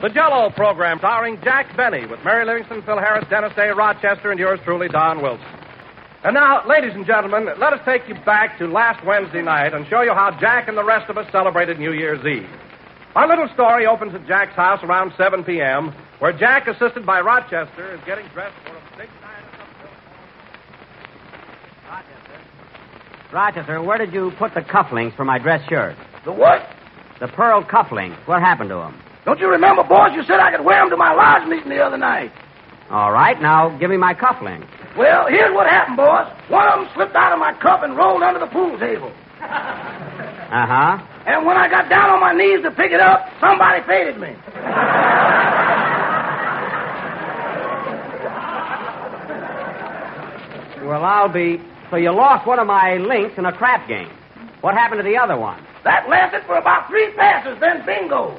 The Jell-O program starring Jack Benny with Mary Livingston, Phil Harris, Dennis Day, Rochester, and yours truly, Don Wilson. And now, ladies and gentlemen, let us take you back to last Wednesday night and show you how Jack and the rest of us celebrated New Year's Eve. Our little story opens at Jack's house around 7 p.m., where Jack, assisted by Rochester, is getting dressed for a big night at the Rochester, where did you put the cufflinks for my dress shirt? The what? The pearl cufflinks. What happened to them? Don't you remember, boss, you said I could wear them to my lodge meeting the other night? All right, now give me my cufflinks. Well, here's what happened, boss. One of them slipped out of my cuff and rolled under the pool table. Uh-huh. And when I got down on my knees to pick it up, somebody faded me. Well, I'll be... So you lost one of my links in a crap game. What happened to the other one? That lasted for about 3 passes, then bingo.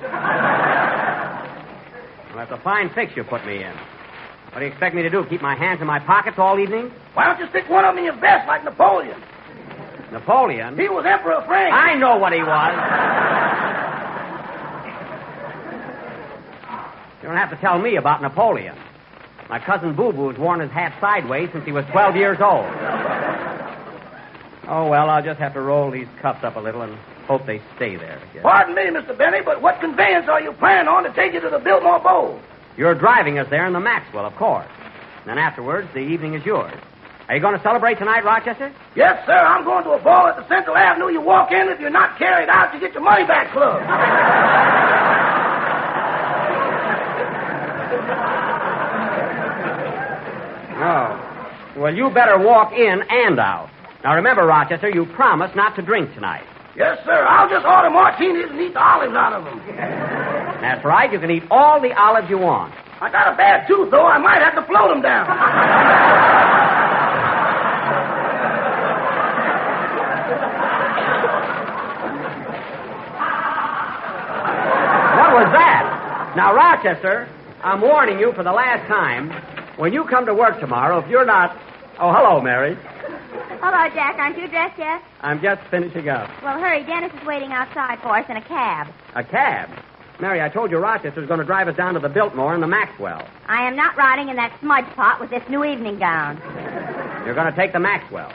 Well, that's a fine fix you put me in. What do you expect me to do, keep my hands in my pockets all evening? Why don't you stick one of them in your vest like Napoleon? Napoleon? He was Emperor of France. I know what he was. You don't have to tell me about Napoleon. My cousin Boo Boo's worn his hat sideways since he was 12 years old. Oh, well, I'll just have to roll these cuffs up a little and hope they stay there. Pardon me, Mr. Benny, but what conveyance are you planning on to take you to the Biltmore Bowl? You're driving us there in the Maxwell, of course. Then afterwards, the evening is yours. Are you going to celebrate tonight, Rochester? Yes, sir. I'm going to a ball at the Central Avenue. You walk in. If you're not carried out, you get your money back club. Oh. Well, you better walk in and out. Now, remember, Rochester, you promised not to drink tonight. Yes, sir. I'll just order martinis and eat the olives out of them. That's right. You can eat all the olives you want. I got a bad tooth, though. I might have to float them down. What was that? Now, Rochester, I'm warning you for the last time. When you come to work tomorrow, if you're not... Oh, hello, Mary. Hello, Jack. Aren't you dressed yet? I'm just finishing up. Well, hurry. Dennis is waiting outside for us in a cab. A cab? Mary, I told you Rochester's going to drive us down to the Biltmore and the Maxwell. I am not riding in that smudge pot with this new evening gown. You're going to take the Maxwell.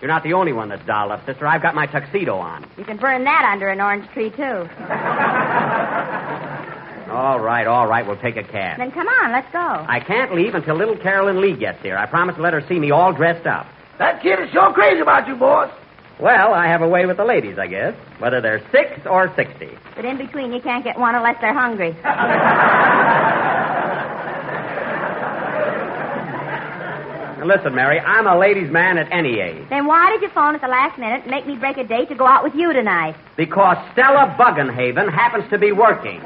You're not the only one that's dolled up, sister. I've got my tuxedo on. You can burn that under an orange tree, too. All right. We'll take a cab. Then come on, let's go. I can't leave until little Carolyn Lee gets here. I promised to let her see me all dressed up. That kid is sure crazy about you, boss. Well, I have a way with the ladies, I guess, whether they're 6 or 60. But in between, you can't get one unless they're hungry. Now, listen, Mary, I'm a ladies' man at any age. Then why did you phone at the last minute and make me break a date to go out with you tonight? Because Stella Buggenhaven happens to be working.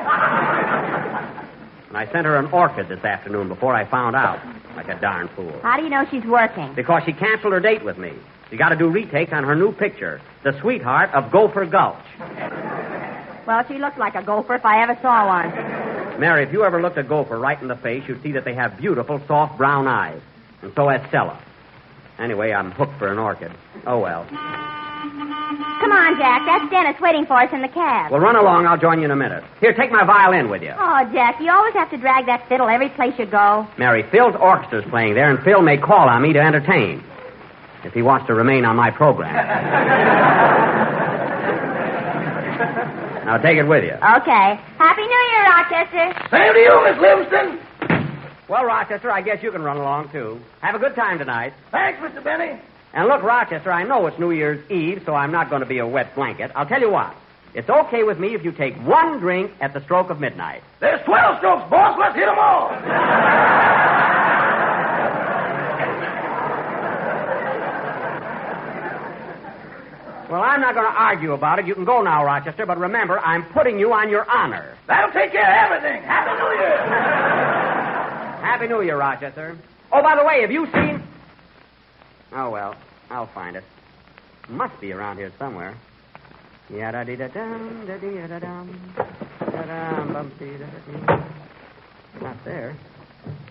And I sent her an orchid this afternoon before I found out. Like a darn fool. How do you know she's working? Because she canceled her date with me. She got to do retakes on her new picture, The Sweetheart of Gopher Gulch. Well, she looked like a gopher if I ever saw one. Mary, if you ever looked a gopher right in the face, you'd see that they have beautiful, soft brown eyes. And so has Stella. Anyway, I'm hooked for an orchid. Oh, well. Come on, Jack. That's Dennis waiting for us in the cab. Well, run along. I'll join you in a minute. Here, take my violin with you. Oh, Jack, you always have to drag that fiddle every place you go. Mary, Phil's orchestra's playing there, and Phil may call on me to entertain. If he wants to remain on my program. Now, take it with you. Okay. Happy New Year, Rochester. Same to you, Miss Livingston. Well, Rochester, I guess you can run along, too. Have a good time tonight. Thanks, Mr. Benny. And look, Rochester, I know it's New Year's Eve, so I'm not going to be a wet blanket. I'll tell you what. It's okay with me if you take one drink at the stroke of midnight. There's 12 strokes, boss. Let's hit them all. Well, I'm not going to argue about it. You can go now, Rochester, but remember, I'm putting you on your honor. That'll take care of everything. Happy New Year. Happy New Year, Rochester. Oh, by the way, have you seen... Oh, well, I'll find it. Must be around here somewhere. Yada-dee-da-dum, da-dee-da-dum, da-dum, bum-dee-da-da-dee. Not there.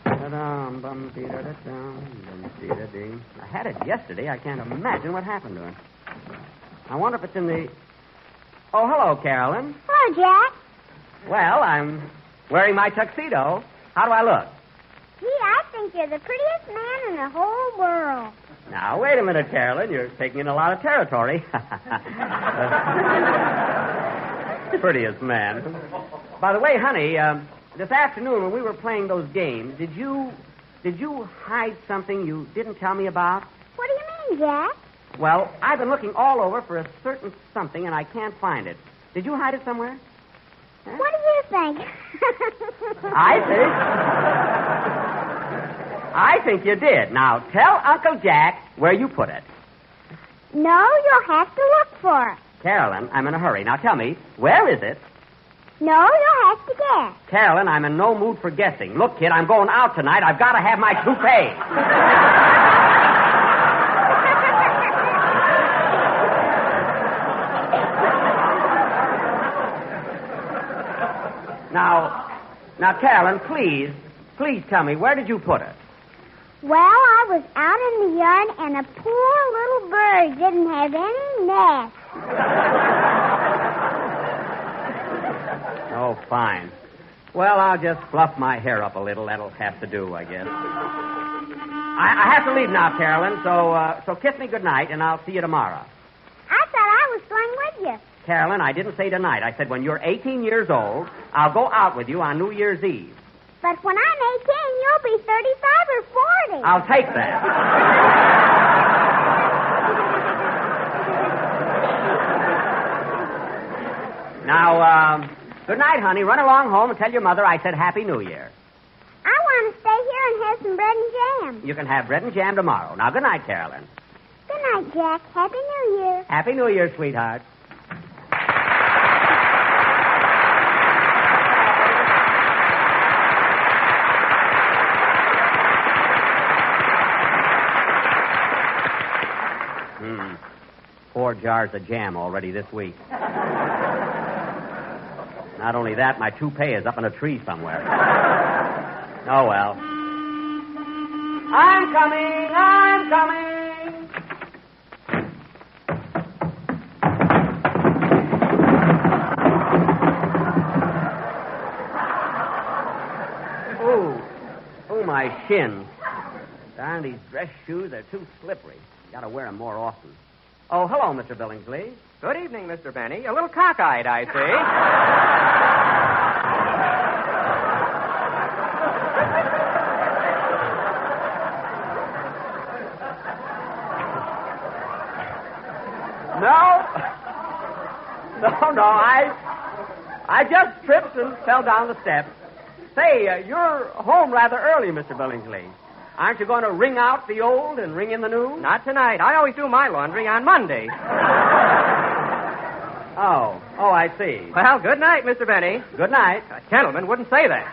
Da-dum, bum-dee-da-da-dum, bum-dee-da-dee. I had it yesterday. I can't imagine what happened to it. I wonder if it's in the... Oh, hello, Carolyn. Hello, Jack. Well, I'm Wearing my tuxedo? How do I look? Gee, I think you're the prettiest man in the whole world. Now, wait a minute, Carolyn. You're taking in a lot of territory. Prettiest man. By the way, honey, this afternoon when we were playing those games, did you hide something you didn't tell me about? What do you mean, Jack? Well, I've been looking all over for a certain something, and I can't find it. Did you hide it somewhere? Huh? What do you think? I think you did. Now, tell Uncle Jack where you put it. No, you'll have to look for it. Carolyn, I'm in a hurry. Now, tell me, where is it? No, you'll have to guess. Carolyn, I'm in no mood for guessing. Look, kid, I'm going out tonight. I've got to have my toupee. Now, Carolyn, please tell me, where did you put it? Well, I was out in the yard, and a poor little bird didn't have any nest. Oh, fine. Well, I'll just fluff my hair up a little. That'll have to do, I guess. I have to leave now, Carolyn, so kiss me goodnight, and I'll see you tomorrow. I thought I was going with you. Carolyn, I didn't say tonight. I said when you're 18 years old, I'll go out with you on New Year's Eve. But when I'm 18, you'll be 35 or 40. I'll take that. Now, good night, honey. Run along home and tell your mother I said Happy New Year. I want to stay here and have some bread and jam. You can have bread and jam tomorrow. Now, good night, Carolyn. Good night, Jack. Happy New Year. Happy New Year, sweetheart. Four jars of jam already this week. Not only that, my toupee is up in a tree somewhere. Oh, well. I'm coming. Ooh, my shins. Darn, these dress shoes are too slippery. Gotta wear them more often. Oh, hello, Mr. Billingsley. Good evening, Mr. Benny. A little cockeyed, I see. No, I just tripped and fell down the steps. Say, you're home rather early, Mr. Billingsley. Aren't you going to ring out the old and ring in the new? Not tonight. I always do my laundry on Monday. Oh, I see. Well, good night, Mr. Benny. Good night. A gentleman wouldn't say that.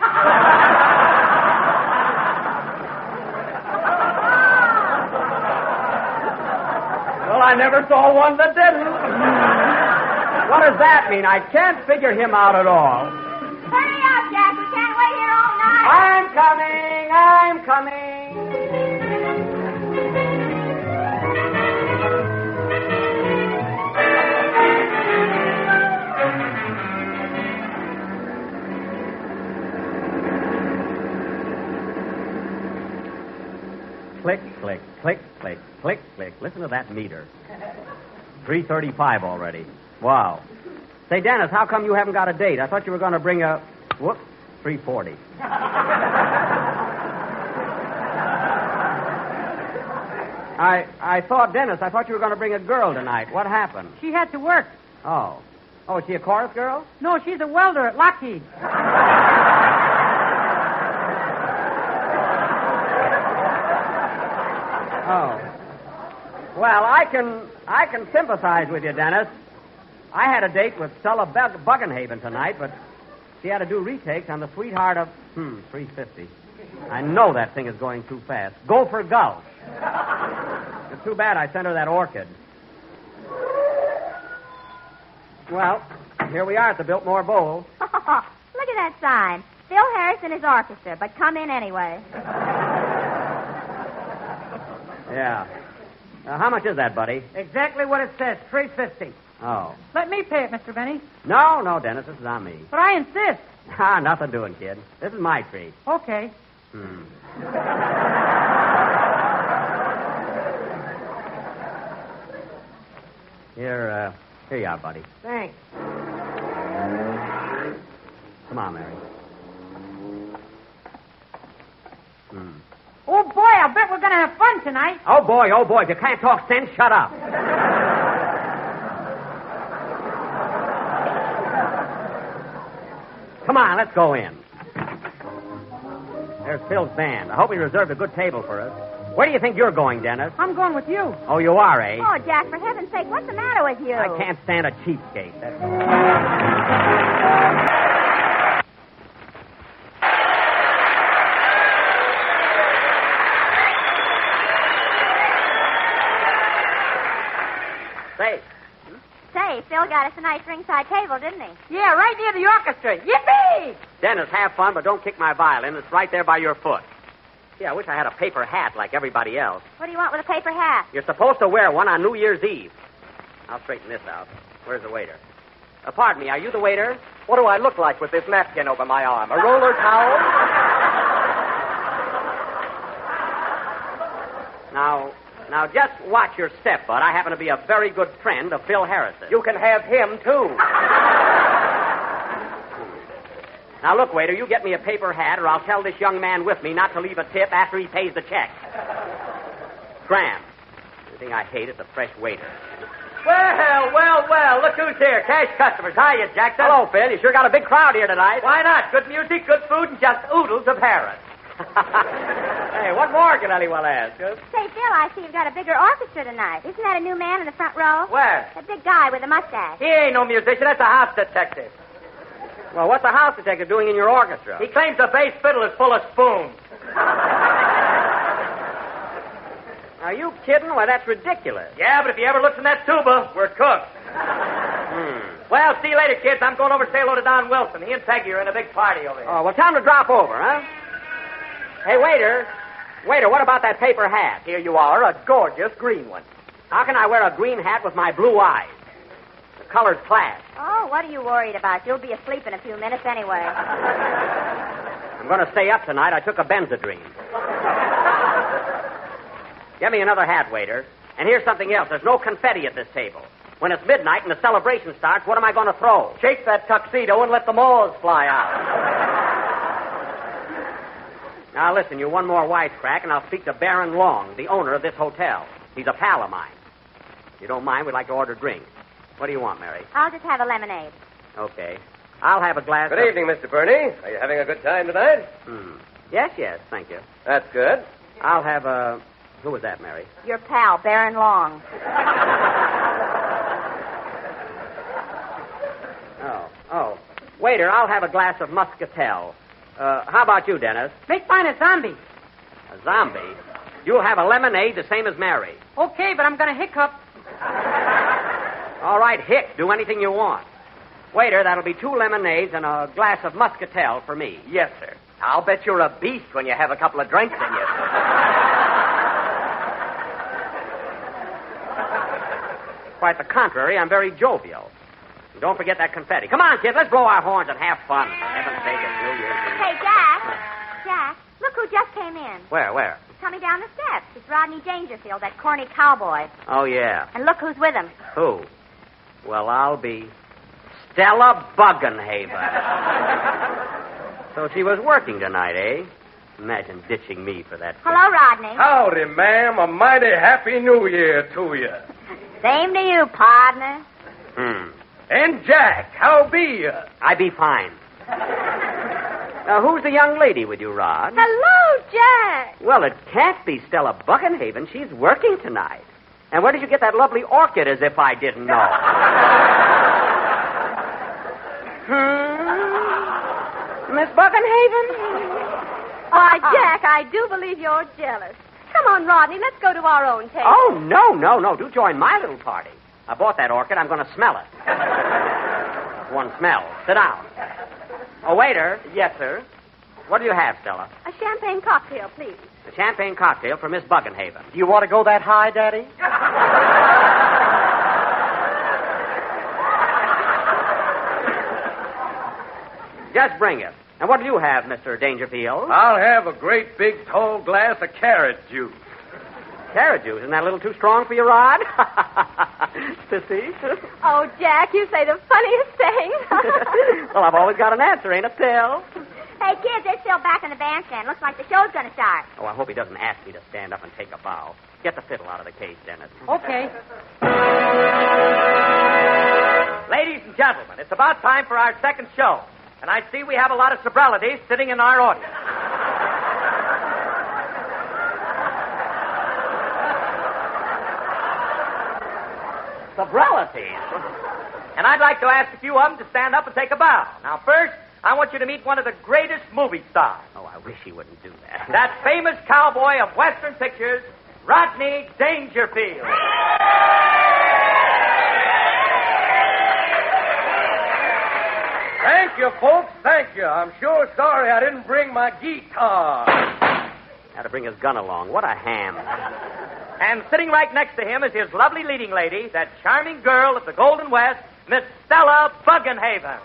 Well, I never saw one that didn't. What does that mean? I can't figure him out at all. Hurry up, Jack. We can't wait here all night. I'm coming. Click, click, click, click, click, click. Listen to that meter. 3:35 already. Wow. Say, Dennis, how come you haven't got a date? I thought you were going to bring a... Whoop, 3:40. I thought, Dennis, I thought you were going to bring a girl tonight. What happened? She had to work. Oh, is she a chorus girl? No, she's a welder at Lockheed. Oh. Well, I can sympathize with you, Dennis. I had a date with Stella Buggenhaven tonight, but she had to do retakes on the Sweetheart of 350. I know that thing is going too fast. Go for Gulf. It's too bad I sent her that orchid. Well, here we are at the Biltmore Bowl. Look at that sign. Phil Harris and his orchestra, but come in anyway. Yeah. How much is that, buddy? Exactly what it says, $3.50. Oh. Let me pay it, Mr. Benny. No, Dennis, this is on me. But I insist. Nothing doing, kid. This is my treat. Okay. Here you are, buddy. Thanks. Come on, Mary. Oh, boy, I'll bet we're going to have fun tonight. Oh, boy, if you can't talk sense, shut up. Come on, let's go in. There's Phil's band. I hope he reserved a good table for us. Where do you think you're going, Dennis? I'm going with you. Oh, you are, eh? Oh, Jack, for heaven's sake, what's the matter with you? I can't stand a cheapskate. That's all. Say, Phil got us a nice ringside table, didn't he? Yeah, right near the orchestra. Yippee! Dennis, have fun, but don't kick my violin. It's right there by your foot. Gee, I wish I had a paper hat like everybody else. What do you want with a paper hat? You're supposed to wear one on New Year's Eve. I'll straighten this out. Where's the waiter? Pardon me, are you the waiter? What do I look like with this napkin over my arm? A roller towel? Now, just watch your step, bud. I happen to be a very good friend of Phil Harrison. You can have him, too. Now, look, waiter, you get me a paper hat, or I'll tell this young man with me not to leave a tip after he pays the check. Scram. The thing I hate is a fresh waiter. Well, look who's here. Cash customers. Hiya, Jackson. Hello, Phil. You sure got a big crowd here tonight. Why not? Good music, good food, and just oodles of Harris. Hey, what more can anyone ask? Huh? Say, Phil, I see you've got a bigger orchestra tonight. Isn't that a new man in the front row? Where? That big guy with the mustache. He ain't no musician. That's a house detective. Well, what's the house detective doing in your orchestra? He claims the bass fiddle is full of spoons. Are you kidding? Why, that's ridiculous. Yeah, but if he ever looks in that tuba, we're cooked. Well, see you later, kids. I'm going over to say hello to Don Wilson. He and Peggy are in a big party over here. Oh, well, tell him to drop over, huh? Hey, waiter, what about that paper hat? Here you are, a gorgeous green one. How can I wear a green hat with my blue eyes? The color's clash. Oh, what are you worried about? You'll be asleep in a few minutes anyway. I'm going to stay up tonight. I took a Benzedrine. Get me another hat, waiter. And here's something else. There's no confetti at this table. When it's midnight and the celebration starts, what am I going to throw? Shake that tuxedo and let the moths fly out. Now, listen, you one more wisecrack, and I'll speak to Baron Long, the owner of this hotel. He's a pal of mine. If you don't mind, we'd like to order drinks. What do you want, Mary? I'll just have a lemonade. Okay. I'll have a glass Good of... evening, Mr. Bernie. Are you having a good time tonight? Yes, thank you. That's good. I'll have a... Who was that, Mary? Your pal, Baron Long. Oh. Waiter, I'll have a glass of muscatel. How about you, Dennis? Make mine a zombie. A zombie? You'll have a lemonade the same as Mary. Okay, but I'm going to hiccup. All right, hick. Do anything you want. Waiter, that'll be 2 lemonades and a glass of muscatel for me. Yes, sir. I'll bet you're a beast when you have a couple of drinks in you. Quite the contrary, I'm very jovial. And don't forget that confetti. Come on, kid, let's blow our horns and have fun. For heaven's sake, it's New Year's Eve. Hey, Jack, look who just came in. Where? He's coming down the steps. It's Rodney Dangerfield, that corny cowboy. Oh, yeah. And look who's with him. Who? Well, I'll be Stella Buggenhaven. So she was working tonight, eh? Imagine ditching me for that. Hello, Rodney. Howdy, ma'am. A mighty happy New Year to you. Same to you, partner. And Jack, how be you? I be fine. Now, who's the young lady with you, Rod? Hello, Jack. Well, it can't be Stella Buggenhaven. She's working tonight. And where did you get that lovely orchid, as if I didn't know? Miss Buggenhaven? Why, Jack, I do believe you're jealous. Come on, Rodney, let's go to our own table. Oh, no. Do join my little party. I bought that orchid. I'm going to smell it. One smell. Sit down. Oh, waiter. Yes, sir. What do you have, Stella? A champagne cocktail, please. A champagne cocktail for Miss Buggenhaven. Do you want to go that high, Daddy? Just bring it. And what do you have, Mr. Dangerfield? I'll have a great big tall glass of carrot juice. Carrot juice. Isn't that a little too strong for your rod? Sissy? Oh, Jack, you say the funniest things. Well, I've always got an answer, ain't it, Phil? Hey, kids, they're still back in the bandstand. Looks like the show's going to start. Oh, I hope he doesn't ask me to stand up and take a bow. Get the fiddle out of the case, Dennis. Okay. Ladies and gentlemen, it's about time for our second show. And I see we have a lot of sobrilities sitting in our audience. Sobrilities? And I'd like to ask a few of them to stand up and take a bow. Now, first, I want you to meet one of the greatest movie stars. Oh, I wish he wouldn't do that. That famous cowboy of Western pictures, Rodney Dangerfield. Thank you, folks. Thank you. I'm sure sorry I didn't bring my guitar. Had to bring his gun along. What a ham. And sitting right next to him is his lovely leading lady, that charming girl of the Golden West, Miss Stella Buggenhaven.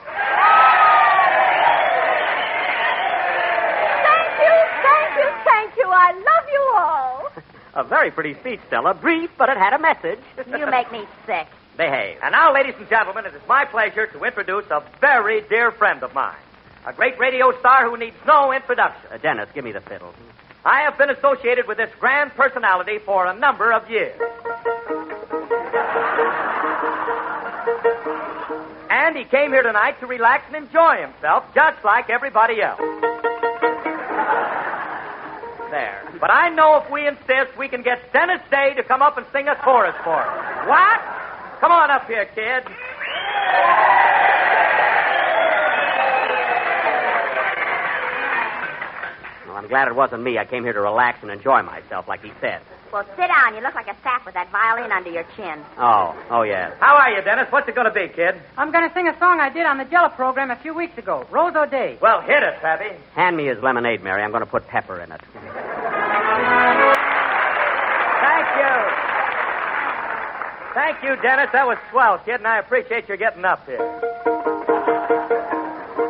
Thank you. I love you all. A very pretty speech, Stella. Brief, but it had a message. You make me sick. Behave. And now, ladies and gentlemen, it is my pleasure to introduce a very dear friend of mine, a great radio star who needs no introduction. Dennis, give me the fiddle. I have been associated with this grand personality for a number of years. And he came here tonight to relax and enjoy himself, just like everybody else. There. But I know if we insist, we can get Dennis Day to come up and sing a chorus for us. What? Come on up here, kid. Well, I'm glad it wasn't me. I came here to relax and enjoy myself, like he said. Well, sit down. You look like a sap with that violin under your chin. Oh, yes. How are you, Dennis? What's it going to be, kid? I'm going to sing a song I did on the Jello program a few weeks ago, Rose O'Day. Well, hit it, Pappy. Hand me his lemonade, Mary. I'm going to put pepper in it. Thank you, Dennis. That was swell, kid, and I appreciate your getting up here.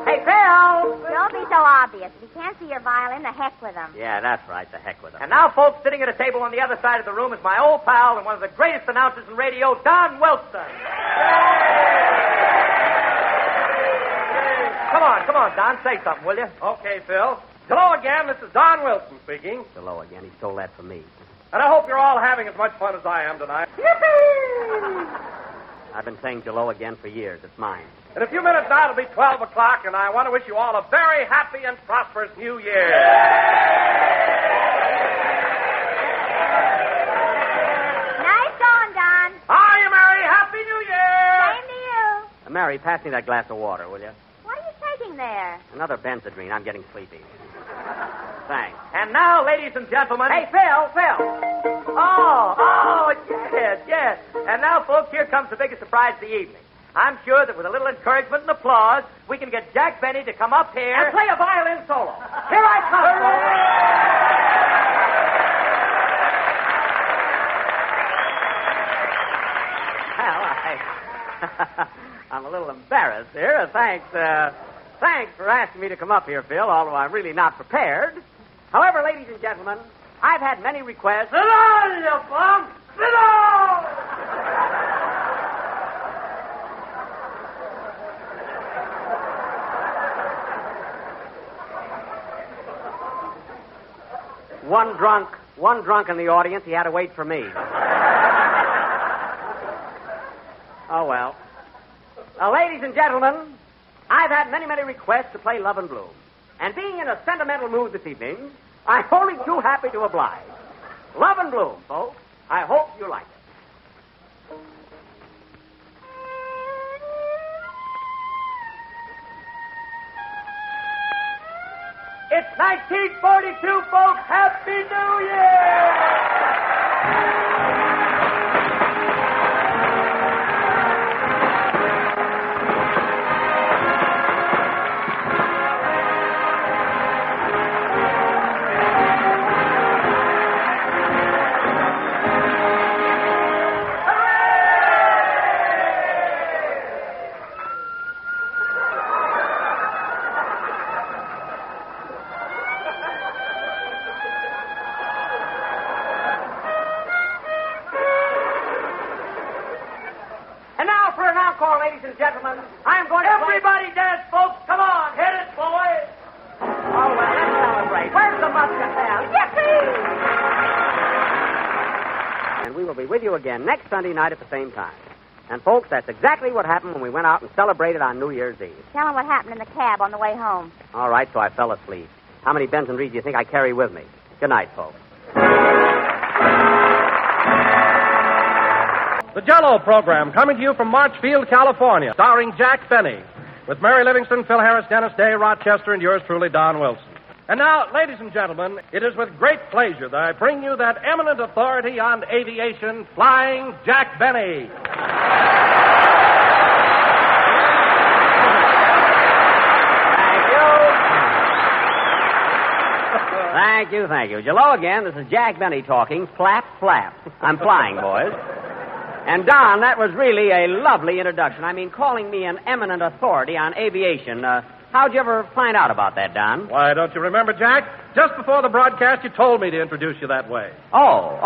Hey, Phil! Don't be so obvious. If you can't see your violin, the heck with them. Yeah, that's right. The heck with him. And now, folks, sitting at a table on the other side of the room is my old pal and one of the greatest announcers in radio, Don Wilson. Come on, Don. Say something, will you? Okay, Phil. Hello again. This is Don Wilson speaking. Hello again. He stole that from me. And I hope you're all having as much fun as I am tonight. I've been saying hello again for years. It's mine. In a few minutes now, it'll be 12 o'clock, and I want to wish you all a very happy and prosperous New Year. Nice going, Don. Hiya, Mary. Happy New Year. Same to you. Mary, pass me that glass of water, will you? What are you taking there? Another Benzedrine. I'm getting sleepy. Thanks. And now, ladies and gentlemen... Hey, Phil. Oh, yes. And now, folks, here comes the biggest surprise of the evening. I'm sure that with a little encouragement and applause, we can get Jack Benny to come up here... and play a violin solo. Here I Well, I'm a little embarrassed here. Thanks for asking me to come up here, Phil, although I'm really not prepared. However, ladies and gentlemen, I've had many requests... Sit down, you bum! Sit down! One drunk in the audience. He had to wait for me. Oh, well. Ladies and gentlemen, I've had many, many requests to play Love and Bloom. And being in a sentimental mood this evening, I'm only too happy to oblige. Love and Bloom, folks. I hope you like it. It's 1942, folks. Happy New Year! be with you again next Sunday night at the same time. And, folks, that's exactly what happened when we went out and celebrated on New Year's Eve. Tell them what happened in the cab on the way home. All right, so I fell asleep. How many Benson Reeds do you think I carry with me? Good night, folks. The Jell-O program coming to you from Marchfield, California, starring Jack Benny, with Mary Livingston, Phil Harris, Dennis Day, Rochester, and yours truly, Don Wilson. And now, ladies and gentlemen, it is with great pleasure that I bring you that eminent authority on aviation, Flying Jack Benny. Thank you. Hello again. This is Jack Benny talking. Flap, flap. I'm flying, boys. And, Don, that was really a lovely introduction. I mean, calling me an eminent authority on aviation. How'd you ever find out about that, Don? Why, don't you remember, Jack? Just before the broadcast, you told me to introduce you that way. Oh,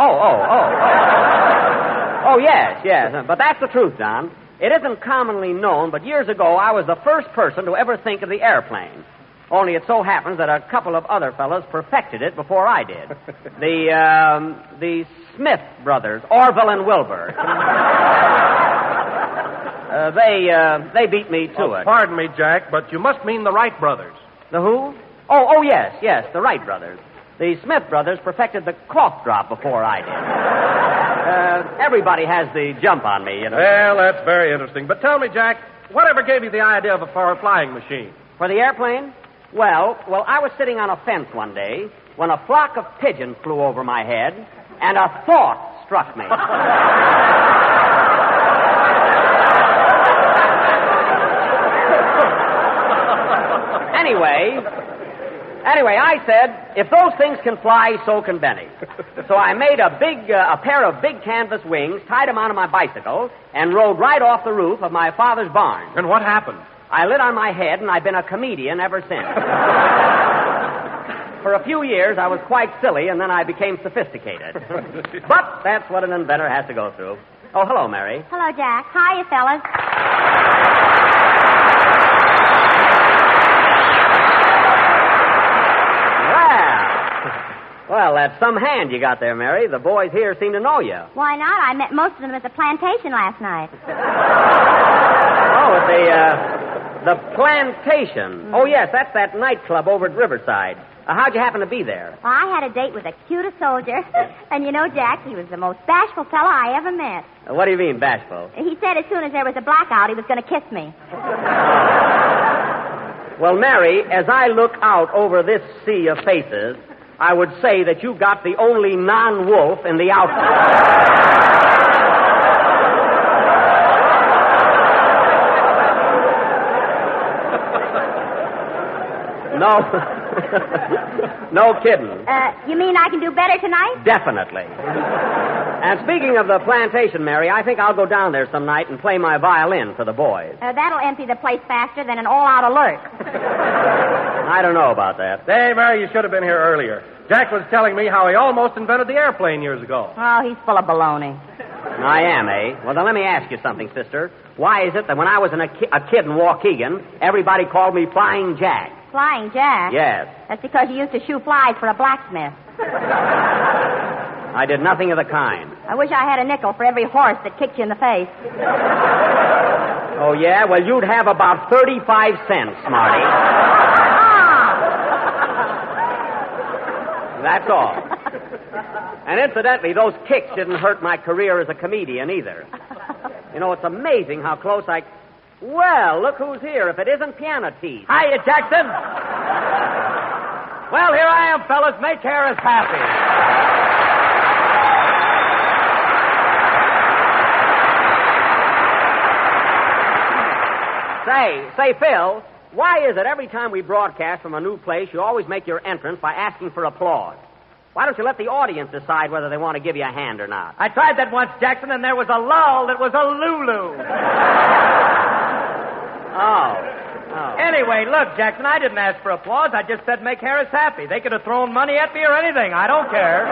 yes. But that's the truth, Don. It isn't commonly known, but years ago, I was the first person to ever think of the airplane. Only it so happens that a couple of other fellows perfected it before I did. The Smith brothers, Orville and Wilbur. They beat me to it. Pardon me, Jack, but you must mean the Wright brothers. The who? Oh, yes, the Wright brothers. The Smith brothers perfected the cough drop before I did. Everybody has the jump on me, you know. Well, that's very interesting. But tell me, Jack, whatever gave you the idea for a flying machine? For the airplane? Well, I was sitting on a fence one day when a flock of pigeons flew over my head, and a thought struck me. Anyway, I said, if those things can fly, so can Benny. So I made a pair of big canvas wings, tied them onto my bicycle, and rode right off the roof of my father's barn. And what happened? I lit on my head, and I've been a comedian ever since. For a few years, I was quite silly, and then I became sophisticated. But that's what an inventor has to go through. Oh, hello, Mary. Hello, Jack. Hiya, fellas. Well, that's some hand you got there, Mary. The boys here seem to know you. Why not? I met most of them at the plantation last night. Oh, at the plantation. Oh, yes, that's that nightclub over at Riverside. How'd you happen to be there? Well, I had a date with the cutest soldier. And you know, Jack, he was the most bashful fellow I ever met. What do you mean, bashful? He said as soon as there was a blackout, he was going to kiss me. Well, Mary, as I look out over this sea of faces, I would say that you got the only non-wolf in the outfit. No kidding. You mean I can do better tonight? Definitely. And speaking of the plantation, Mary, I think I'll go down there some night and play my violin for the boys. That'll empty the place faster than an all-out alert. I don't know about that. Hey, Mary, you should have been here earlier. Jack was telling me how he almost invented the airplane years ago. Oh, he's full of baloney. I am, eh? Well, then let me ask you something, sister. Why is it that when I was a kid in Waukegan, everybody called me Flying Jack? Flying Jack? Yes. That's because you used to shoe flies for a blacksmith. I did nothing of the kind. I wish I had a nickel for every horse that kicked you in the face. Oh, yeah? Well, you'd have about 35 cents, Smarty. That's all. And incidentally, those kicks didn't hurt my career as a comedian either. You know, it's amazing how close I... Well, look who's here, if it isn't Piano Teeth. Hiya, Jackson. Well, here I am, fellas. Make Harris happy. Say, Phil, why is it every time we broadcast from a new place, you always make your entrance by asking for applause? Why don't you let the audience decide whether they want to give you a hand or not? I tried that once, Jackson, and there was a lull that was a Lulu. Oh. Anyway, look, Jackson, I didn't ask for applause. I just said make Harris happy. They could have thrown money at me or anything. I don't care.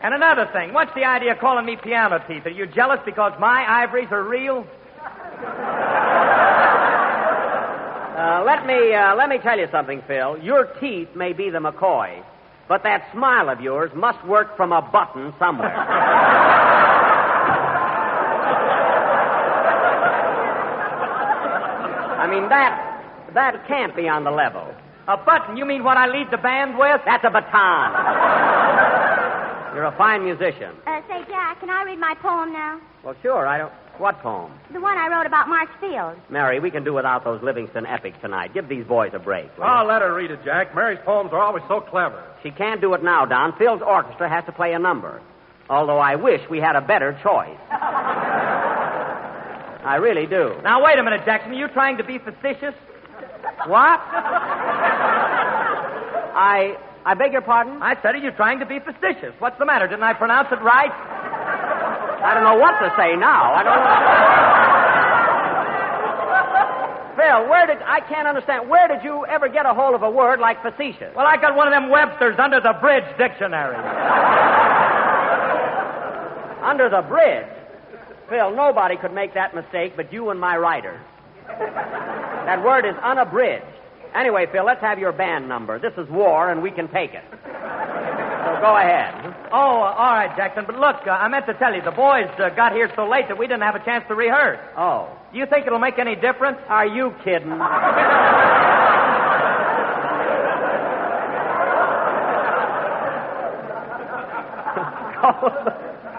And another thing, what's the idea of calling me Piano Teeth? Are you jealous because my ivories are real? Let me tell you something, Phil. Your teeth may be the McCoy, But that smile of yours must work from a button somewhere. I mean, that can't be on the level. A button? You mean what I lead the band with? That's a baton. You're a fine musician. Say, Jack, can I read my poem now? Well, sure, I don't... What poem? The one I wrote about March Field. Mary, we can do without those Livingston epics tonight. Give these boys a break. Oh, let her read it, Jack. Mary's poems are always so clever. She can't do it now, Don. Phil's orchestra has to play a number. Although I wish we had a better choice. I really do. Now, wait a minute, Jackson. Are you trying to be facetious? What? I beg your pardon? I said, are you trying to be facetious? What's the matter? Didn't I pronounce it right? I don't know what to say now. I don't know. Phil, I can't understand. Where did you ever get a hold of a word like facetious? Well, I got one of them Webster's under the bridge dictionary. Under the bridge? Phil, nobody could make that mistake but you and my writers. That word is unabridged. Anyway, Phil, let's have your band number. This is war, and we can take it. So go ahead. Oh, all right, Jackson. But look, I meant to tell you, the boys got here so late that we didn't have a chance to rehearse. Oh. Do you think it'll make any difference? Are you kidding?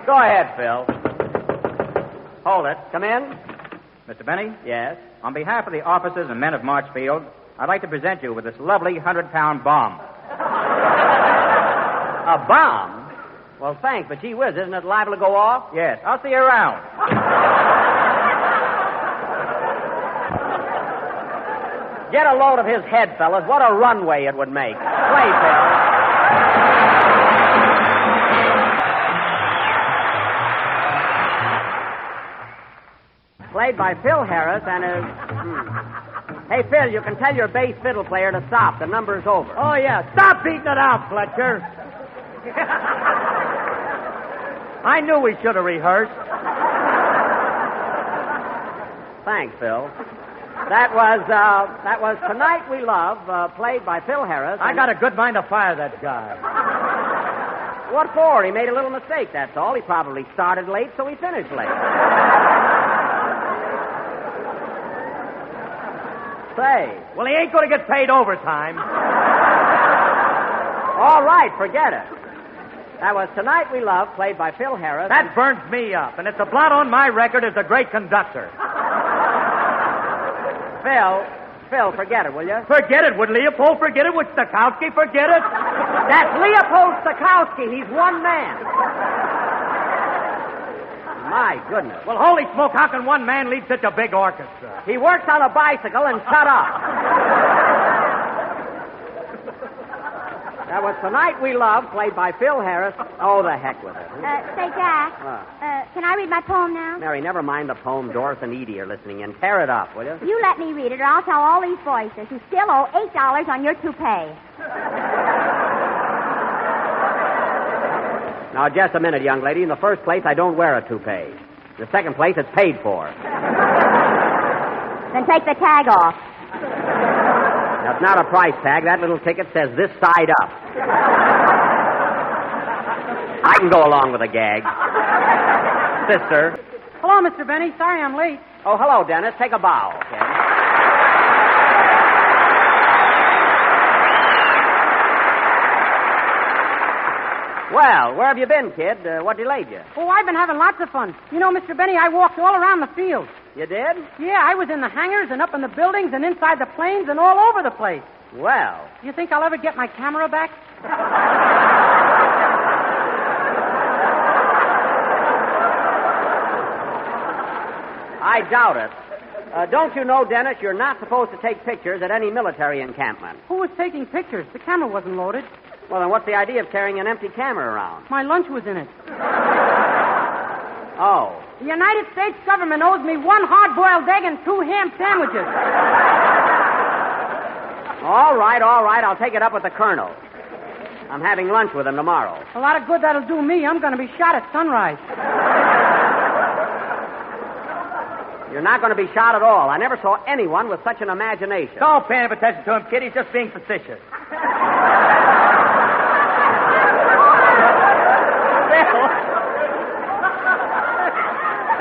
Go ahead, Phil. Hold it. Come in. Mr. Benny? Yes? On behalf of the officers and men of Marchfield, I'd like to present you with this lovely 100-pound bomb. A bomb? Well, thanks, but gee whiz, isn't it liable to go off? Yes, I'll see you around. Get a load of his head, fellas. What a runway it would make. Play, Phil. Played by Phil Harris and his... Hey, Phil, you can tell your bass fiddle player to stop. The number's over. Oh, yeah. Stop beating it out, Fletcher. I knew we should have rehearsed. Thanks, Phil. That was Tonight We Love, played by Phil Harris. I got a good mind to fire that guy. What for? He made a little mistake, that's all. He probably started late, so he finished late. Say. Well, he ain't going to get paid overtime. All right, forget it. That was Tonight We Love, played by Phil Harris. That burns me up, and it's a blot on my record as a great conductor. Phil, forget it, will you? Forget it. Would Leopold forget it? Would Stokowski forget it? That's Leopold Stokowski. He's one man. My goodness. Well, holy smoke, how can one man lead such a big orchestra? He works on a bicycle and shut up. That was Tonight We Love, played by Phil Harris. Oh, the heck with it. Say, Jack, can I read my poem now? Mary, never mind the poem. Doris and Edie are listening in. Tear it up, will you? You let me read it, or I'll tell all these voices you still owe $8 on your toupee. Now, just a minute, young lady. In the first place, I don't wear a toupee. In the second place, it's paid for. Then take the tag off. That's not a price tag. That little ticket says this side up. I can go along with a gag. Sister. Hello, Mr. Benny. Sorry I'm late. Oh, hello, Dennis. Take a bow, okay? Well, where have you been, kid? What delayed you? Oh, I've been having lots of fun. You know, Mr. Benny, I walked all around the field. You did? Yeah, I was in the hangars and up in the buildings and inside the planes and all over the place. Well. You think I'll ever get my camera back? I doubt it. Don't you know, Dennis, you're not supposed to take pictures at any military encampment. Who was taking pictures? The camera wasn't loaded. Well, then what's the idea of carrying an empty camera around? My lunch was in it. Oh. The United States government owes me 1 hard-boiled egg and 2 ham sandwiches. All right. I'll take it up with the colonel. I'm having lunch with him tomorrow. A lot of good that'll do me. I'm going to be shot at sunrise. You're not going to be shot at all. I never saw anyone with such an imagination. Don't pay any attention to him, kid. He's just being facetious.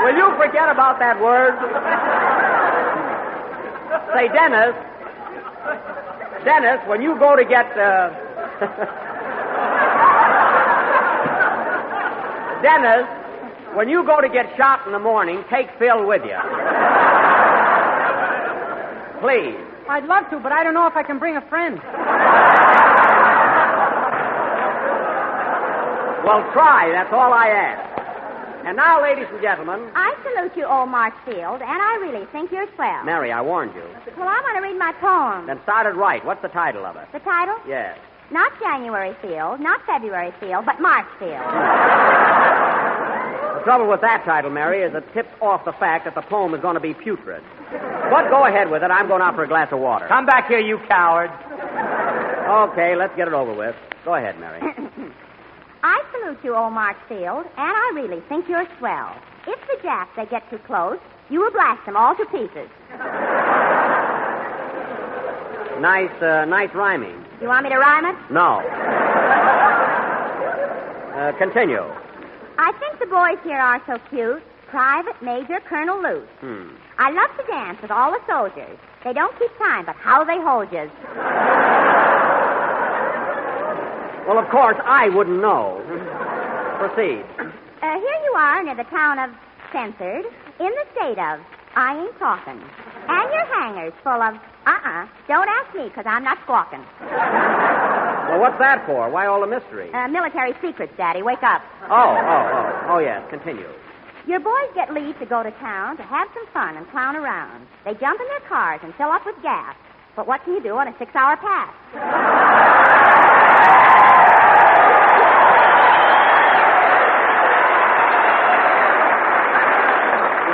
Will you forget about that word? Say, Dennis. Dennis, when you go to get... Dennis, when you go to get shot in the morning, take Phil with you. Please. I'd love to, but I don't know if I can bring a friend. Well, try. That's all I ask. And now, ladies and gentlemen... I salute you, old Marchfield, and I really think you're swell. Mary, I warned you. Well, I want to read my poem. Then start it right. What's the title of it? The title? Yes. Not January Field, not February Field, but March Field. The trouble with that title, Mary, is it tips off the fact that the poem is going to be putrid. But go ahead with it. I'm going out for a glass of water. Come back here, you coward. Okay, let's get it over with. Go ahead, Mary. I salute you, old Marchfield, and I really think you're swell. If the Japs, they get too close, you will blast them all to pieces. Nice rhyming. You want me to rhyme it? No. Continue. I think the boys here are so cute. Private, Major, Colonel Luce. I love to dance with all the soldiers. They don't keep time, but how they hold you. Well, of course, I wouldn't know. Proceed. Here you are near the town of Censored, in the state of I ain't talking. And your hangar's full of, don't ask me, because I'm not squawking. Well, what's that for? Why all the mystery? Military secrets, Daddy. Wake up. Oh, yes. Continue. Your boys get leave to go to town to have some fun and clown around. They jump in their cars and fill up with gas. But what can you do on a 6-hour pass?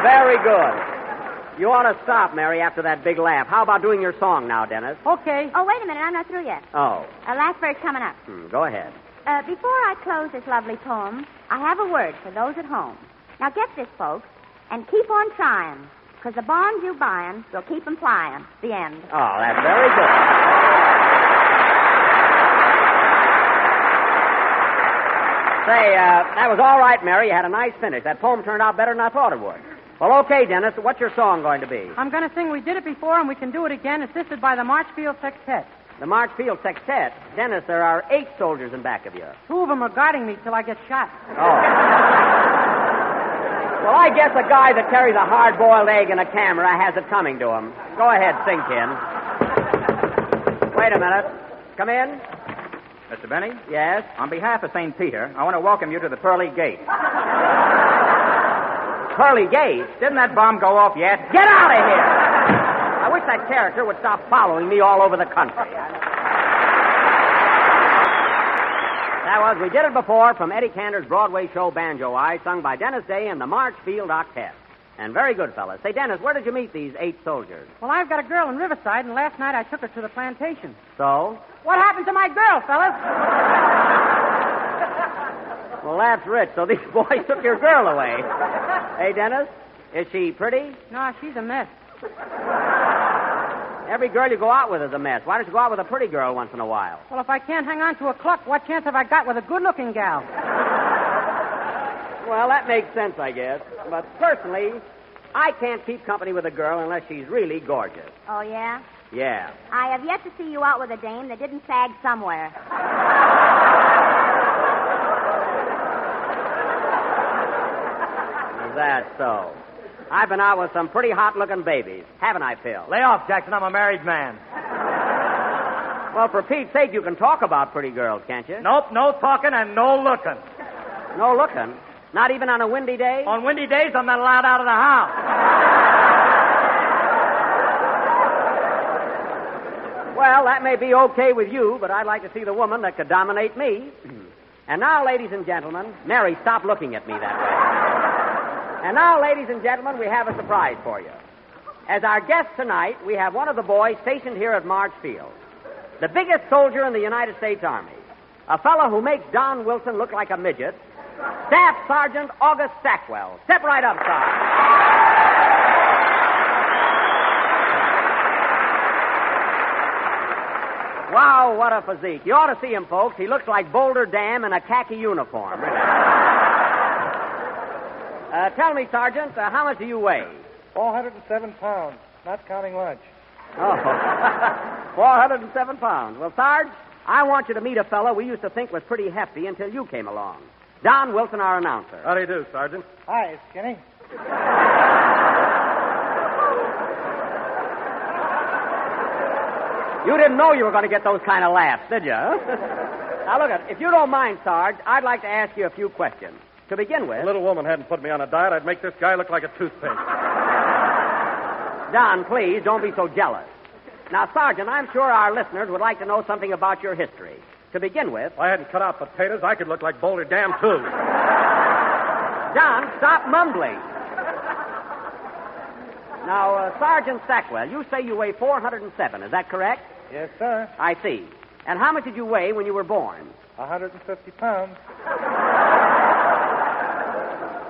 Very good. You ought to stop, Mary, after that big laugh. How about doing your song now, Dennis? Okay. Oh, wait a minute. I'm not through yet. Oh. Last verse coming up. Go ahead. Before I close this lovely poem, I have a word for those at home. Now get this, folks, and keep on trying, because the bonds you buying will keep 'em flying. The end. Oh, that's very good. Say, that was all right, Mary. You had a nice finish. That poem turned out better than I thought it would. Well, okay, Dennis, what's your song going to be? I'm going to sing We Did It Before, and we can do it again, assisted by the Marchfield Sextet. The Marchfield Sextet? Dennis, there are 8 soldiers in back of you. 2 of them are guarding me till I get shot. Oh. Well, I guess a guy that carries a hard-boiled egg and a camera has it coming to him. Go ahead, sing, Ken. Wait a minute. Come in. Mr. Benny? Yes? On behalf of St. Peter, I want to welcome you to the Pearly Gate. Pearly Gate? Didn't that bomb go off yet? Get out of here! I wish that character would stop following me all over the country. That was We Did It Before from Eddie Cantor's Broadway show Banjo Eye, sung by Dennis Day and the Marchfield Octet. And very good, fellas. Say, Dennis, where did you meet these 8 soldiers? Well, I've got a girl in Riverside, and last night I took her to the plantation. So? What happened to my girl, fellas? Well, that's rich. So these boys took your girl away. Hey, Dennis, is she pretty? No, she's a mess. Every girl you go out with is a mess. Why don't you go out with a pretty girl once in a while? Well, if I can't hang on to a cluck, what chance have I got with a good-looking gal? Well, that makes sense, I guess. But personally, I can't keep company with a girl unless she's really gorgeous. Oh, yeah? Yeah. I have yet to see you out with a dame that didn't sag somewhere. Is that so? I've been out with some pretty hot-looking babies, haven't I, Phil? Lay off, Jackson. I'm a married man. Well, for Pete's sake, you can talk about pretty girls, can't you? Nope, no talking and no looking. No looking? Not even on a windy day? On windy days, I'm not allowed out of the house. Well, that may be okay with you, but I'd like to see the woman that could dominate me. And now, ladies and gentlemen, Mary, stop looking at me that way. And now, ladies and gentlemen, we have a surprise for you. As our guest tonight, we have one of the boys stationed here at Marchfield, the biggest soldier in the United States Army, a fellow who makes Don Wilson look like a midget, Staff Sergeant August Stackwell. Step right up, Sergeant. Wow, what a physique. You ought to see him, folks. He looks like Boulder Dam in a khaki uniform. Tell me, Sergeant, how much do you weigh? 407 pounds, not counting lunch. Oh, 407 pounds. Well, Sarge, I want you to meet a fellow we used to think was pretty hefty until you came along. Don Wilson, our announcer. How do you do, Sergeant? Hi, Skinny. You didn't know you were going to get those kind of laughs, did you? Now, look, if you don't mind, Sarge, I'd like to ask you a few questions. To begin with... If a little woman hadn't put me on a diet, I'd make this guy look like a toothpick. Don, please, don't be so jealous. Now, Sergeant, I'm sure our listeners would like to know something about your history. To begin with... If I hadn't cut out potatoes, I could look like Boulder Dam, too. Don, stop mumbling. Now, Sergeant Stackwell, you say you weigh 407, is that correct? Yes, sir. I see. And how much did you weigh when you were born? 150 pounds.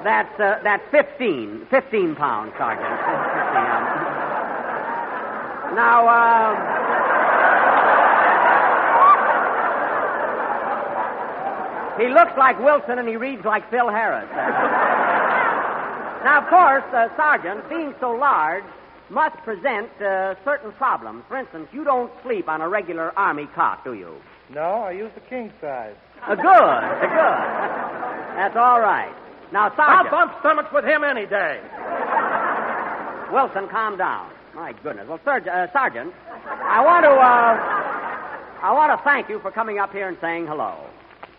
That's 15 pounds, Sergeant. 15. Now, he looks like Wilson and he reads like Phil Harris. Now, of course, Sergeant, being so large, must present certain problems. For instance, you don't sleep on a regular Army cot, do you? No, I use the king size. Good. That's all right. Now, Sergeant... I'll bump stomachs with him any day. Wilson, calm down. My goodness. Well, Sergeant, I want to thank you for coming up here and saying hello.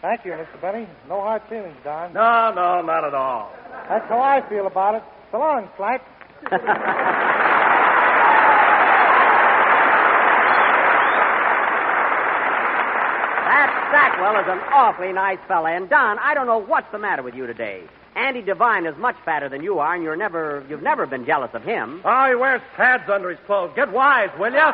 Thank you, Mr. Benny. No hard feelings, Don. No, not at all. That's how I feel about it. So long, Fright. That Stackwell is an awfully nice fella. And, Don, I don't know what's the matter with you today. Andy Devine is much fatter than you are, and you've never been jealous of him. Oh, he wears pads under his clothes. Get wise, will you?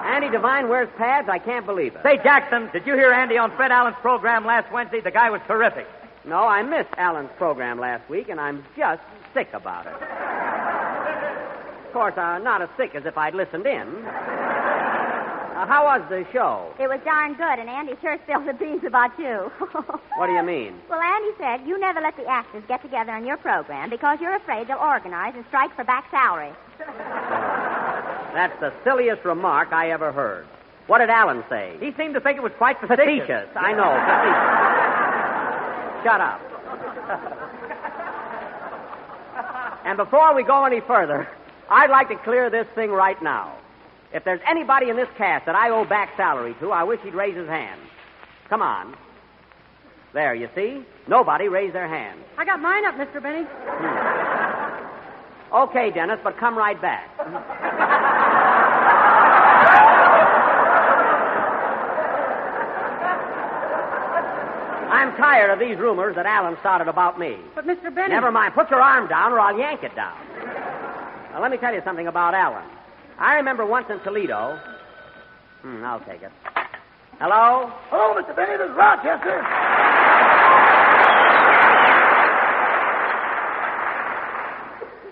Andy Devine wears pads? I can't believe it. Say, Jackson, did you hear Andy on Fred Allen's program last Wednesday? The guy was terrific. No, I missed Allen's program last week, and I'm just sick about it. Of course, not as sick as if I'd listened in. How was the show? It was darn good, and Andy sure spilled the beans about you. What do you mean? Well, Andy said you never let the actors get together on your program because you're afraid they'll organize and strike for back salary. That's the silliest remark I ever heard. What did Allen say? He seemed to think it was quite Facetious. I know, facetious. Shut up. And before we go any further, I'd like to clear this thing right now. If there's anybody in this cast that I owe back salary to, I wish he'd raise his hand. Come on. There, you see? Nobody raised their hand. I got mine up, Mr. Benny. Okay, Dennis, but come right back. I'm tired of these rumors that Allen started about me. But, Mr. Benny... Never mind. Put your arm down or I'll yank it down. Now, let me tell you something about Allen. I remember once in Toledo... I'll take it. Hello? Hello, Mr. Benny. This is Rochester.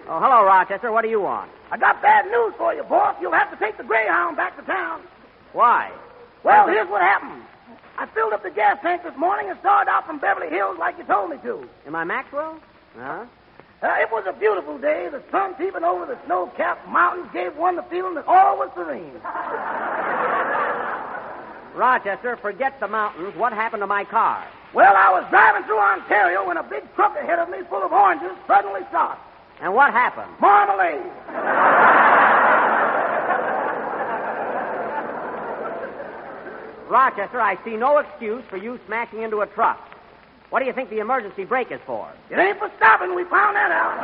Oh, hello, Rochester. What do you want? I got bad news for you, boss. You'll have to take the Greyhound back to town. Why? Well, here's what happened. I filled up the gas tank this morning and started out from Beverly Hills like you told me to. Am I Maxwell? Huh? It was a beautiful day. The sun peeping over the snow-capped mountains gave one the feeling that all was serene. Rochester, forget the mountains. What happened to my car? Well, I was driving through Ontario when a big truck ahead of me full of oranges suddenly stopped. And what happened? Marmalade. Rochester, I see no excuse for you smashing into a truck. What do you think the emergency brake is for? It ain't for stopping. We found that out.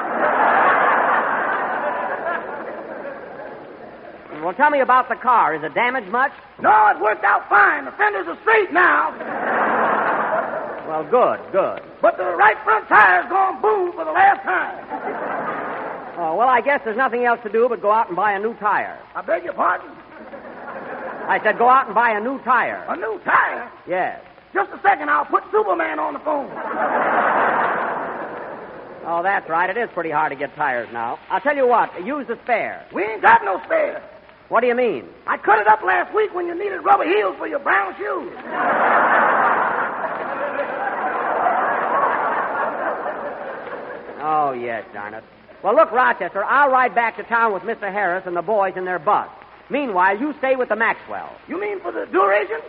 Well, tell me about the car. Is it damaged much? No, it worked out fine. The fenders are straight now. Well, good. But the right front tire's gone boom for the last time. Oh, well, I guess there's nothing else to do but go out and buy a new tire. I beg your pardon? I said go out and buy a new tire. A new tire? Yes. Just a second, I'll put Superman on the phone. Oh, that's right. It is pretty hard to get tires now. I'll tell you what. Use the spare. We ain't got no spare. What do you mean? I cut it up last week when you needed rubber heels for your brown shoes. Oh, yes, darn it. Well, look, Rochester, I'll ride back to town with Mr. Harris and the boys in their bus. Meanwhile, you stay with the Maxwell. You mean for the duration?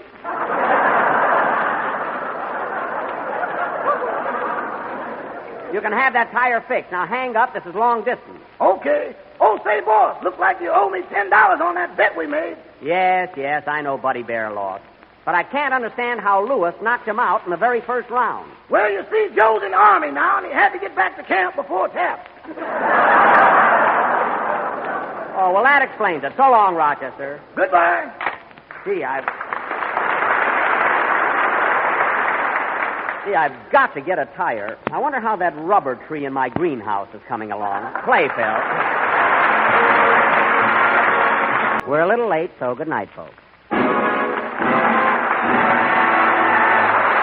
You can have that tire fixed. Now hang up. This is long distance. Okay. Oh, say, boss, looks like you owe me $10 on that bet we made. Yes, I know Buddy Bear lost. But I can't understand how Lewis knocked him out in the very first round. Well, you see, Joe's in the Army now, and he had to get back to camp before tap. Oh, well, that explains it. So long, Rochester. Goodbye. Gee, I've got to get a tire. I wonder how that rubber tree in my greenhouse is coming along. Play, Phil. We're a little late, so good night, folks.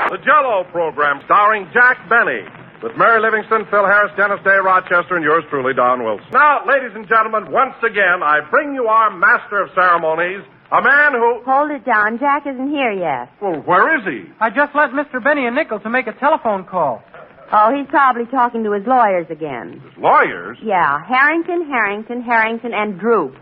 The Jell-O program starring Jack Benny with Mary Livingston, Phil Harris, Dennis Day, Rochester, and yours truly, Don Wilson. Now, ladies and gentlemen, once again, I bring you our master of ceremonies, a man who... Hold it, Don. Jack isn't here yet. Well, where is he? I just left Mr. Benny a nickel to make a telephone call. Oh, he's probably talking to his lawyers again. His lawyers? Yeah, Harrington, and Droop.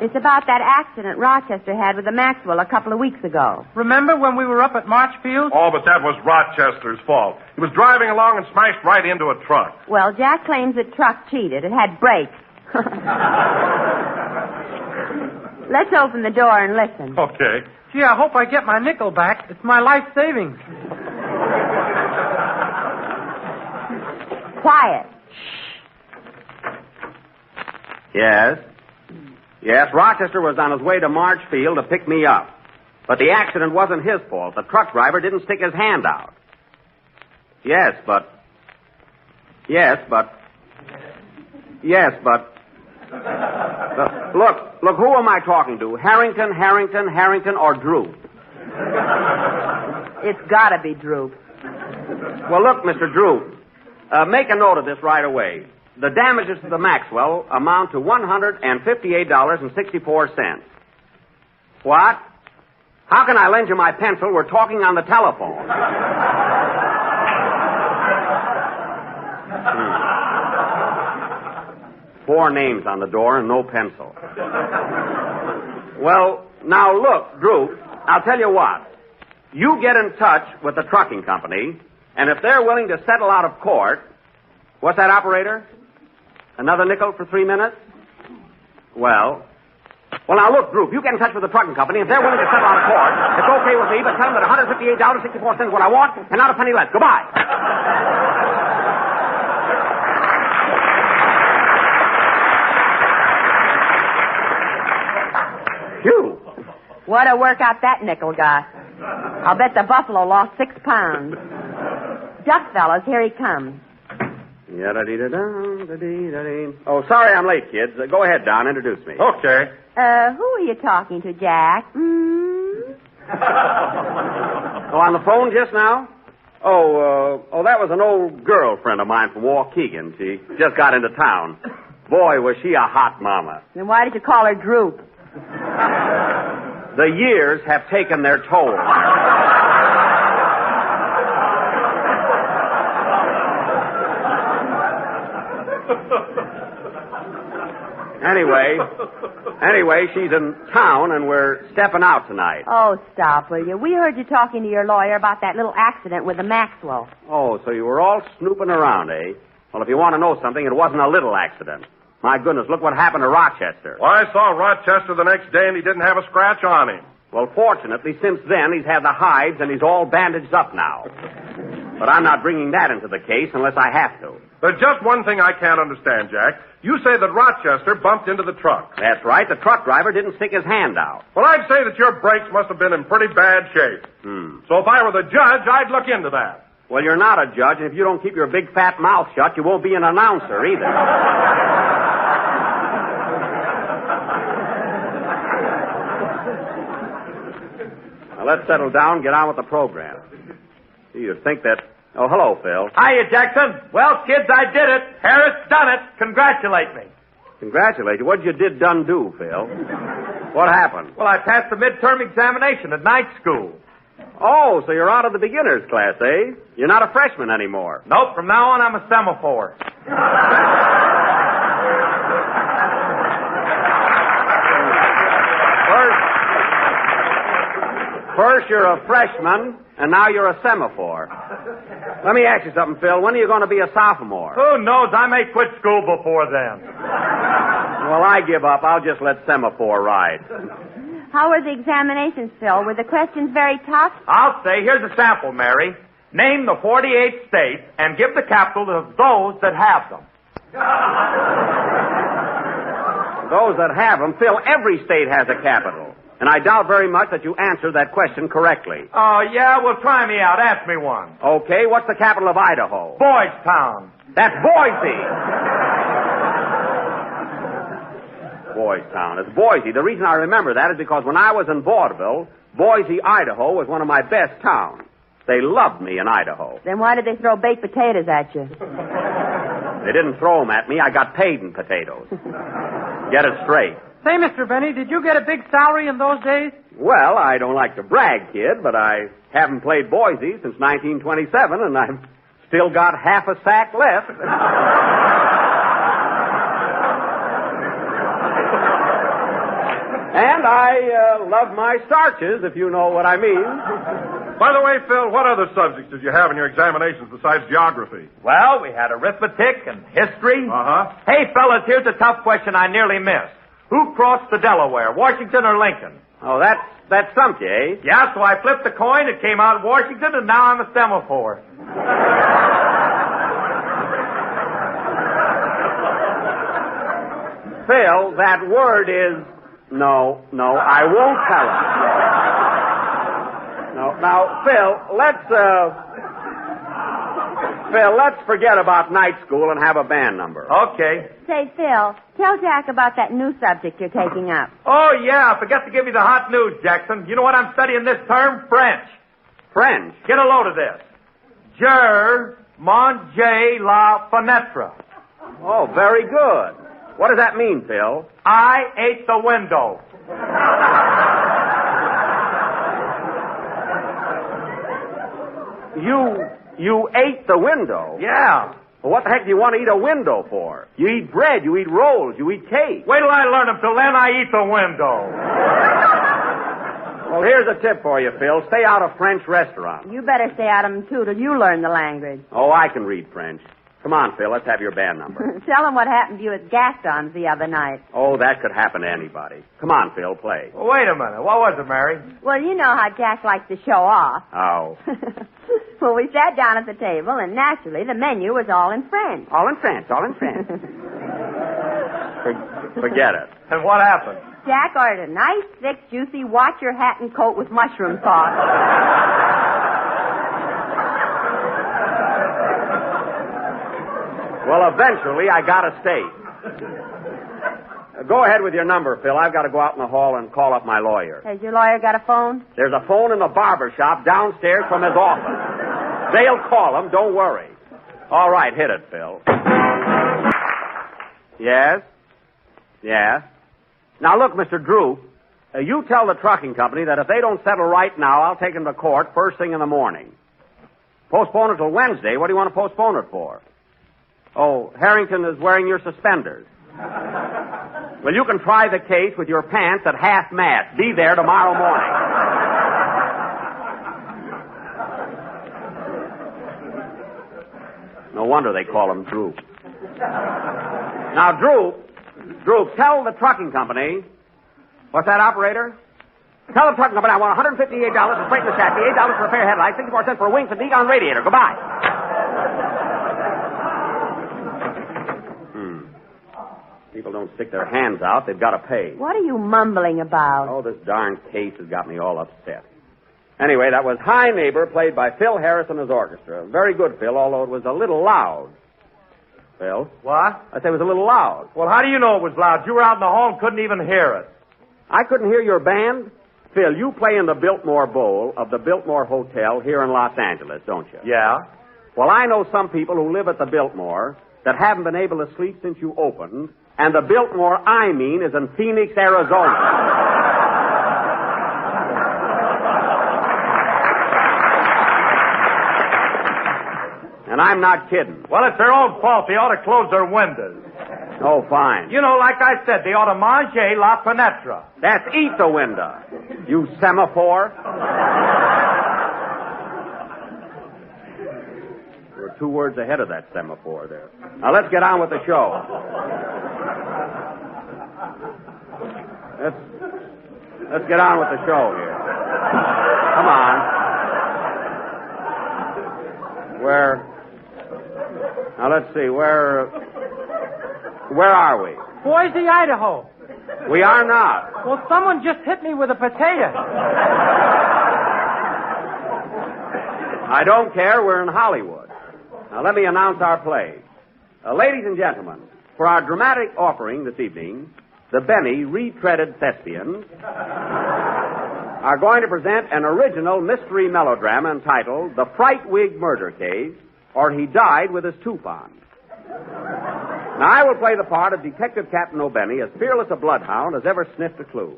It's about that accident Rochester had with the Maxwell a couple of weeks ago. Remember when we were up at Marchfield? Oh, but that was Rochester's fault. He was driving along and smashed right into a truck. Well, Jack claims the truck cheated. It had brakes. Let's open the door and listen. Okay. Gee, I hope I get my nickel back. It's my life savings. Quiet. Yes, Rochester was on his way to Marchfield to pick me up. But the accident wasn't his fault. The truck driver didn't stick his hand out. Yes, but... Look, who am I talking to? Harrington, or Droop? It's gotta be Droop. Well, look, Mr. Droop, make a note of this right away. The damages to the Maxwell amount to $158.64. What? How can I lend you my pencil? We're talking on the telephone. Four names on the door and no pencil. Well, now look, Droop, I'll tell you what. You get in touch with the trucking company, and if they're willing to settle out of court... What's that, operator? Another nickel for 3 minutes? Well, now look, Droop, you get in touch with the trucking company. If they're willing to settle out of court, it's okay with me, but tell them that $158.64 is what I want, and not a penny less. Goodbye. Phew. What a workout that nickel got. I'll bet the buffalo lost 6 pounds. Duck, fellas, here he comes. Oh, sorry I'm late, kids. Go ahead, Don. Introduce me. Okay. Who are you talking to, Jack? Oh, on the phone just now? Oh, that was an old girlfriend of mine from Waukegan. She just got into town. Boy, was she a hot mama. Then why did you call her Droop? The years have taken their toll. Anyway, she's in town, and we're stepping out tonight. Oh, stop, will you? We heard you talking to your lawyer about that little accident with the Maxwell. Oh, so you were all snooping around, eh? Well, if you want to know something, it wasn't a little accident. My goodness, look what happened to Rochester. Well, I saw Rochester the next day, and he didn't have a scratch on him. Well, fortunately, since then, he's had the hives, and he's all bandaged up now. But I'm not bringing that into the case unless I have to. There's just one thing I can't understand, Jack. You say that Rochester bumped into the truck. That's right. The truck driver didn't stick his hand out. Well, I'd say that your brakes must have been in pretty bad shape. So if I were the judge, I'd look into that. Well, you're not a judge, and if you don't keep your big fat mouth shut, you won't be an announcer either. Now, let's settle down and get on with the program. You'd think that... Oh, hello, Phil. Hiya, Jackson. Well, kids, I did it. Harris done it. Congratulate me. Congratulate you. What you did done do, Phil? What happened? Well, I passed the midterm examination at night school. Oh, so you're out of the beginner's class, eh? You're not a freshman anymore. Nope, from now on I'm a semaphore. First you're a freshman, and now you're a semaphore. Let me ask you something, Phil. When are you going to be a sophomore? Who knows? I may quit school before then. Well, I give up. I'll just let semaphore ride. How were the examinations, Phil? Were the questions very tough? I'll say, here's a sample, Mary. Name the 48 states and give the capital of those that have them. Those that have them, Phil, every state has a capital. And I doubt very much that you answered that question correctly. Oh, yeah? Well, try me out. Ask me one. Okay, what's the capital of Idaho? Boys Town. That's Boise. Boys Town. It's Boise. The reason I remember that is because when I was in vaudeville, Boise, Idaho was one of my best towns. They loved me in Idaho. Then why did they throw baked potatoes at you? They didn't throw them at me. I got paid in potatoes. Get it straight. Say, Mr. Benny, did you get a big salary in those days? Well, I don't like to brag, kid, but I haven't played Boise since 1927, and I've still got half a sack left. And I love my starches, if you know what I mean. By the way, Phil, what other subjects did you have in your examinations besides geography? Well, we had arithmetic and history. Uh-huh. Hey, fellas, here's a tough question I nearly missed. Who crossed the Delaware, Washington or Lincoln? Oh, that stumped you, eh? Yeah, so I flipped the coin, it came out Washington, and now I'm a semaphore. Phil, that word is... No, I won't tell him. No, now, Phil, let's forget about night school and have a band number. Okay. Say, Phil, tell Jack about that new subject you're taking up. Oh, yeah, I forgot to give you the hot news, Jackson. You know what I'm studying this term? French. French? Get a load of this. Je mange la fenêtre. Oh, very good. What does that mean, Phil? I ate the window. You ate the window? Yeah. Well, what the heck do you want to eat a window for? You eat bread, you eat rolls, you eat cake. Wait till I learn them. Till then, I eat the window. Well, here's a tip for you, Phil. Stay out of French restaurants. You better stay out of them, too, till you learn the language. Oh, I can read French. Come on, Phil, let's have your band number. Tell them what happened to you at Gaston's the other night. Oh, that could happen to anybody. Come on, Phil, play. Well, wait a minute. What was it, Mary? Well, you know how Jack likes to show off. Oh. Well, we sat down at the table, and naturally, the menu was all in French. All in French. Forget it. And what happened? Jack ordered a nice, thick, juicy watch your hat and coat with mushroom sauce. Well, eventually, I got a steak. Go ahead with your number, Phil. I've got to go out in the hall and call up my lawyer. Has your lawyer got a phone? There's a phone in the barber shop downstairs from his office. They'll call him. Don't worry. All right, hit it, Phil. Yes? Yeah? Now, look, Mr. Drew, you tell the trucking company that if they don't settle right now, I'll take them to court first thing in the morning. Postpone it till Wednesday. What do you want to postpone it for? Oh, Harrington is wearing your suspenders. Well, you can try the case with your pants at half-mast. Be there tomorrow morning. No wonder they call him Droop. Now, Droop, tell the trucking company... What's that, operator? Tell the trucking company I want $158 to straighten the chassis, $8 for repair headlights, 64 cents for a wing fatigue on radiator. Goodbye. People don't stick their hands out. They've got to pay. What are you mumbling about? Oh, this darn case has got me all upset. Anyway, that was High Neighbor, played by Phil Harris and his orchestra. Very good, Phil, although it was a little loud. Phil? What? I say it was a little loud. Well, how do you know it was loud? You were out in the hall and couldn't even hear it. I couldn't hear your band? Phil, you play in the Biltmore Bowl of the Biltmore Hotel here in Los Angeles, don't you? Yeah. Well, I know some people who live at the Biltmore that haven't been able to sleep since you opened, and the Biltmore I mean is in Phoenix, Arizona. And I'm not kidding. Well, it's their own fault. They ought to close their windows. Oh, fine. You know, like I said, they ought to manger la fenêtre. That's eat the window, you semaphore. We're 2 words ahead of that semaphore there. Now, let's get on with the show. Let's get on with the show here. Come on. Now, let's see, where are we? Boise, Idaho. We are not. Well, someone just hit me with a potato. I don't care. We're in Hollywood. Now, let me announce our play. Ladies and gentlemen, for our dramatic offering this evening, the Benny Retreaded Thespians are going to present an original mystery melodrama entitled The Fright Wig Murder Case, or He Died with His Tooth On. Now, I will play the part of Detective Captain O'Benny, as fearless a bloodhound as ever sniffed a clue.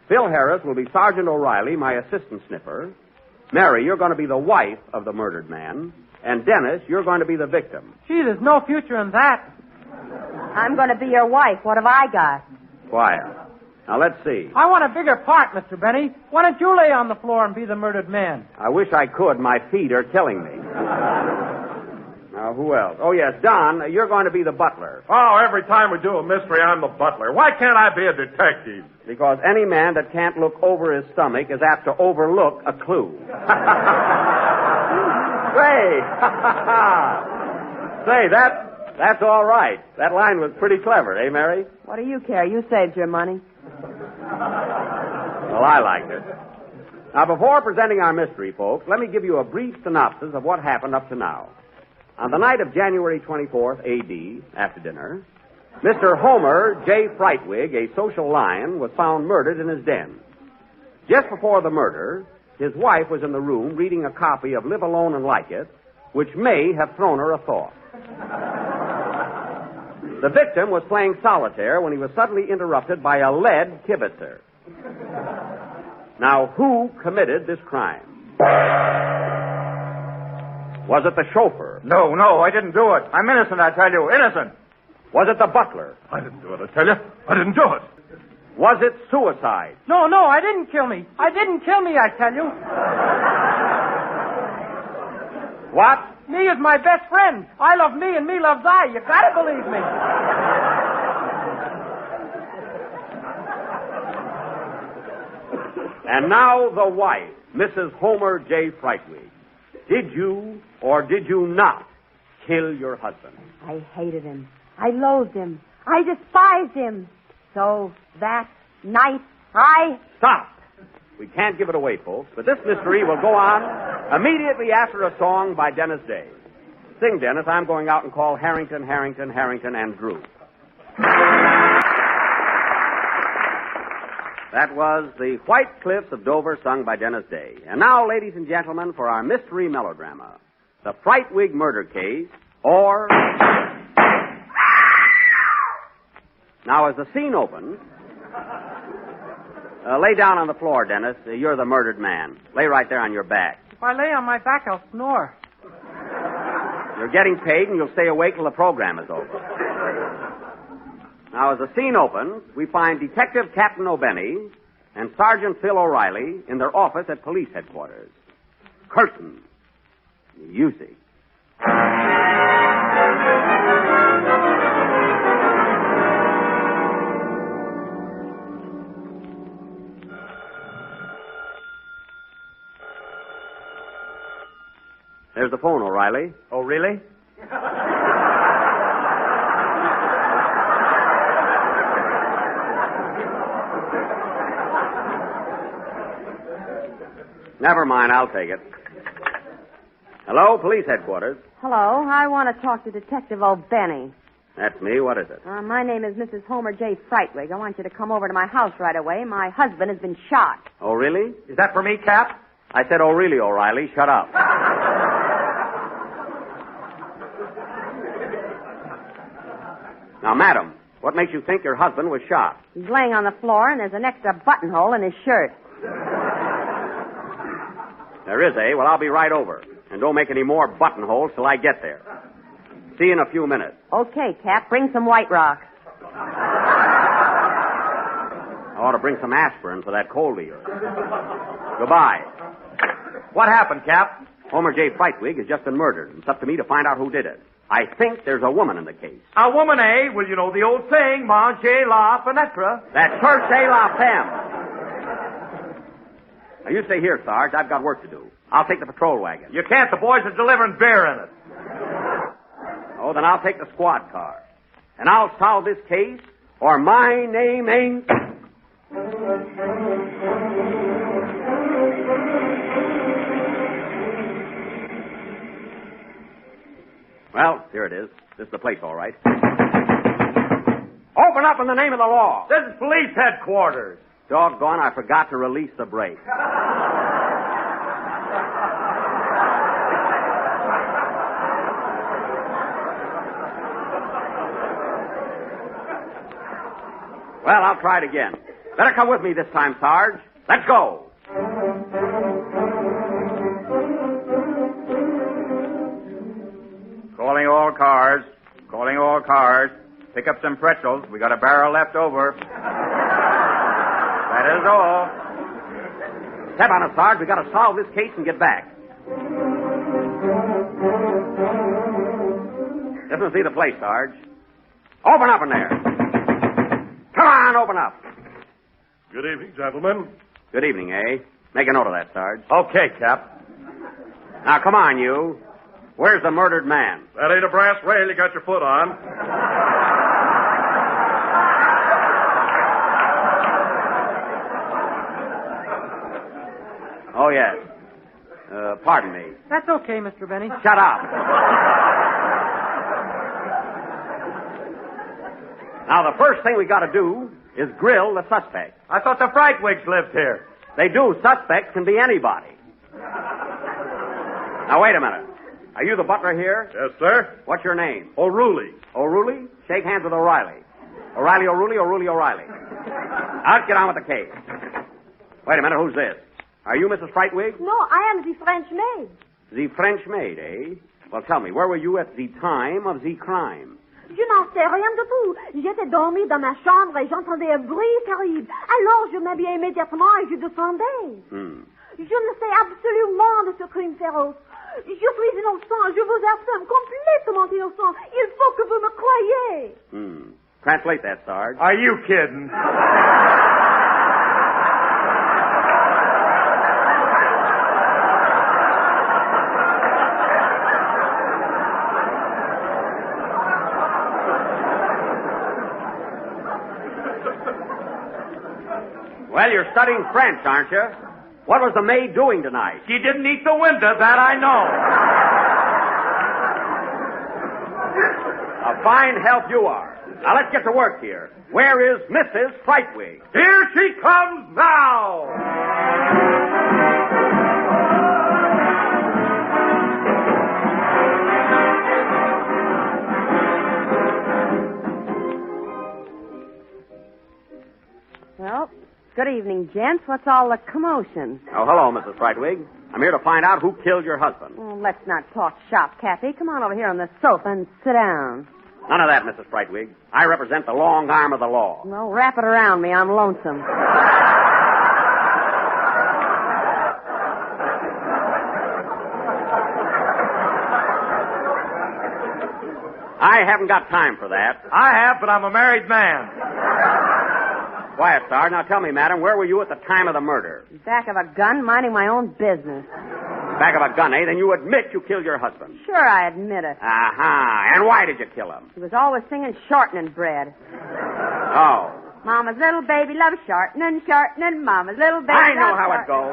Phil Harris will be Sergeant O'Reilly, my assistant sniffer. Mary, you're going to be the wife of the murdered man. And Dennis, you're going to be the victim. Gee, there's no future in that. I'm going to be your wife. What have I got? Quiet. Now, let's see. I want a bigger part, Mr. Benny. Why don't you lay on the floor and be the murdered man? I wish I could. My feet are killing me. Now, who else? Oh, yes, Don, you're going to be the butler. Oh, every time we do a mystery, I'm the butler. Why can't I be a detective? Because any man that can't look over his stomach is apt to overlook a clue. Say, that's all right. That line was pretty clever, eh, Mary? What do you care? You saved your money. Well, I liked it. Now, before presenting our mystery, folks, let me give you a brief synopsis of what happened up to now. On the night of January 24th, A.D., after dinner, Mr. Homer J. Frightwig, a social lion, was found murdered in his den. Just before the murder, his wife was in the room reading a copy of Live Alone and Like It, which may have thrown her a thought. The victim was playing solitaire when he was suddenly interrupted by a lead kibitzer. Now, who committed this crime? Was it the chauffeur? No, I didn't do it. I'm innocent, I tell you. Innocent. Was it the butler? I didn't do it, I tell you. I didn't do it. Was it suicide? No, I didn't kill me. I didn't kill me, I tell you. What? Me is my best friend. I love me and me loves I. You gotta believe me. And now the wife, Mrs. Homer J. Frightwig. Did you or did you not kill your husband? I hated him. I loathed him. I despised him. So that night, Stop! We can't give it away, folks, but this mystery will go on immediately after a song by Dennis Day. Sing, Dennis. I'm going out and call Harrington, and Drew. That was The White Cliffs of Dover, sung by Dennis Day. And now, ladies and gentlemen, for our mystery melodrama, The Frightwig Murder Case, or... Now, as the scene opens... lay down on the floor, Dennis. You're the murdered man. Lay right there on your back. If I lay on my back, I'll snore. You're getting paid, and you'll stay awake till the program is over. Now, as the scene opens, we find Detective Captain O'Benny and Sergeant Phil O'Reilly in their office at police headquarters. Curtain. Music. There's the phone, O'Reilly. Oh, really? Never mind, I'll take it. Hello, police headquarters. Hello. I want to talk to Detective O'Benny. That's me. What is it? My name is Mrs. Homer J. Frightwig. I want you to come over to my house right away. My husband has been shot. Oh, really? Is that for me, Cap? I said, oh, really, O'Reilly. Shut up. Now, madam, what makes you think your husband was shot? He's laying on the floor, and there's an extra buttonhole in his shirt. There is, eh? Well, I'll be right over. And don't make any more buttonholes till I get there. See you in a few minutes. Okay, Cap. Bring some White Rock. I ought to bring some aspirin for that cold of yours. Goodbye. What happened, Cap? Homer J. Frightwig has just been murdered. It's up to me to find out who did it. I think there's a woman in the case. A woman, eh? Well, you know the old saying, manger la fenêtre. That's cherchez la femme. Now, you stay here, Sarge. I've got work to do. I'll take the patrol wagon. You can't. The boys are delivering beer in it. Oh, then I'll take the squad car. And I'll solve this case, or my name ain't... Well, here it is. This is the place, all right. Open up in the name of the law. This is police headquarters. Doggone, I forgot to release the brake. Well, I'll try it again. Better come with me this time, Sarge. Let's go. Calling all cars. Calling all cars. Pick up some pretzels. We got a barrel left over. That is all. Step on it, Sarge. We got to solve this case and get back. This must be the place, Sarge. Open up in there. Come on, open up. Good evening, gentlemen. Good evening, eh? Make a note of that, Sarge. Okay, Cap. Now, come on, you. Where's the murdered man? That ain't a brass rail you got your foot on. Oh, yes. Pardon me. That's okay, Mr. Benny. Shut up. Now, the first thing we got to do is grill the suspect. I thought the Frightwigs lived here. They do. Suspects can be anybody. Now, wait a minute. Are you the butler here? Yes, sir. What's your name? O'Rooley. O'Rooley? Shake hands with O'Reilly. O'Reilly, O'Rooley, O'Rooley, O'Reilly. Now, let's get on with the case. Wait a minute. Who's this? Are you Mrs. Frightwig? No, I am the French maid. The French maid, eh? Well, tell me, where were you at the time of the crime? Je n'en sais rien du tout. J'étais dormi dans ma chambre et j'entendais un bruit terrible. Alors je m'habillai immédiatement et je descendais. Je ne sais absolument de ce crime féroce. Je suis innocent. Je vous affirme, complètement innocent. Il faut que vous me croyiez. Translate that, Sarge. Are you kidding? Well, you're studying French, aren't you? What was the maid doing tonight? She didn't eat the window, that I know. A fine help you are. Now, let's get to work here. Where is Mrs. Frightwig? Here she comes now. Well, good evening, gents. What's all the commotion? Oh, hello, Mrs. Frightwig. I'm here to find out who killed your husband. Well, let's not talk shop, Cappy. Come on over here on the sofa and sit down. None of that, Mrs. Frightwig. I represent the long arm of the law. Well, wrap it around me. I'm lonesome. I haven't got time for that. I have, but I'm a married man. Quiet, Sarge. Now tell me, madam, where were you at the time of the murder? Back of a gun, minding my own business. Back of a gun, eh? Then you admit you killed your husband. Sure, I admit it. Aha. And why did you kill him? He was always singing shortening bread. Oh. Mama's little baby loves shortening, shortening. Mama's little baby I know loves how it goes.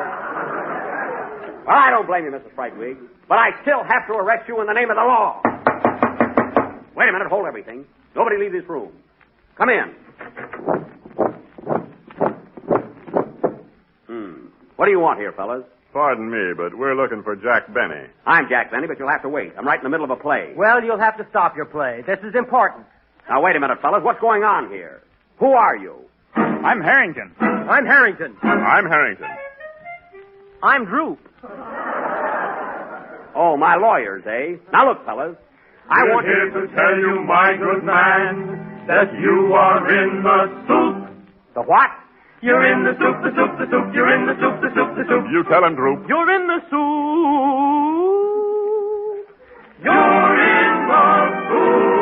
Well, I don't blame you, Mrs. Frightwig, but I still have to arrest you in the name of the law. Wait a minute. Hold everything. Nobody leave this room. Come in. What do you want here, fellas? Pardon me, but we're looking for Jack Benny. I'm Jack Benny, but you'll have to wait. I'm right in the middle of a play. Well, you'll have to stop your play. This is important. Now, wait a minute, fellas. What's going on here? Who are you? I'm Harrington. I'm Harrington. I'm Harrington. I'm Droop. Oh, my lawyers, eh? Now look, fellas. We're here to tell you, my good man, that you are in the soup. The what? You're in the soup, the soup, the soup. You're in the soup, the soup, the soup. You tell him, Droop. You're in the soup. You're in the soup.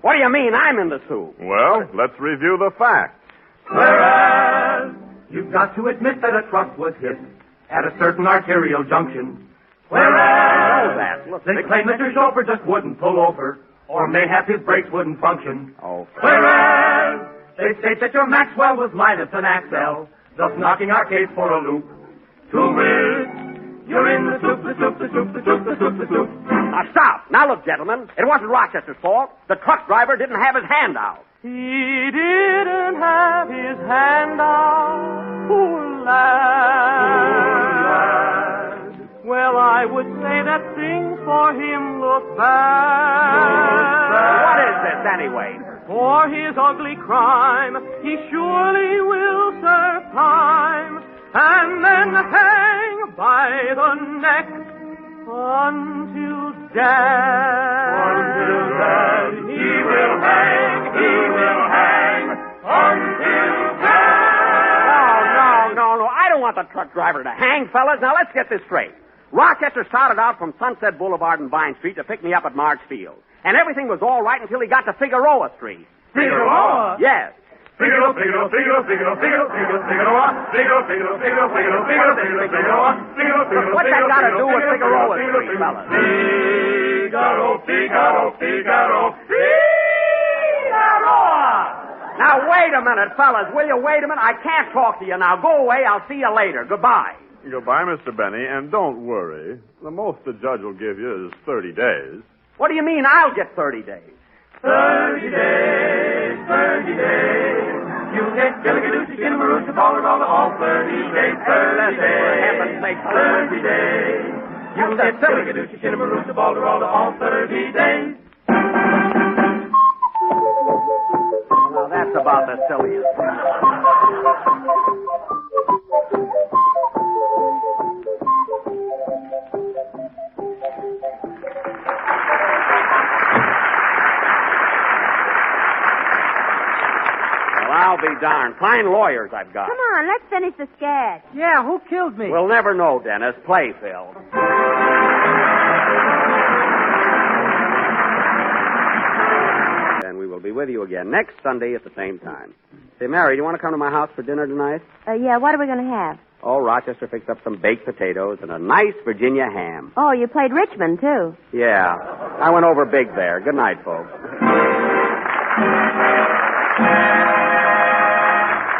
What do you mean I'm in the soup? Well, let's review the facts. Whereas you've got to admit that a truck was hit at a certain arterial junction. Whereas they claim that your chauffeur just wouldn't pull over, or mayhap his brakes wouldn't function. Oh. Whereas they state that your Maxwell was minus an axle, thus knocking our case for a loop. To wit, you're in the soup, the soup, the soup, the soup, the soup, the soup. Now stop. Now look, gentlemen. It wasn't Rochester's fault. The truck driver didn't have his hand out. He didn't have his hand out, poor lad. Well, I would say that things for him look bad. What is this, anyway? For his ugly crime, he surely will serve time, and then hang by the neck until death. Until death, he will hang until death. No. I don't want the truck driver to hang, fellas. Now, let's get this straight. Rochester started out from Sunset Boulevard and Vine Street to pick me up at March Field. And everything was all right until he got to Figueroa Street. Figueroa? Yes. Figueroa, Figueroa, Figueroa, Figueroa, Figueroa, Figueroa, Figueroa, Figueroa, Figueroa, Figueroa, Figueroa, Figueroa. What's that got to do with Figueroa Street, fellas? Figaro, Figaro, Figaro, Figueroa. Now, wait a minute, fellas. Will you wait a minute? I can't talk to you now. Go away. I'll see you later. Goodbye. Goodbye, Mr. Benny, and don't worry. The most the judge will give you is 30 days. What do you mean I'll get 30 days? 30 days, 30 days. You get Gilligalucci, Ginnamaroocha, Balleralla, all 30 days, 30 days. For heaven's sake, 30 days. You get Gilligalucci, Ginnamaroocha, Balleralla, all 30 days. Well, that's about the silliest thing. I'll be darned. Fine lawyers I've got. Come on, let's finish the sketch. Yeah, who killed me? We'll never know, Dennis. Play, Phil. And we will be with you again next Sunday at the same time. Say, Mary, do you want to come to my house for dinner tonight? Yeah, what are we going to have? Oh, Rochester fixed up some baked potatoes and a nice Virginia ham. Oh, you played Richmond, too. Yeah. I went over big there. Good night, folks.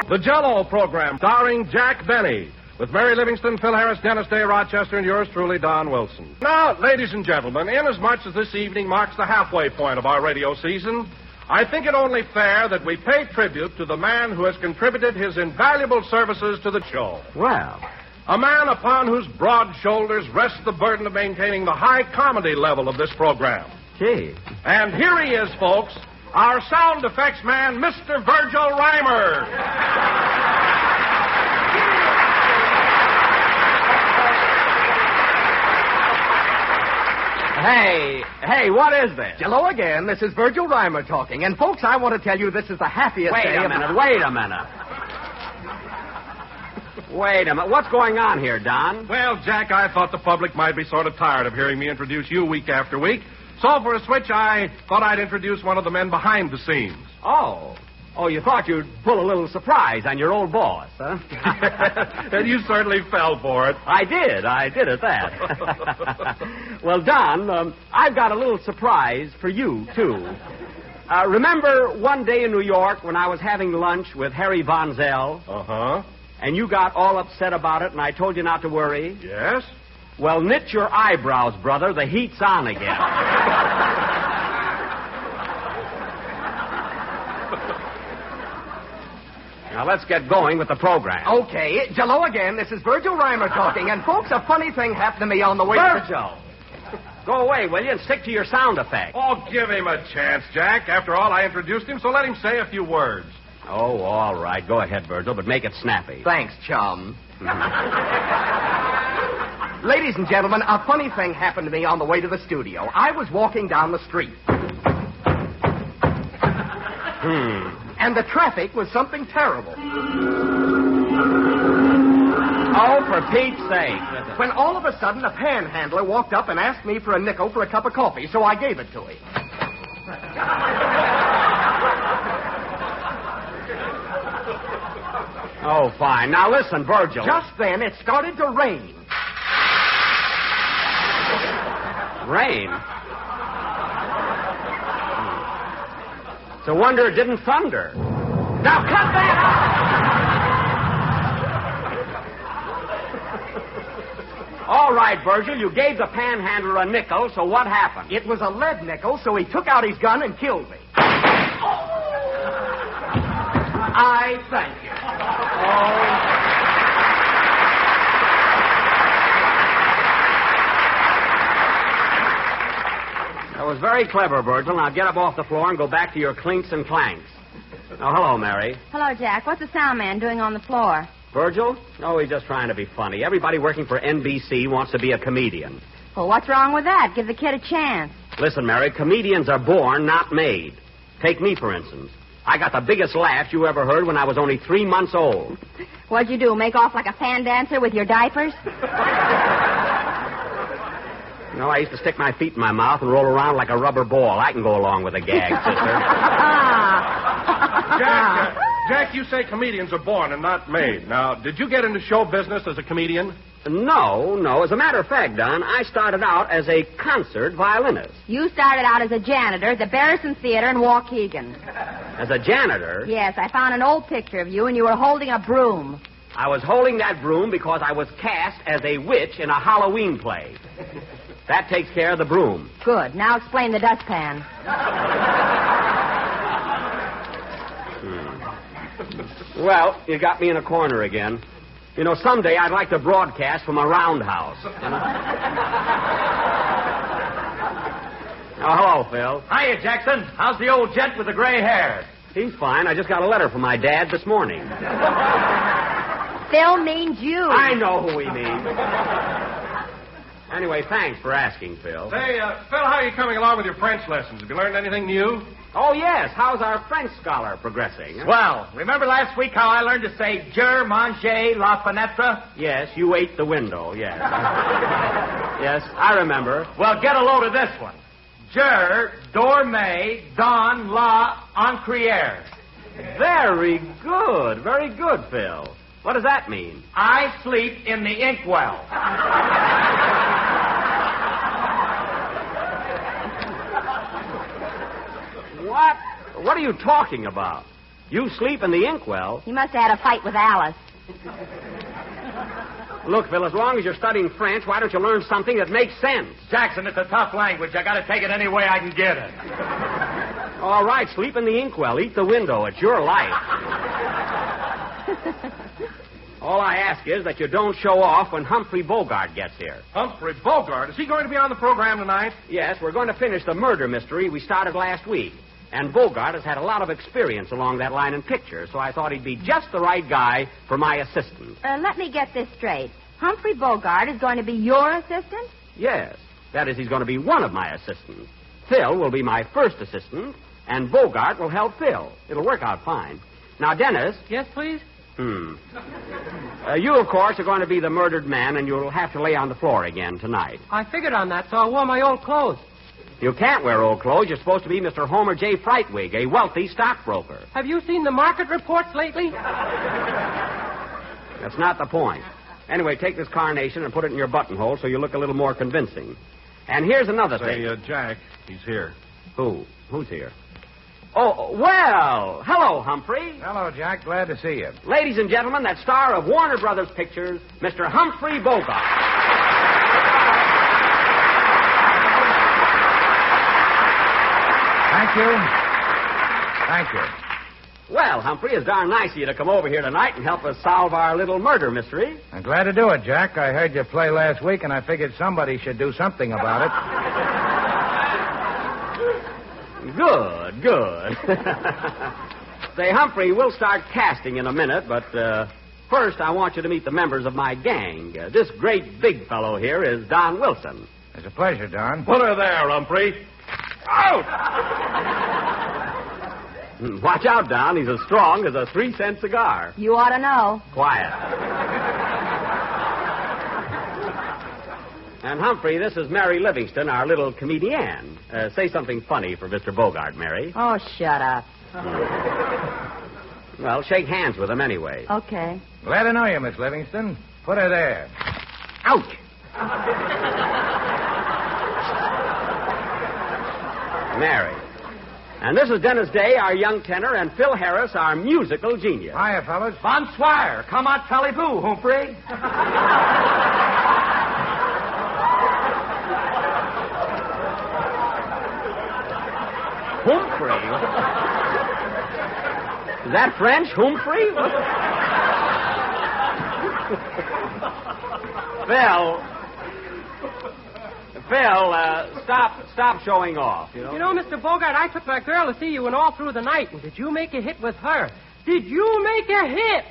The Jell-O program, starring Jack Benny, with Mary Livingston, Phil Harris, Dennis Day, Rochester, and yours truly, Don Wilson. Now, ladies and gentlemen, inasmuch as this evening marks the halfway point of our radio season, I think it only fair that we pay tribute to the man who has contributed his invaluable services to the show. Well, a man upon whose broad shoulders rests the burden of maintaining the high comedy level of this program. gee. And here he is, folks, our sound effects man, Mr. Virgil Reimer. Hey, what is this? Hello again. This is Virgil Reimer talking. And, folks, I want to tell you this is the happiest day of my... Wait a minute. What's going on here, Don? Well, Jack, I thought the public might be sort of tired of hearing me introduce you week after week. So, for a switch, I thought I'd introduce one of the men behind the scenes. Oh, you thought you'd pull a little surprise on your old boss, huh? And you certainly fell for it. I did at that. Well, Don, I've got a little surprise for you, too. Remember one day in New York when I was having lunch with Harry Von Zell? Uh-huh. And you got all upset about it, and I told you not to worry? Yes? Well, knit your eyebrows, brother. The heat's on again. Now, let's get going with the program. Okay. Hello again. This is Virgil Reimer talking. And, folks, a funny thing happened to me on the way... Virgil! Go away, will you, and stick to your sound effect. Oh, give him a chance, Jack. After all, I introduced him, so let him say a few words. Oh, all right. Go ahead, Virgil, but make it snappy. Thanks, chum. Ladies and gentlemen, a funny thing happened to me on the way to the studio. I was walking down the street. And the traffic was something terrible. Oh, for Pete's sake. When all of a sudden a panhandler walked up and asked me for a nickel for a cup of coffee, so I gave it to him. Oh, fine. Now listen, Virgil. Just then, it started to rain. Rain? It's a wonder it didn't thunder. Now cut that out! All right, Virgil, you gave the panhandler a nickel, so what happened? It was a lead nickel, so he took out his gun and killed me. I thank you. That was very clever, Virgil. Now get up off the floor and go back to your clinks and clanks. Oh, hello, Mary. Hello, Jack. What's the sound man doing on the floor? Virgil? Oh, he's just trying to be funny. Everybody working for NBC wants to be a comedian. Well, what's wrong with that? Give the kid a chance. Listen, Mary, comedians are born, not made. Take me, for instance. I got the biggest laugh you ever heard when I was only 3 months old. What'd you do, make off like a fan dancer with your diapers? You know, I used to stick my feet in my mouth and roll around like a rubber ball. I can go along with a gag, sister. Jack, you say comedians are born and not made. Now, did you get into show business as a comedian? No. As a matter of fact, Don, I started out as a concert violinist. You started out as a janitor at the Barrison Theater in Waukegan. As a janitor? Yes, I found an old picture of you, and you were holding a broom. I was holding that broom because I was cast as a witch in a Halloween play. That takes care of the broom. Good. Now explain the dustpan. Well, you got me in a corner again. You know, someday I'd like to broadcast from a roundhouse. You know? Oh, hello, Phil. Hiya, Jackson. How's the old gent with the gray hair? He's fine. I just got a letter from my dad this morning. Phil means you. I know who he means. Anyway, thanks for asking, Phil. Say, Phil, how are you coming along with your French lessons? Have you learned anything new? Oh, yes. How's our French scholar progressing? Huh? Well, remember last week how I learned to say je mange la fenêtre? Yes, you ate the window, yes. Yes, I remember. Well, get a load of this one. Je dormais dans la encrière. Very good, Phil. What does that mean? I sleep in the inkwell. What? What are you talking about? You sleep in the inkwell? You must have had a fight with Alice. Look, Phil, as long as you're studying French, why don't you learn something that makes sense? Jackson, it's a tough language. I got to take it any way I can get it. All right, sleep in the inkwell. Eat the window. It's your life. All I ask is that you don't show off when Humphrey Bogart gets here. Humphrey Bogart? Is he going to be on the program tonight? Yes, we're going to finish the murder mystery we started last week. And Bogart has had a lot of experience along that line in pictures, so I thought he'd be just the right guy for my assistant. Let me get this straight. Humphrey Bogart is going to be your assistant? Yes. That is, he's going to be one of my assistants. Phil will be my first assistant, and Bogart will help Phil. It'll work out fine. Now, Dennis... Yes, please? You, of course, are going to be the murdered man, and you'll have to lay on the floor again tonight. I figured on that, so I wore my old clothes. You can't wear old clothes. You're supposed to be Mr. Homer J. Frightwig, a wealthy stockbroker. Have you seen the market reports lately? That's not the point. Anyway, take this carnation and put it in your buttonhole so you look a little more convincing. And here's another thing. Say, Jack, he's here. Who? Who's here? Oh, well, hello, Humphrey. Hello, Jack. Glad to see you. Ladies and gentlemen, that star of Warner Brothers Pictures, Mr. Humphrey Bogart. Thank you. Thank you. Well, Humphrey, it's darn nice of you to come over here tonight and help us solve our little murder mystery. I'm glad to do it, Jack. I heard you play last week, and I figured somebody should do something about it. Good. Say, Humphrey, we'll start casting in a minute, but First, I want you to meet the members of my gang. This great big fellow here is Don Wilson. It's a pleasure, Don. Put her there, Humphrey. Out! Watch out, Don. He's as strong as a 3-cent cigar. You ought to know. Quiet. And, Humphrey, this is Mary Livingston, our little comedian. Say something funny for Mr. Bogart, Mary. Oh, shut up. Well, shake hands with him anyway. Okay. Glad to know you, Miss Livingston. Put her there. Ouch! Mary. And this is Dennis Day, our young tenor, and Phil Harris, our musical genius. Hiya, fellas. Bonsoir. Come on, Talibou, Humphrey. Humphrey? Is that French, Humphrey? Phil, stop showing off, you know? You know, Mr. Bogart, I took my girl to see you and all through the night, and did you make a hit with her? Did you make a hit?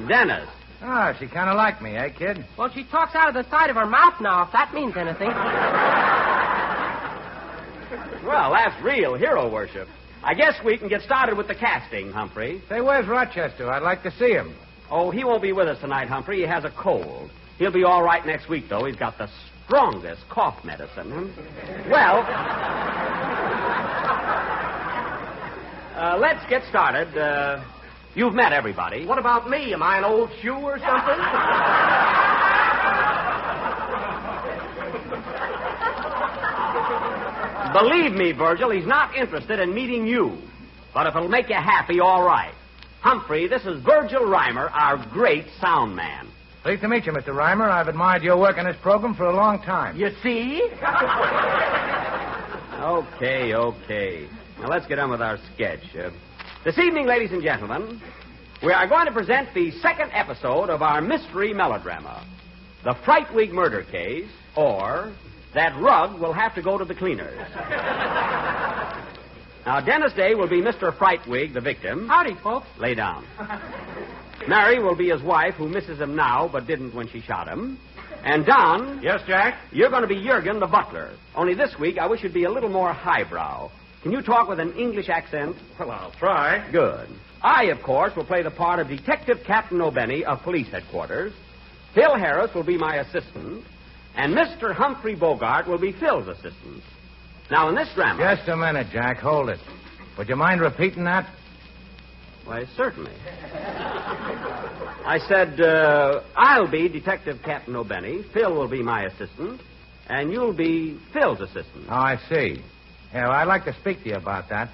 Dennis. Oh, she kind of liked me, eh, kid? Well, she talks out of the side of her mouth now, if that means anything. Well, that's real hero worship. I guess we can get started with the casting, Humphrey. Say, where's Rochester? I'd like to see him. Oh, he won't be with us tonight, Humphrey. He has a cold. He'll be all right next week, though. He's got the strongest cough medicine. Well, let's get started. You've met everybody. What about me? Am I an old shoe or something? Believe me, Virgil, he's not interested in meeting you. But if it'll make you happy, all right. Humphrey, this is Virgil Reimer, our great sound man. Pleased to meet you, Mr. Reimer. I've admired your work on this program for a long time. You see? Okay. Now, let's get on with our sketch. This evening, ladies and gentlemen, we are going to present the second episode of our mystery melodrama, The Fright Wig Murder Case, or That Rug Will Have to Go to the Cleaners. Now, Dennis Day will be Mr. Frightwig, the victim. Howdy, folks. Lay down. Mary will be his wife, who misses him now but didn't when she shot him. And Don... Yes, Jack? You're going to be Jurgen, the butler. Only this week, I wish you'd be a little more highbrow. Can you talk with an English accent? Well, I'll try. Good. I, of course, will play the part of Detective Captain O'Benny of Police Headquarters. Phil Harris will be my assistant. And Mr. Humphrey Bogart will be Phil's assistant. Now, in this drama... Just a minute, Jack. Hold it. Would you mind repeating that? Why, certainly. I said, I'll be Detective Captain O'Benny, Phil will be my assistant, and you'll be Phil's assistant. Oh, I see. Yeah, well, I'd like to speak to you about that.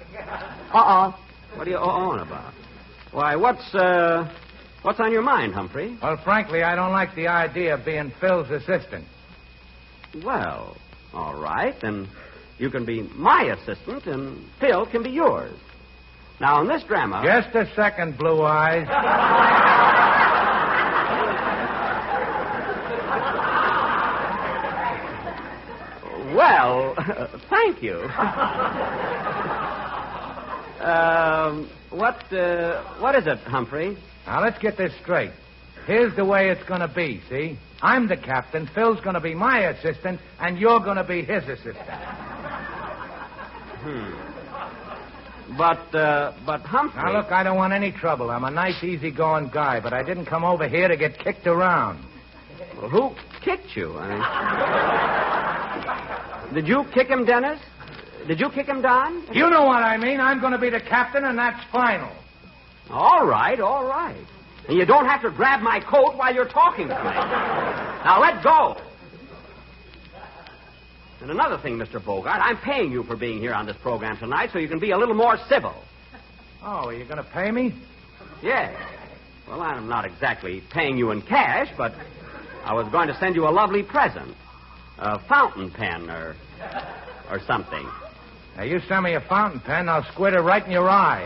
Uh-oh. What are you uh-ohing about? Why, what's on your mind, Humphrey? Well, frankly, I don't like the idea of being Phil's assistant. Well, all right, then you can be my assistant, and Phil can be yours. Now, in this drama... Just a second, Blue Eyes. Well, thank you. What is it, Humphrey? Now, let's get this straight. Here's the way it's going to be, see? I'm the captain, Phil's going to be my assistant, and you're going to be his assistant. But Humphrey... Now, look, I don't want any trouble. I'm a nice, easygoing guy, but I didn't come over here to get kicked around. Well, who kicked you? Did you kick him, Dennis? Did you kick him, Don? You know what I mean. I'm going to be the captain, and that's final. All right. And you don't have to grab my coat while you're talking to me. Now, let go. And another thing, Mr. Bogart, I'm paying you for being here on this program tonight so you can be a little more civil. Oh, are you going to pay me? Yes. Well, I'm not exactly paying you in cash, but I was going to send you a lovely present. A fountain pen or something. Now, you send me a fountain pen, I'll squirt it right in your eye.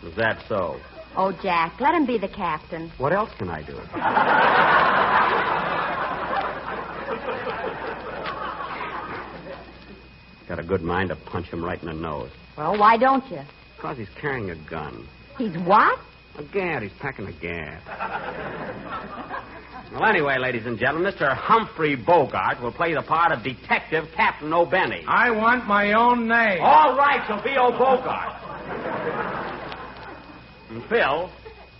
Is that so? Oh, Jack, let him be the captain. What else can I do? got a good mind to punch him right in the nose. Well, why don't you? Because he's carrying a gun. He's what? A gad. He's packing a gad. Well, anyway, ladies and gentlemen, Mr. Humphrey Bogart will play the part of Detective Captain O'Benny. I want my own name. All right, so be O'Bogart. And Phil,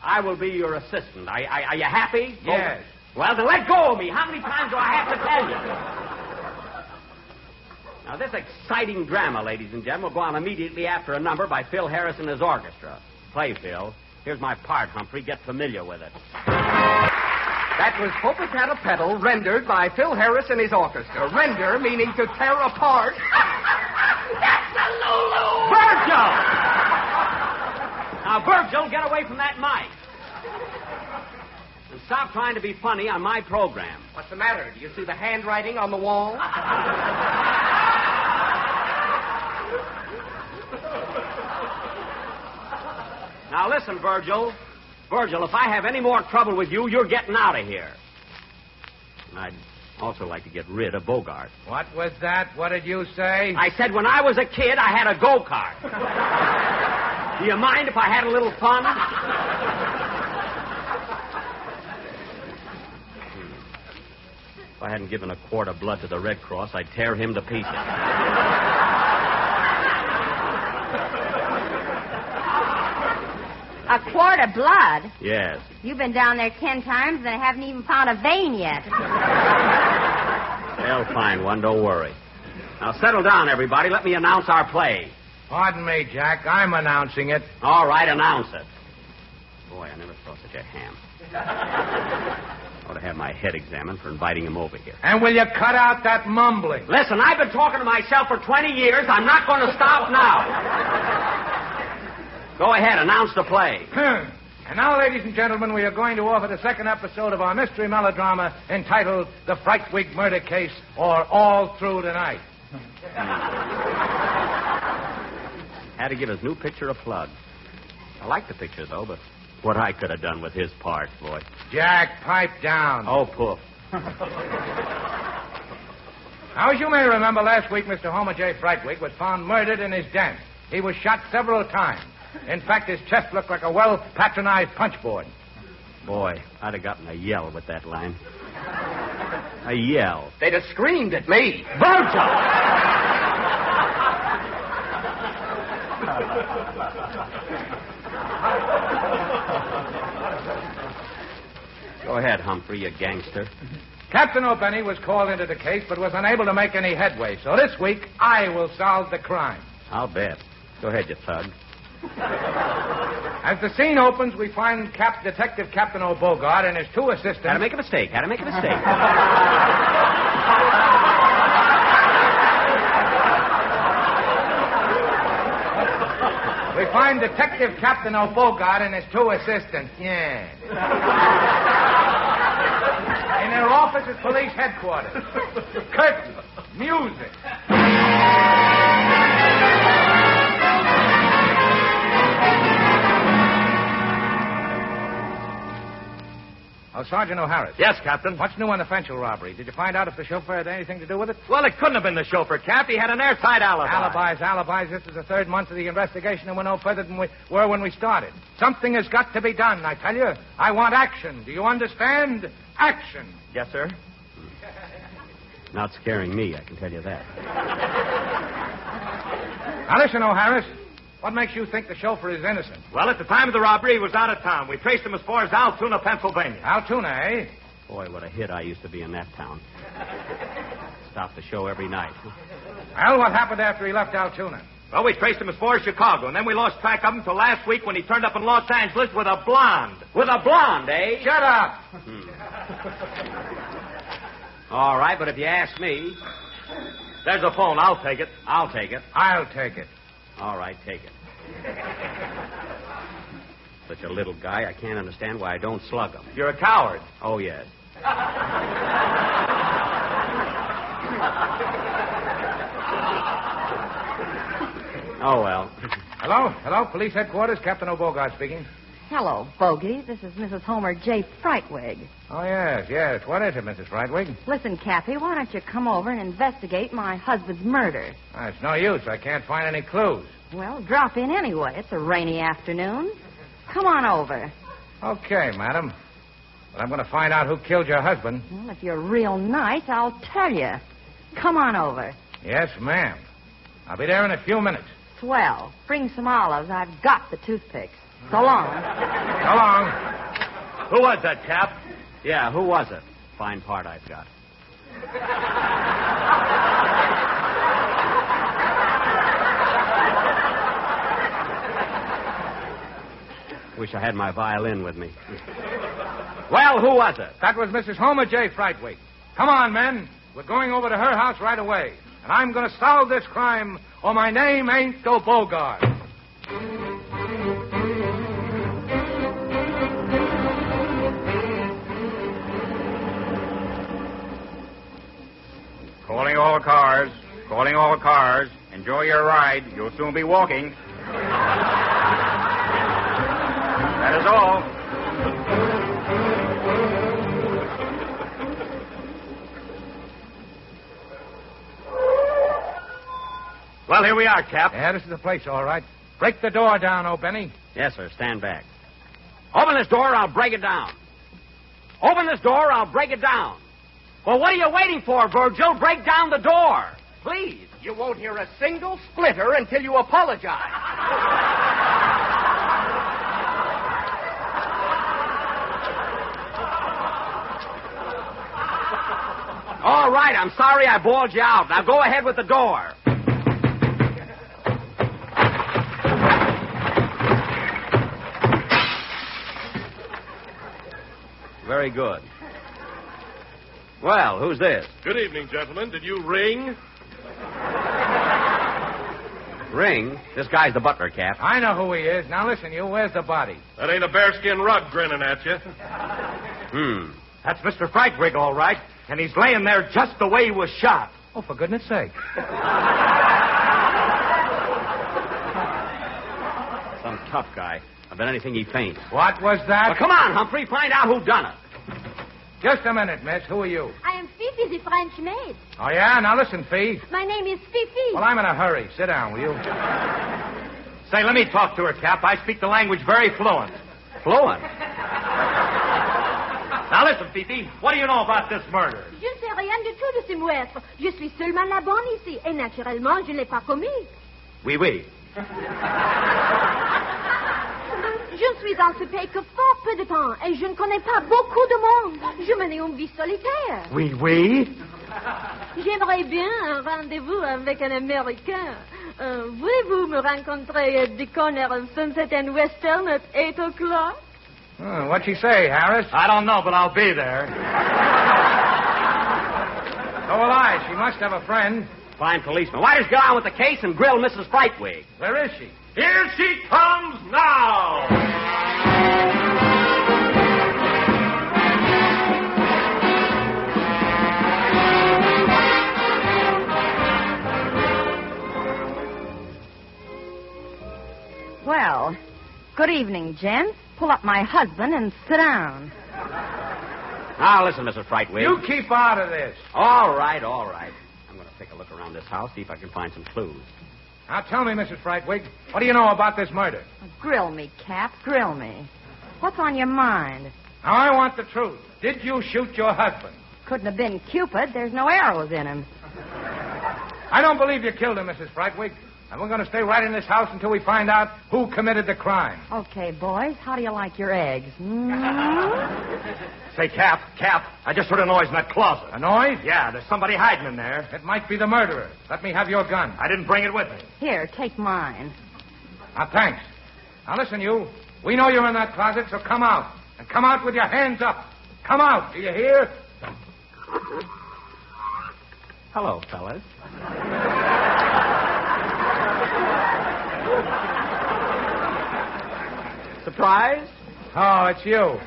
I will be your assistant. Are you happy? Yes. Well, then let go of me. How many times do I have to tell you? Now, this exciting drama, ladies and gentlemen, will go on immediately after a number by Phil Harris and his orchestra. Play, Phil. Here's my part, Humphrey. Get familiar with it. That was Popocatepetl, rendered by Phil Harris and his orchestra. Render meaning to tear apart. That's the Lulu! Virgil! Now, Virgil, get away from that mic. And stop trying to be funny on my program. What's the matter? Do you see the handwriting on the wall? Now, listen, Virgil. Virgil, if I have any more trouble with you, you're getting out of here. And I'd also like to get rid of Bogart. What was that? What did you say? I said when I was a kid, I had a go-kart. Do you mind if I had a little fun? If I hadn't given a quart of blood to the Red Cross, I'd tear him to pieces. A quart of blood? Yes. You've been down there 10 times and haven't even found a vein yet. They'll find one, don't worry. Now, settle down, everybody. Let me announce our play. Pardon me, Jack. I'm announcing it. All right, announce it. Boy, I never saw such a ham. Ought to have my head examined for inviting him over here. And will you cut out that mumbling? Listen, I've been talking to myself for 20 years. I'm not going to stop now. Go ahead, announce the play. And now, ladies and gentlemen, we are going to offer the second episode of our mystery melodrama entitled The Fright Wig Murder Case, or All Through the Night. Had to give his new picture a plug. I like the picture, though, but what I could have done with his part, boy. Jack, pipe down. Oh, poof. Now, as you may remember, last week, Mr. Homer J. Frightwig was found murdered in his den. He was shot several times. In fact, his chest looked like a well-patronized punchboard. Boy, I'd have gotten a yell with that line. A yell. They'd have screamed at me. Virgil! Go ahead, Humphrey, you gangster. Captain O'Benny was called into the case, but was unable to make any headway. So this week, I will solve the crime. I'll bet. Go ahead, you thug. As the scene opens, we find Detective Captain O'Bogart and his two assistants. Had to make a mistake. We find Detective Captain O'Bogart and his two assistants. Yeah. In their office at police headquarters. Curtain. Music. Oh, Sergeant O'Harris. Yes, Captain. What's new on the Fenchel robbery? Did you find out if the chauffeur had anything to do with it? Well, it couldn't have been the chauffeur, Cap. He had an airtight alibi. Alibis. This is the third month of the investigation, and we're no further than we were when we started. Something has got to be done, I tell you. I want action. Do you understand? Action. Yes, sir. Not scaring me, I can tell you that. Now, listen, O'Harris. What makes you think the chauffeur is innocent? Well, at the time of the robbery, he was out of town. We traced him as far as Altoona, Pennsylvania. Altoona, eh? Boy, what a hit I used to be in that town. Stop the show every night. Well, what happened after he left Altoona? Well, we traced him as far as Chicago, and then we lost track of him until last week when he turned up in Los Angeles with a blonde. With a blonde, eh? Shut up! All right, but if you ask me... There's a phone. I'll take it. I'll take it. I'll take it. All right, take it. Such a little guy, I can't understand why I don't slug him. You're a coward. Oh, yes. Oh, well. Hello, police headquarters, Captain O'Bogart speaking. Hello, Bogey. This is Mrs. Homer J. Frightwig. Oh, yes. What is it, Mrs. Frightwig? Listen, Cappy, why don't you come over and investigate my husband's murder? It's no use. I can't find any clues. Well, drop in anyway. It's a rainy afternoon. Come on over. Okay, madam. But I'm going to find out who killed your husband. Well, if you're real nice, I'll tell you. Come on over. Yes, ma'am. I'll be there in a few minutes. Swell. Bring some olives. I've got the toothpicks. So long. So long. Who was that, Cap? Yeah, who was it? Fine part I've got. Wish I had my violin with me. Well, who was it? That was Mrs. Homer J. Frightwig. Come on, men. We're going over to her house right away. And I'm going to solve this crime, or my name ain't Go Bogart. Calling all cars. Calling all cars. Enjoy your ride. You'll soon be walking. That is all. Well, here we are, Cap. Yeah, this is the place, all right. Break the door down, O'Benny. Yes, sir. Stand back. Open this door, I'll break it down. Open this door, I'll break it down. Well, what are you waiting for, Virgil? Break down the door. Please. You won't hear a single splitter until you apologize. All right, I'm sorry I bawled you out. Now go ahead with the door. Very good. Well, who's this? Good evening, gentlemen. Did you ring? Ring? This guy's the butler, Cap. I know who he is. Now listen, you. Where's the body? That ain't a bearskin rug grinning at you. That's Mr. Frightwig, all right. And he's laying there just the way he was shot. Oh, for goodness sake. Some tough guy. I bet anything he faints. What was that? Well, come on, Humphrey. Find out who done it. Just a minute, miss. Who are you? I am Fifi, the French maid. Oh, yeah? Now listen, Fee. My name is Fifi. Well, I'm in a hurry. Sit down, will you? Say, let me talk to her, Cap. I speak the language very fluent. Fluent? Now listen, Fifi. What do you know about this murder? Je ne sais rien du tout de ce meurtre. Je suis seulement la bonne ici. Et naturellement, je ne l'ai pas commis. Oui, oui. Je suis dans ce pays que fort peu de temps et je ne connais pas beaucoup de monde. Je menais une vie solitaire. Oui, oui. J'aimerais bien un rendez-vous avec un Américain. Voulez-vous me rencontrer at the corner of Sunset and Western at 8 o'clock? What'd she say, Harris? I don't know, but I'll be there. So will I. She must have a friend. Fine policeman. Why don't you get on with the case and grill Mrs. Frightwig? Where is she? Here she comes now. Well, good evening, gents. Pull up my husband and sit down. Now, listen, Mrs. Frightwig. You keep out of this. All right. I'm going to take a look around this house, see if I can find some clues. Now, tell me, Mrs. Frightwig, what do you know about this murder? Grill me, Cap. Grill me. What's on your mind? Now, I want the truth. Did you shoot your husband? Couldn't have been Cupid. There's no arrows in him. I don't believe you killed him, Mrs. Frightwig. And we're going to stay right in this house until we find out who committed the crime. Okay, boys. How do you like your eggs? Say, Cap, I just heard a noise in that closet. A noise? Yeah, there's somebody hiding in there. It might be the murderer. Let me have your gun. I didn't bring it with me. Here, take mine. Now, thanks. Now, listen, you. We know you're in that closet, so come out. And come out with your hands up. Come out. Do you hear? Hello, fellas. Surprise? Oh, it's you.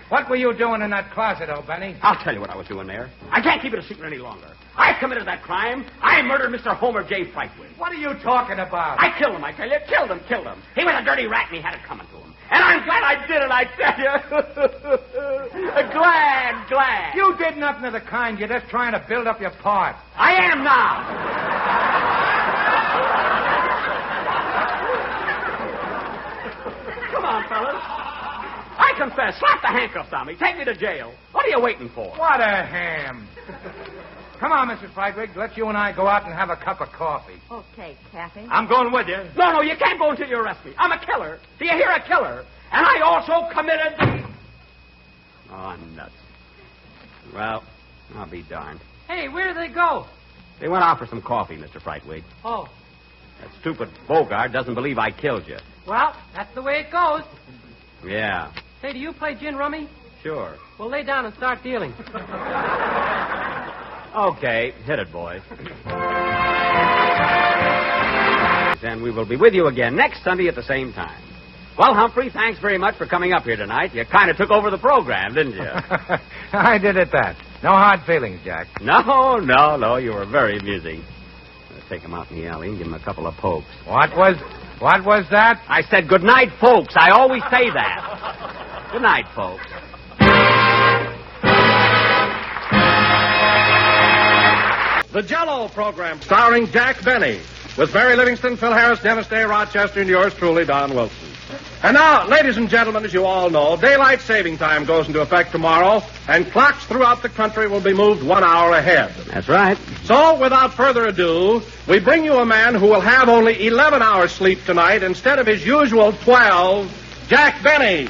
What were you doing in that closet, O'Benny? I'll tell you what I was doing there. I can't keep it a secret any longer. I committed that crime. I murdered Mr. Homer J. Frightwig. What are you talking about? I killed him, I tell you. Killed him. He was a dirty rat and he had it coming to him. And I'm glad I did it, I tell you. glad. You did nothing of the kind. You're just trying to build up your part. I am now. Come on, fellas. I confess. Slap the handcuffs on me. Take me to jail. What are you waiting for? What a ham. Come on, Mrs. Frightwig. Let's you and I go out and have a cup of coffee. Okay, Kathy. I'm going with you. No, you can't go until you arrest me. I'm a killer. Do you hear? A killer. And I also committed the... Oh, nuts. Well, I'll be darned. Hey, where did they go? They went out for some coffee, Mr. Frightwig. Oh. That stupid Bogart doesn't believe I killed you. Well, that's the way it goes. Yeah. Say, do you play gin rummy? Sure. Well, lay down and start dealing. Okay, hit it, boys. And we will be with you again next Sunday at the same time. Well, Humphrey, thanks very much for coming up here tonight. You kind of took over the program, didn't you? I did at that. No hard feelings, Jack. No. You were very amusing. Take him out in the alley and give him a couple of pokes. What was that? I said good night, folks. I always say that. Good night, folks. The Jell-O program starring Jack Benny with Mary Livingston, Phil Harris, Dennis Day, Rochester, and yours truly, Don Wilson. And now, ladies and gentlemen, as you all know, daylight saving time goes into effect tomorrow, and clocks throughout the country will be moved 1 hour ahead. That's right. So, without further ado, we bring you a man who will have only 11 hours sleep tonight instead of his usual 12, Jack Benny.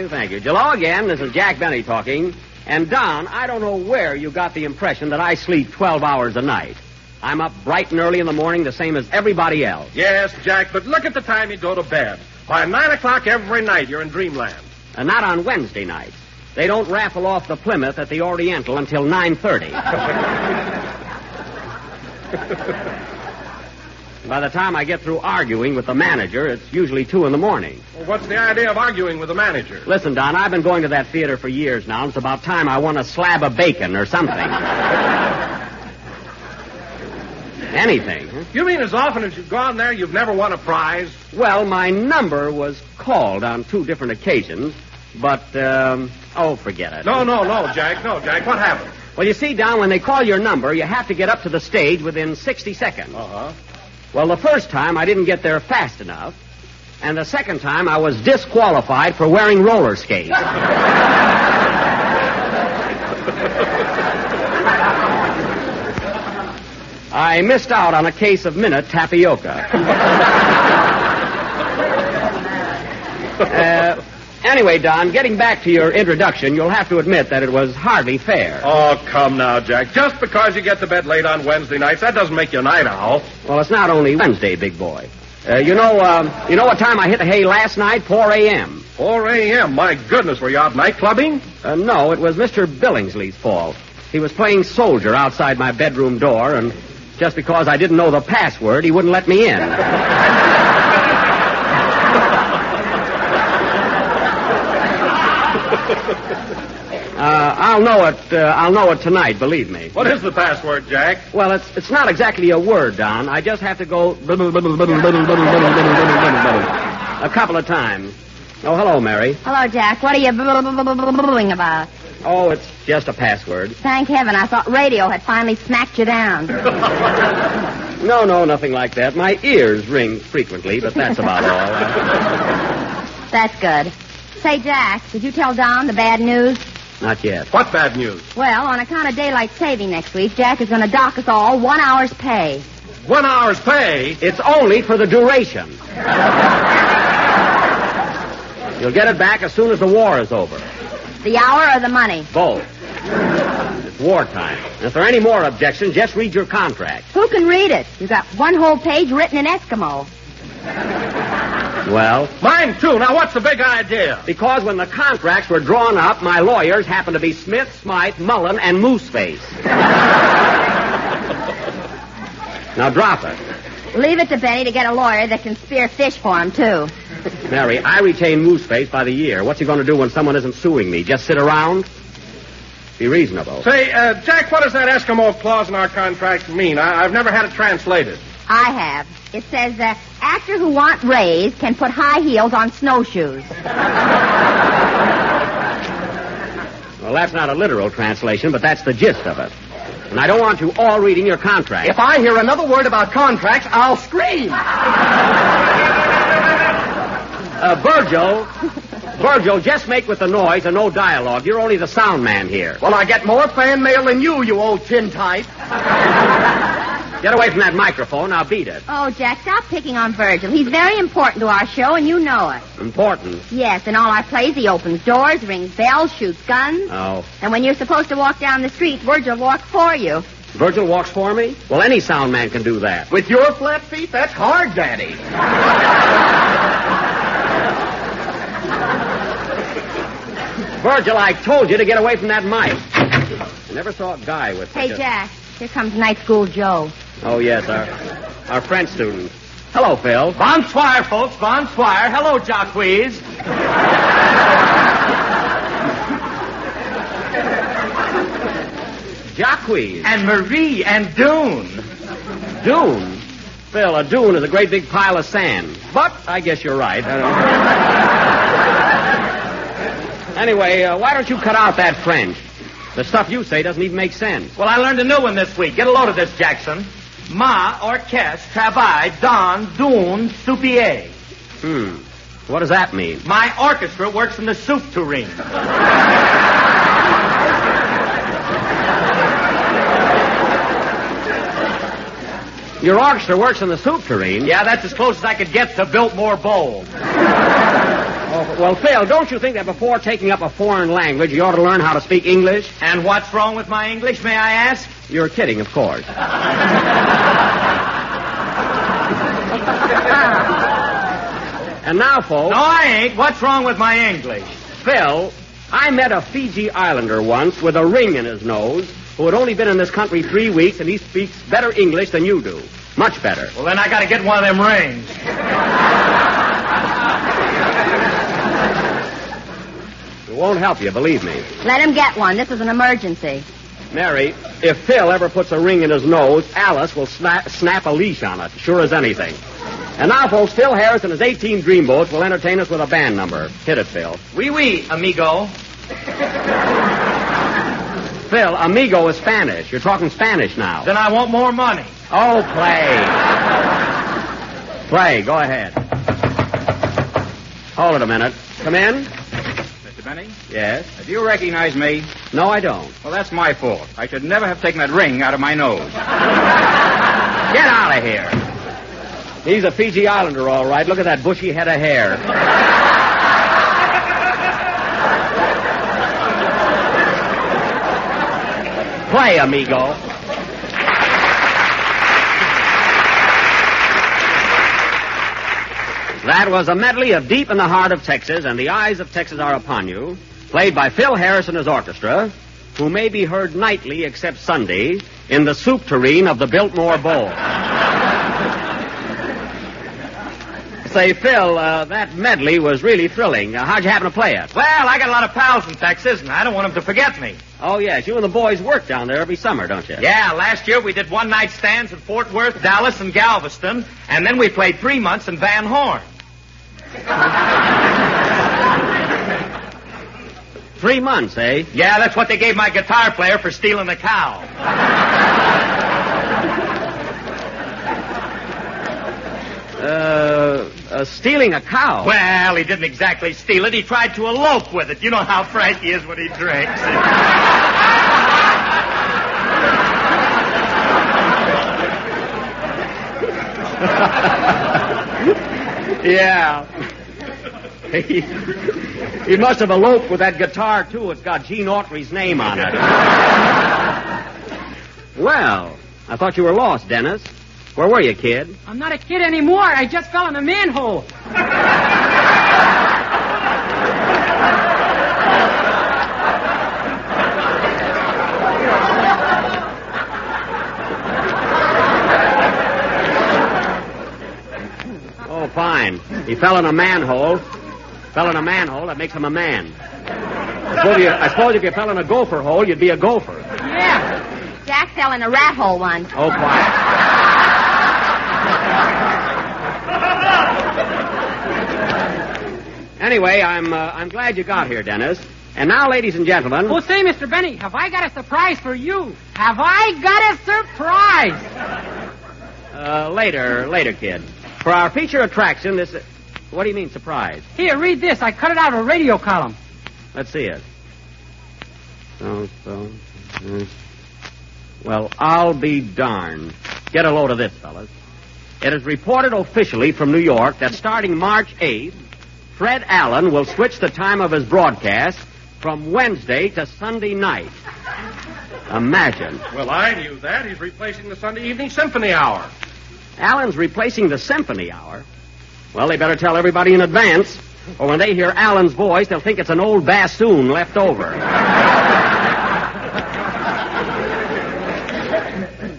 Thank you. Hello again. This is Jack Benny talking. And, Don, I don't know where you got the impression that I sleep 12 hours a night. I'm up bright and early in the morning, the same as everybody else. Yes, Jack, but look at the time you go to bed. By 9 o'clock every night, you're in dreamland. And not on Wednesday nights. They don't raffle off the Plymouth at the Oriental until 9:30. By the time I get through arguing with the manager, it's usually 2 in the morning. Well, what's the idea of arguing with the manager? Listen, Don, I've been going to that theater for years now. It's about time I won a slab of bacon or something. Anything. Huh? You mean as often as you've gone there, you've never won a prize? Well, my number was called on 2 different occasions, but, forget it. No, Jack. What happened? Well, you see, Don, when they call your number, you have to get up to the stage within 60 seconds. Uh-huh. Well, the first time I didn't get there fast enough, and the second time I was disqualified for wearing roller skates. I missed out on a case of minute tapioca. Anyway, Don, getting back to your introduction, you'll have to admit that it was hardly fair. Oh, come now, Jack. Just because you get to bed late on Wednesday nights, that doesn't make you a night owl. Well, it's not only Wednesday, big boy. You know what time I hit the hay last night? 4 a.m. 4 a.m.? My goodness, were you out night clubbing? No, it was Mr. Billingsley's fault. He was playing soldier outside my bedroom door, and just because I didn't know the password, he wouldn't let me in. I'll know it tonight, believe me. What is the password, Jack? Well, it's not exactly a word, Don. I just have to go a couple of times. Oh, hello, Mary. Hello, Jack. What are you booing about? Oh, it's just a password. Thank heaven. I thought radio had finally smacked you down. No, nothing like that. My ears ring frequently, but that's about all. That's good. Say, Jack, did you tell Don the bad news? Not yet. What bad news? Well, on account of daylight saving next week, Jack is going to dock us all 1 hour's pay. 1 hour's pay? It's only for the duration. You'll get it back as soon as the war is over. The hour or the money? Both. It's wartime. And if there are any more objections, just read your contract. Who can read it? You've got 1 whole page written in Eskimo. Well? Mine, too. Now, what's the big idea? Because when the contracts were drawn up, my lawyers happened to be Smith, Smythe, Mullen, and Mooseface. Now, drop it. Leave it to Benny to get a lawyer that can spear fish for him, too. Mary, I retain Mooseface by the year. What's he going to do when someone isn't suing me? Just sit around? Be reasonable. Say, Jack, what does that Eskimo clause in our contract mean? I've never had it translated. I have. It says, actor who want raise can put high heels on snowshoes. Well, that's not a literal translation, but that's the gist of it. And I don't want you all reading your contract. If I hear another word about contracts, I'll scream. Virgil, just make with the noise and no dialogue. You're only the sound man here. Well, I get more fan mail than you old tintype. Get away from that microphone. I'll beat it. Oh, Jack, stop picking on Virgil. He's very important to our show, and you know it. Important? Yes, in all our plays, he opens doors, rings bells, shoots guns. Oh. And when you're supposed to walk down the street, Virgil walks for you. Virgil walks for me? Well, any sound man can do that. With your flat feet, that's hard, Daddy. Virgil, I told you to get away from that mic. I never saw a guy with Hey, Jack, here comes Night School Joe. Oh, yes, our French student. Hello, Phil. Bonsoir, folks, bonsoir. Hello, Jacques. Jacques. And Marie and Dune. Dune? Phil, a dune is a great big pile of sand. But I guess you're right. Anyway, why don't you cut out that French? The stuff you say doesn't even make sense. Well, I learned a new one this week. Get a load of this, Jackson. Ma orchestre travaille dans Dune soupier. What does that mean? My orchestra works in the soup tureen. Your orchestra works in the soup tureen? Yeah, that's as close as I could get to Biltmore Bowl. Oh, well, Phil, don't you think that before taking up a foreign language, you ought to learn how to speak English? And what's wrong with my English, may I ask? You're kidding, of course. And now, folks... No, I ain't. What's wrong with my English? Phil, I met a Fiji Islander once with a ring in his nose who had only been in this country 3 weeks, and he speaks better English than you do. Much better. Well, then I got to get one of them rings. It won't help you, believe me. Let him get one. This is an emergency. Mary, if Phil ever puts a ring in his nose, Alice will snap a leash on it, sure as anything. And now, folks, Phil Harris and his 18 dreamboats will entertain us with a band number. Hit it, Phil. Oui, oui, amigo. Phil, amigo is Spanish. You're talking Spanish now. Then I want more money. Oh, play. Play, go ahead. Hold it a minute. Come in. Mr. Benny? Yes? Do you recognize me? No, I don't. Well, that's my fault. I should never have taken that ring out of my nose. Get out of here. He's a Fiji Islander, all right. Look at that bushy head of hair. Play, amigo. That was a medley of Deep in the Heart of Texas and The Eyes of Texas Are Upon You, played by Phil Harris and his orchestra, who may be heard nightly except Sunday in the soup tureen of the Biltmore Bowl. Say, Phil, that medley was really thrilling. How'd you happen to play it? Well, I got a lot of pals in Texas, and I don't want them to forget me. Oh, yes. You and the boys work down there every summer, don't you? Yeah, last year we did one-night stands in Fort Worth, Dallas, and Galveston, and then we played 3 months in Van Horn. 3 months, eh? Yeah, that's what they gave my guitar player for stealing a cow. Stealing a cow? Well, he didn't exactly steal it. He tried to elope with it. You know how Frank is when he drinks. Yeah. He must have eloped with that guitar, too. It's got Gene Autry's name on it. Well, I thought you were lost, Dennis. Where were you, kid? I'm not a kid anymore. I just fell in a manhole. Oh, fine. He fell in a manhole. Fell in a manhole. That makes him a man. I suppose if you fell in a gopher hole, you'd be a gopher. Yeah. Jack fell in a rat hole once. Oh, quiet. Anyway, I'm glad you got here, Dennis. And now, ladies and gentlemen... Oh, say, Mr. Benny, have I got a surprise for you? Have I got a surprise? Later, kid. For our feature attraction, this... What do you mean, surprise? Here, read this. I cut it out of a radio column. Let's see it. Well, I'll be darned. Get a load of this, fellas. It is reported officially from New York that starting March 8th, Fred Allen will switch the time of his broadcast from Wednesday to Sunday night. Imagine. Well, I knew that. He's replacing the Sunday evening symphony hour. Allen's replacing the symphony hour? Well, they better tell everybody in advance, or when they hear Allen's voice, they'll think it's an old bassoon left over.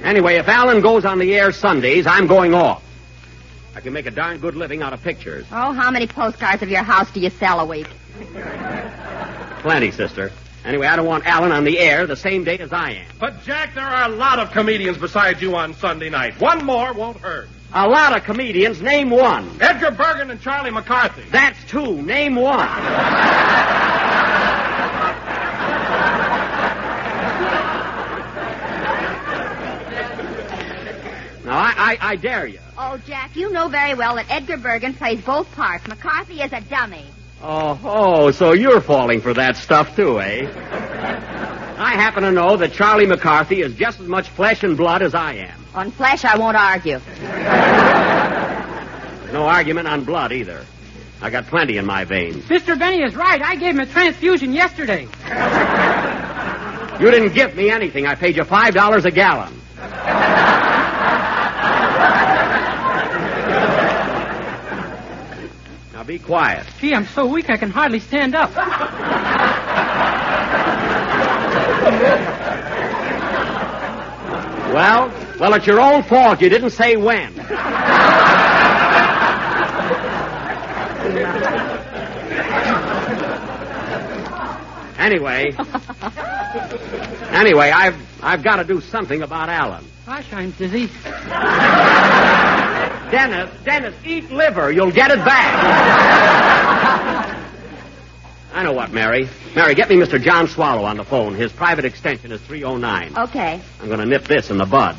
Anyway, if Allen goes on the air Sundays, I'm going off. I can make a darn good living out of pictures. Oh, how many postcards of your house do you sell a week? Plenty, sister. Anyway, I don't want Allen on the air the same day as I am. But, Jack, there are a lot of comedians besides you on Sunday night. One more won't hurt. A lot of comedians. Name one. Edgar Bergen and Charlie McCarthy. That's two. Name one. Now, I dare you. Oh, Jack, you know very well that Edgar Bergen plays both parts. McCarthy is a dummy. Oh, so you're falling for that stuff, too, eh? I happen to know that Charlie McCarthy is just as much flesh and blood as I am. On flesh, I won't argue. There's no argument on blood, either. I got plenty in my veins. Mr. Benny is right. I gave him a transfusion yesterday. You didn't give me anything. I paid you $5 a gallon. Now be quiet. Gee, I'm so weak I can hardly stand up. Well, it's your own fault. You didn't say when. Anyway, I've got to do something about Allen. Gosh, I'm dizzy. Dennis, eat liver. You'll get it back. I know what, Mary. Mary, get me Mr. John Swallow on the phone. His private extension is 309. Okay. I'm going to nip this in the bud.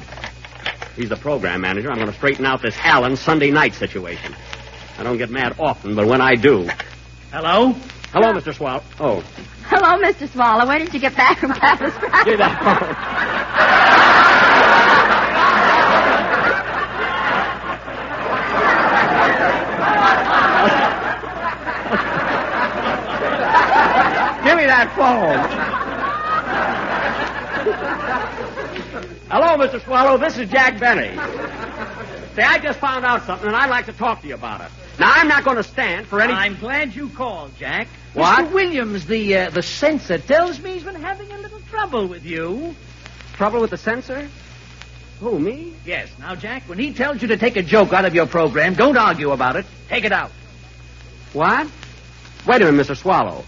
He's the program manager. I'm going to straighten out this Allen Sunday night situation. I don't get mad often, but when I do... Hello? Hello, Mr. Swallow. Oh. Hello, Mr. Swallow. When did you get back from Papa's practice? Give that phone. Give me that phone. Hello, Mr. Swallow. This is Jack Benny. Say, I just found out something, and I'd like to talk to you about it. Now, I'm not going to stand for any... I'm glad you called, Jack. What? Mr. Williams, the censor, tells me he's been having a little trouble with you. Trouble with the censor? Who, me? Yes. Now, Jack, when he tells you to take a joke out of your program, don't argue about it. Take it out. What? Wait a minute, Mr. Swallow.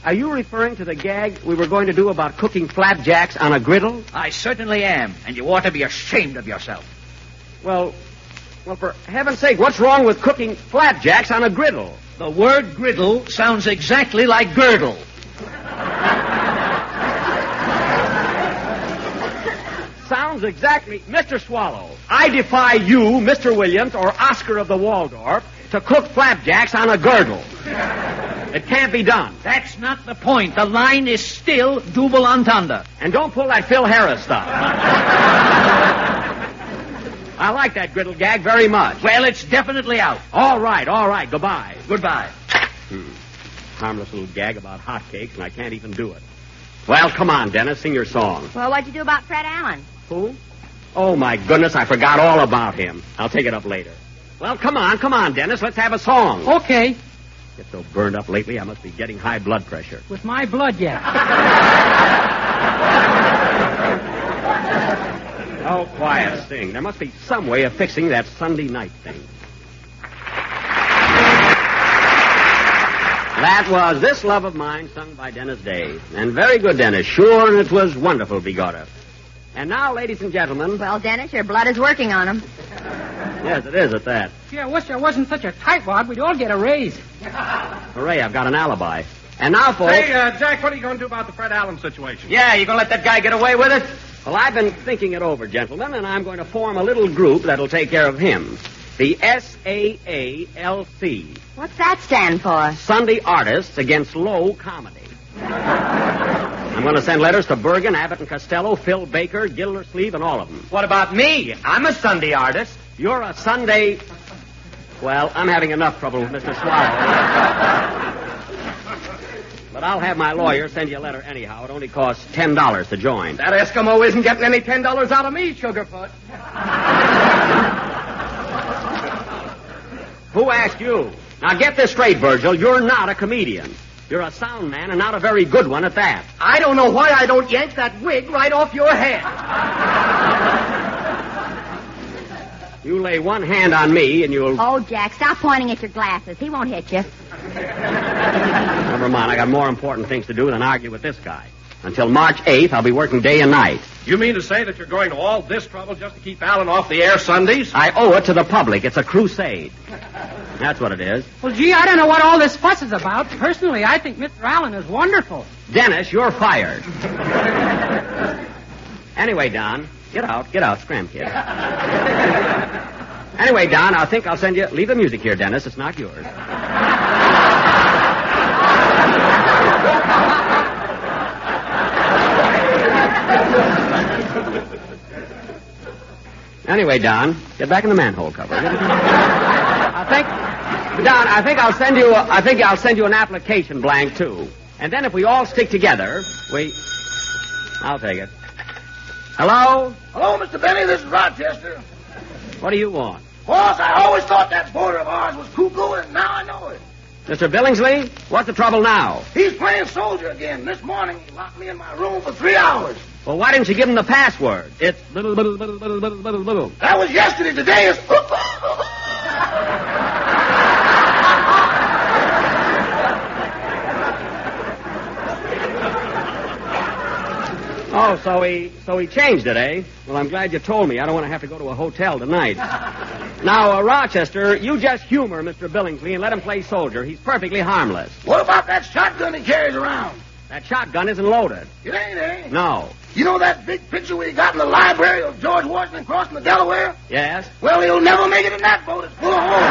Are you referring to the gag we were going to do about cooking flapjacks on a griddle? I certainly am, and you ought to be ashamed of yourself. Well, for heaven's sake, what's wrong with cooking flapjacks on a griddle? The word griddle sounds exactly like girdle. Sounds exactly... Mr. Swallow, I defy you, Mr. Williams, or Oscar of the Waldorf, to cook flapjacks on a girdle. It can't be done. That's not the point. The line is still double entendre. And don't pull that Phil Harris stuff. I like that griddle gag very much. Well, it's definitely out. All right. Goodbye. Goodbye. Harmless little gag about hotcakes, and I can't even do it. Well, come on, Dennis, sing your song. Well, what'd you do about Fred Allen? Who? Oh, my goodness, I forgot all about him. I'll take it up later. Well, come on, Dennis, let's have a song. Okay. Get so burned up lately, I must be getting high blood pressure. With my blood yet. Oh, quiet, sing. There must be some way of fixing that Sunday night thing. That was This Love of Mine, sung by Dennis Day. And very good, Dennis. Sure, and it was wonderful, Bigorra. And now, ladies and gentlemen... Well, Dennis, your blood is working on him. Yes, it is at that. Gee, I wish I wasn't such a tightwad. We'd all get a raise. Hooray, I've got an alibi. And now, folks... Hey, Jack, what are you going to do about the Fred Allen situation? Yeah, you gonna let that guy get away with it? Well, I've been thinking it over, gentlemen, and I'm going to form a little group that'll take care of him. The SAALC. What's that stand for? Sunday Artists Against Low Comedy. I'm going to send letters to Bergen, Abbott and Costello, Phil Baker, Gildersleeve, and all of them. What about me? I'm a Sunday artist. You're a Sunday... Well, I'm having enough trouble with Mr. Swallow. But I'll have my lawyer send you a letter anyhow. It only costs $10 to join. That Eskimo isn't getting any $10 out of me, Sugarfoot. Who asked you? Now, get this straight, Virgil. You're not a comedian. You're a sound man, and not a very good one at that. I don't know why I don't yank that wig right off your head. You lay one hand on me, and you'll... Oh, Jack, stop pointing at your glasses. He won't hit you. Never mind. I got more important things to do than argue with this guy. Until March 8th, I'll be working day and night. You mean to say that you're going to all this trouble just to keep Allen off the air Sundays? I owe it to the public. It's a crusade. That's what it is. Well, gee, I don't know what all this fuss is about. Personally, I think Mr. Allen is wonderful. Dennis, you're fired. Anyway, Don, get out, scram, kid. Anyway, Don, I think I'll send you... Leave the music here, Dennis. It's not yours. Anyway, Don, get back in the manhole cover. I think I'll send you an application blank too. And then if we all stick together, I'll take it. Hello? Hello, Mr. Benny. This is Rochester. What do you want? Boss, I always thought that boarder of ours was cuckoo, and now I know it. Mr. Billingsley, what's the trouble now? He's playing soldier again. This morning he locked me in my room for 3 hours. Well, why didn't you give him the password? It's little. That was yesterday. Today is... Oh, so he changed it, eh? Well, I'm glad you told me. I don't want to have to go to a hotel tonight. Now, Rochester, you just humor Mr. Billingsley and let him play soldier. He's perfectly harmless. What about that shotgun he carries around? That shotgun isn't loaded. It ain't, eh? No. You know that big picture we got in the library of George Washington crossing the Delaware? Yes. Well, he'll never make it in that boat. It's full of holes.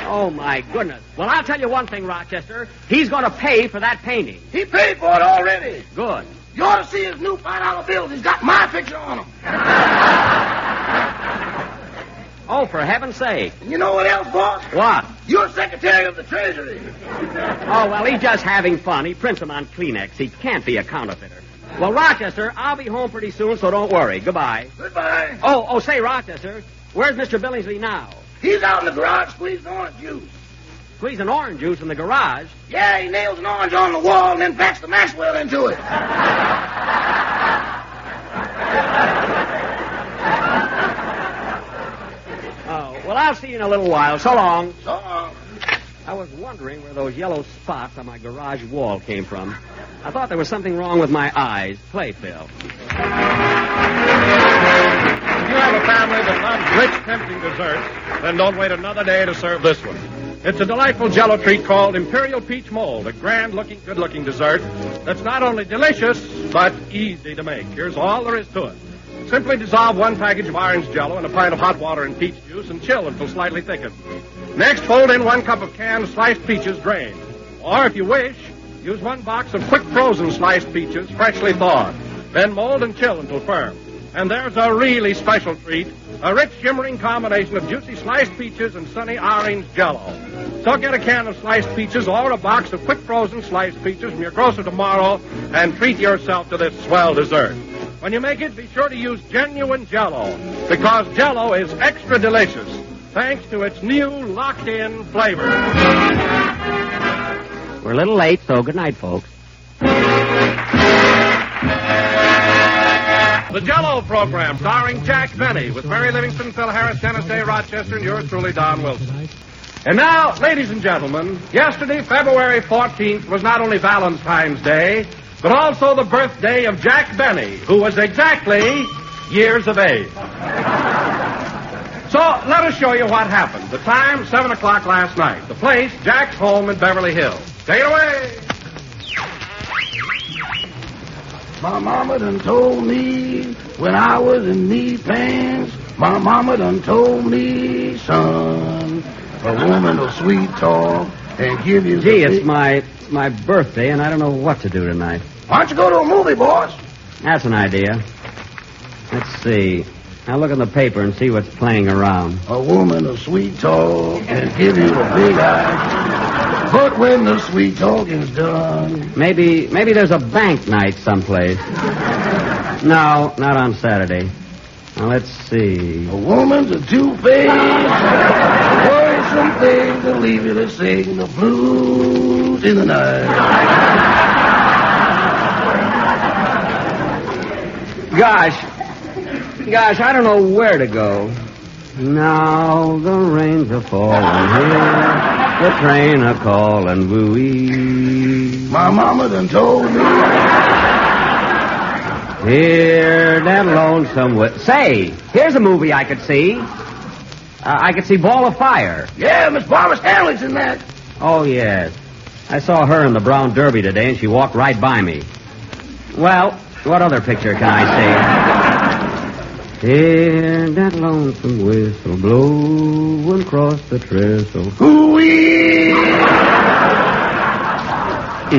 Oh, my goodness. Well, I'll tell you one thing, Rochester. He's going to pay for that painting. He paid for it already. Good. You ought to see his new $5 bills. He's got my picture on them. Oh, for heaven's sake. And you know what else, boss? What? You're Secretary of the Treasury. Oh, well, he's just having fun. He prints them on Kleenex. He can't be a counterfeiter. Well, Rochester, I'll be home pretty soon, so don't worry. Goodbye. Goodbye. Oh, say, Rochester, where's Mr. Billingsley now? He's out in the garage squeezing orange juice. Squeezing orange juice in the garage? Yeah, he nails an orange on the wall and then backs the Maxwell into it. Oh, well, I'll see you in a little while. So long. So long. I was wondering where those yellow spots on my garage wall came from. I thought there was something wrong with my eyes. Play, Phil. If you have a family that loves rich, tempting desserts, then don't wait another day to serve this one. It's a delightful Jell-O treat called Imperial Peach Mold, a grand-looking, good-looking dessert that's not only delicious, but easy to make. Here's all there is to it. Simply dissolve 1 package of orange Jell-O in a pint of hot water and peach juice and chill until slightly thickened. Next, fold in 1 cup of canned sliced peaches drained. Or, if you wish, use 1 box of quick frozen sliced peaches, freshly thawed. Then mold and chill until firm. And there's a really special treat, a rich, shimmering combination of juicy sliced peaches and sunny orange Jell-O. So get a can of sliced peaches or a box of quick frozen sliced peaches from your grocer tomorrow and treat yourself to this swell dessert. When you make it, be sure to use genuine Jell-O, because Jell-O is extra delicious thanks to its new locked-in flavor. We're a little late, so good night, folks. The Jell-O program, starring Jack Benny, with Mary Livingston, Phil Harris, Dennis Day, Rochester, and yours truly, Don Wilson. And now, ladies and gentlemen, yesterday, February 14th, was not only Valentine's Day, but also the birthday of Jack Benny, who was exactly years of age. So, let us show you what happened. The time, 7 o'clock last night. The place, Jack's home in Beverly Hills. Take it away. My mama done told me when I was in knee pants, my mama done told me, son, a woman will sweet talk and give you... Gee, it's my birthday, and I don't know what to do tonight. Why don't you go to a movie, boss? That's an idea. Let's see. I'll look in the paper and see what's playing around. A woman will sweet talk and give you a big eye. But when the sweet talking's done... Maybe there's a bank night someplace. No, not on Saturday. Now, let's see. A woman's a two-faced, worrisome thing to leave you to sing the blues in the night. Gosh, I don't know where to go. Now the rains are falling here, the train a calling, woo-wee. My mama done told me. Hear that lonesome Say, here's a movie I could see. I could see Ball of Fire. Yeah, Miss Barbara Stanley's in that. Oh, yes. I saw her in the Brown Derby today, and she walked right by me. Well, what other picture can I see? Hear that lonesome whistle blowing across the trestle. Hoo-wee!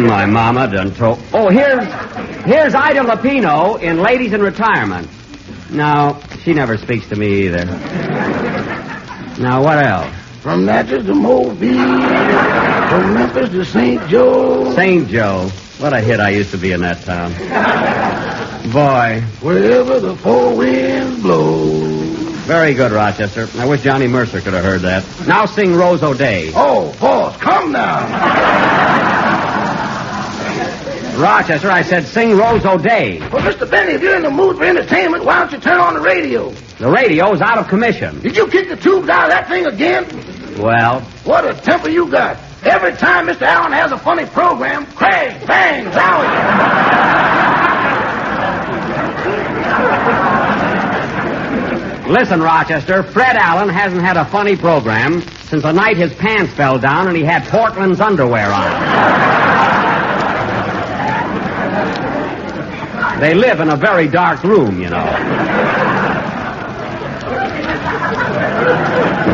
My mama done told... Oh, here's Ida Lupino in Ladies in Retirement. No, she never speaks to me either. Now, what else? From Natchez to Mobile, from Memphis to St. Joe. St. Joe. What a hit I used to be in that town. Boy. Wherever the four winds blow. Very good, Rochester. I wish Johnny Mercer could have heard that. Now sing Rose O'Day. Oh, boss, come now. Rochester, I said sing Rose O'Day. Well, Mr. Benny, if you're in the mood for entertainment, why don't you turn on the radio? The radio's out of commission. Did you kick the tubes out of that thing again? Well? What a temper you got. Every time Mr. Allen has a funny program, crash, bang, zowie. Listen, Rochester, Fred Allen hasn't had a funny program since the night his pants fell down and he had Portland's underwear on. They live in a very dark room, you know.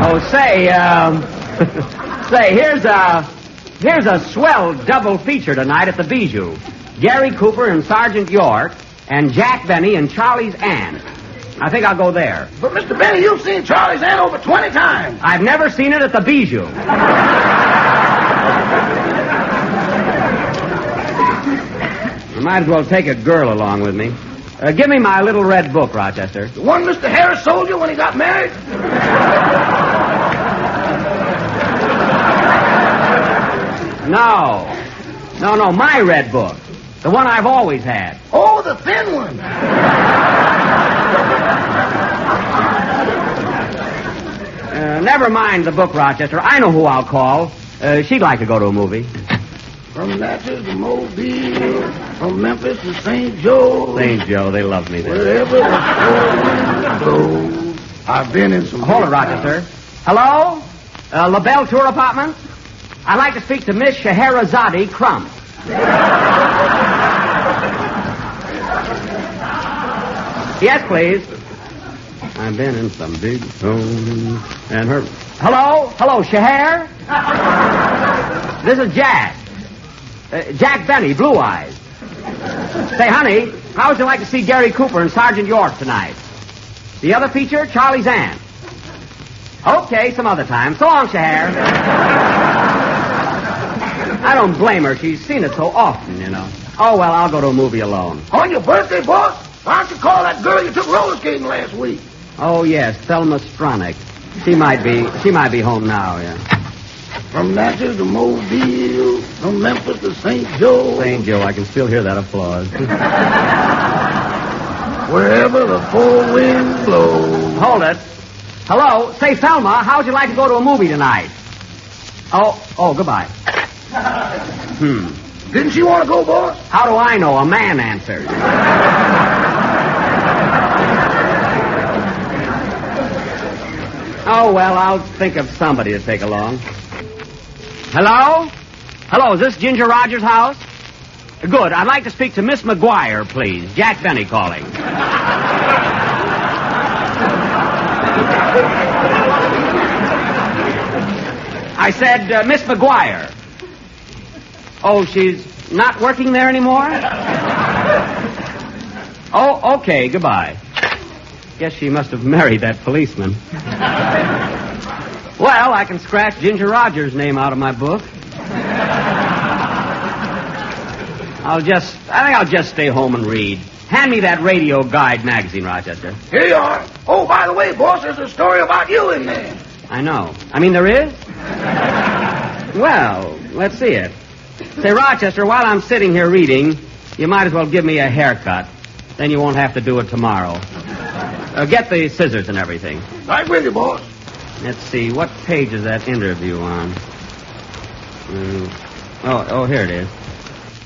Oh, say, here's a swell double feature tonight at the Bijou. Gary Cooper and Sergeant York, and Jack Benny and Charlie's Aunt. I think I'll go there. But, Mr. Benny, you've seen Charlie's Aunt over 20 times. I've never seen it at the Bijou. I might as well take a girl along with me. Give me my little red book, Rochester. The one Mr. Harris sold you when he got married? No, my red book. The one I've always had. Oh, the thin one. Never mind the book, Rochester. I know who I'll call. She'd like to go to a movie. From Natchez to Mobile, from Memphis to St. Joe. St. Joe, they love me there. Wherever the winds blow, I've been in some... Hold it, Rochester. Hello? LaBelle Tour Apartments? I'd like to speak to Miss Scheherazade Crump. Yes, please. I've been in some big homes and her... Hello, Scheher? This is Jack. Jack Benny, Blue Eyes. Say, honey, how would you like to see Gary Cooper and Sergeant York tonight? The other feature, Charlie's Aunt. Okay, some other time. So long, Scheher. I don't blame her. She's seen it so often, you know. Oh, well, I'll go to a movie alone. On your birthday, boss? Why don't you call that girl you took roller skating last week? Oh, yes, Thelma Stronach. She might be home now, yeah. From Natchez to Mobile, from Memphis to St. Joe. St. Joe, I can still hear that applause. wherever the four winds blow. Hold it. Hello? Say, Thelma, how would you like to go to a movie tonight? Oh, goodbye. Didn't she want to go, boss? How do I know? A man answered. Oh, well, I'll think of somebody to take along. Hello? Hello, is this Ginger Rogers' house? Good. I'd like to speak to Miss McGuire, please. Jack Benny calling. I said, Miss McGuire. Oh, she's not working there anymore? Oh, okay, goodbye. Guess she must have married that policeman. Well, I can scratch Ginger Rogers' name out of my book. I think I'll just stay home and read. Hand me that Radio Guide magazine, Rochester. Here you are. Oh, by the way, boss, there's a story about you in there. I know. I mean, there is? Well, let's see it. Say, Rochester, while I'm sitting here reading, you might as well give me a haircut. Then you won't have to do it tomorrow. Get the scissors and everything. Right with you, boss. Let's see. What page is that interview on? Oh, here it is.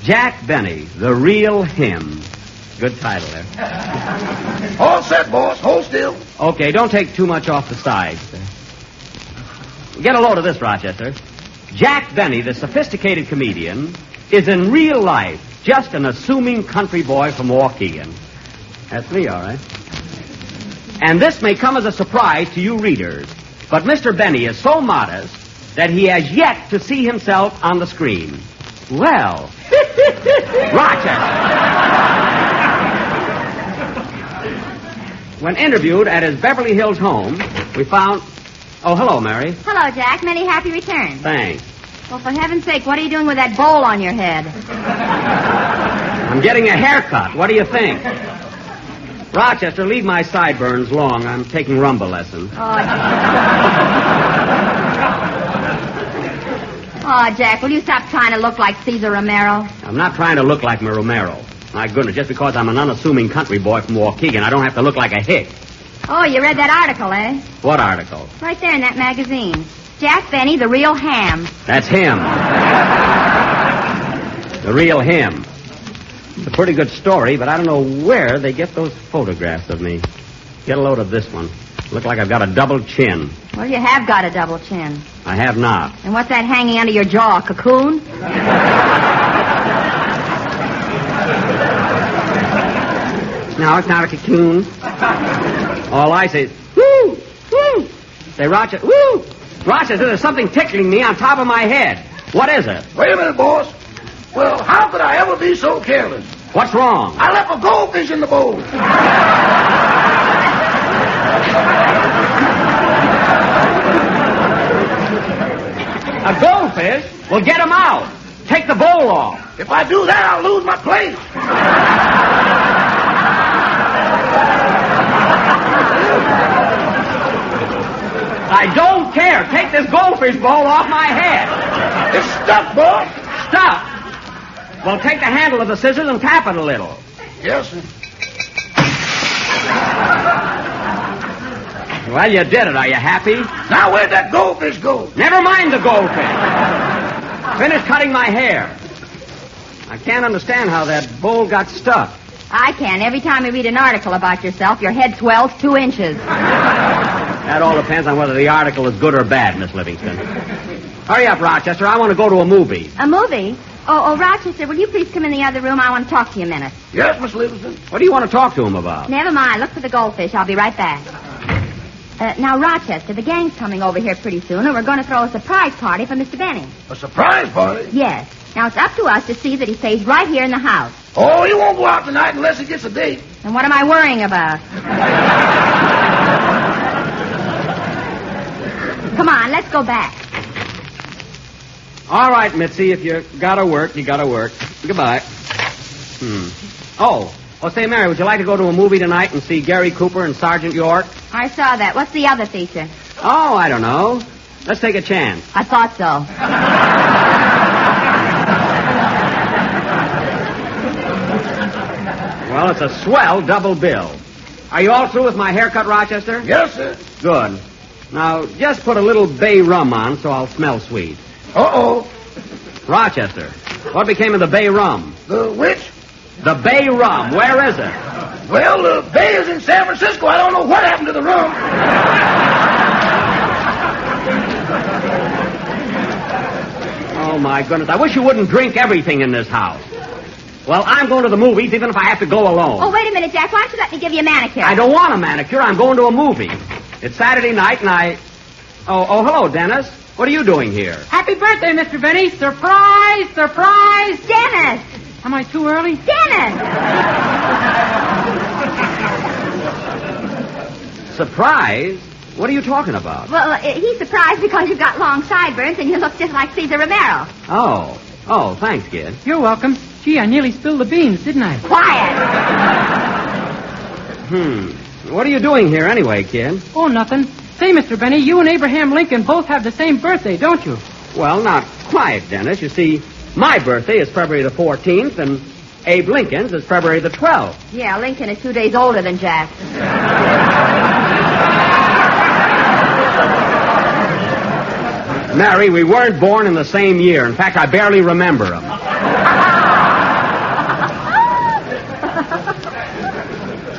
Jack Benny, The Real Him. Good title there. All set, boss. Hold still. Okay, don't take too much off the sides. Get a load of this, Rochester. Jack Benny, the sophisticated comedian, is in real life just an assuming country boy from Waukegan. That's me, all right. And this may come as a surprise to you readers, but Mr. Benny is so modest that he has yet to see himself on the screen. Well, Rochester. When interviewed at his Beverly Hills home, we found... Oh, hello, Mary. Hello, Jack. Many happy returns. Thanks. Well, for heaven's sake, what are you doing with that bowl on your head? I'm getting a haircut. What do you think? Rochester, leave my sideburns long. I'm taking rumba lessons. Oh, Jack, will you stop trying to look like Cesar Romero? I'm not trying to look like my Romero. My goodness, just because I'm an unassuming country boy from Waukegan, I don't have to look like a hick. Oh, you read that article, eh? What article? Right there in that magazine. Jack Benny, The Real Ham. That's him. The Real Him. It's a pretty good story, but I don't know where they get those photographs of me. Get a load of this one. Look like I've got a double chin. Well, you have got a double chin. I have not. And what's that hanging under your jaw, a cocoon? No, it's not a cocoon. All I say is, woo, woo. Say, Rochester, woo. Rochester, there's something tickling me on top of my head. What is it? Wait a minute, boss. Well, how could I ever be so careless? What's wrong? I left a goldfish in the bowl. A goldfish? Well, get him out. Take the bowl off. If I do that, I'll lose my place. I don't care. Take this goldfish bowl off my head. It's stuck, boss. Stuck? Well, take the handle of the scissors and tap it a little. Yes, sir. Well, you did it. Are you happy? Now, where'd that goldfish go? Never mind the goldfish. Finish cutting my hair. I can't understand how that bowl got stuck. I can. Every time you read an article about yourself, your head swells 2 inches. That all depends on whether the article is good or bad, Miss Livingston. Hurry up, Rochester. I want to go to a movie. A movie? Oh, Rochester, will you please come in the other room? I want to talk to you a minute. Yes, Miss Livingston. What do you want to talk to him about? Never mind. Look for the goldfish. I'll be right back. Now, Rochester, the gang's coming over here pretty soon, and we're going to throw a surprise party for Mr. Benny. A surprise party? Yes. Now, it's up to us to see that he stays right here in the house. Oh, he won't go out tonight unless he gets a date. And what am I worrying about? Come on, let's go back. All right, Mitzi, if you gotta work, you gotta work. Goodbye. Oh, say, Mary, would you like to go to a movie tonight and see Gary Cooper and Sergeant York? I saw that. What's the other feature? Oh, I don't know. Let's take a chance. I thought so. Well, Well, it's a swell double bill. Are you all through with my haircut, Rochester? Yes, sir. Good. Now, just put a little bay rum on so I'll smell sweet. Uh-oh. Rochester, what became of the bay rum? The which? The bay rum. Where is it? Well, the bay is in San Francisco. I don't know what happened to the rum. Oh, my goodness. I wish you wouldn't drink everything in this house. Well, I'm going to the movies even if I have to go alone. Oh, wait a minute, Jack. Why don't you let me give you a manicure? I don't want a manicure. I'm going to a movie. It's Saturday night, and I... Oh, hello, Dennis. What are you doing here? Happy birthday, Mr. Benny. Surprise, surprise. Dennis! Am I too early? Dennis! Surprise? What are you talking about? Well, he's surprised because you've got long sideburns and you look just like Caesar Romero. Oh, thanks, kid. You're welcome. Gee, I nearly spilled the beans, didn't I? Quiet! What are you doing here anyway, kid? Oh, nothing. Say, Mr. Benny, you and Abraham Lincoln both have the same birthday, don't you? Well, not quite, Dennis. You see, my birthday is February the 14th, and Abe Lincoln's is February the 12th. Yeah, Lincoln is 2 days older than Jack. Mary, we weren't born in the same year. In fact, I barely remember him.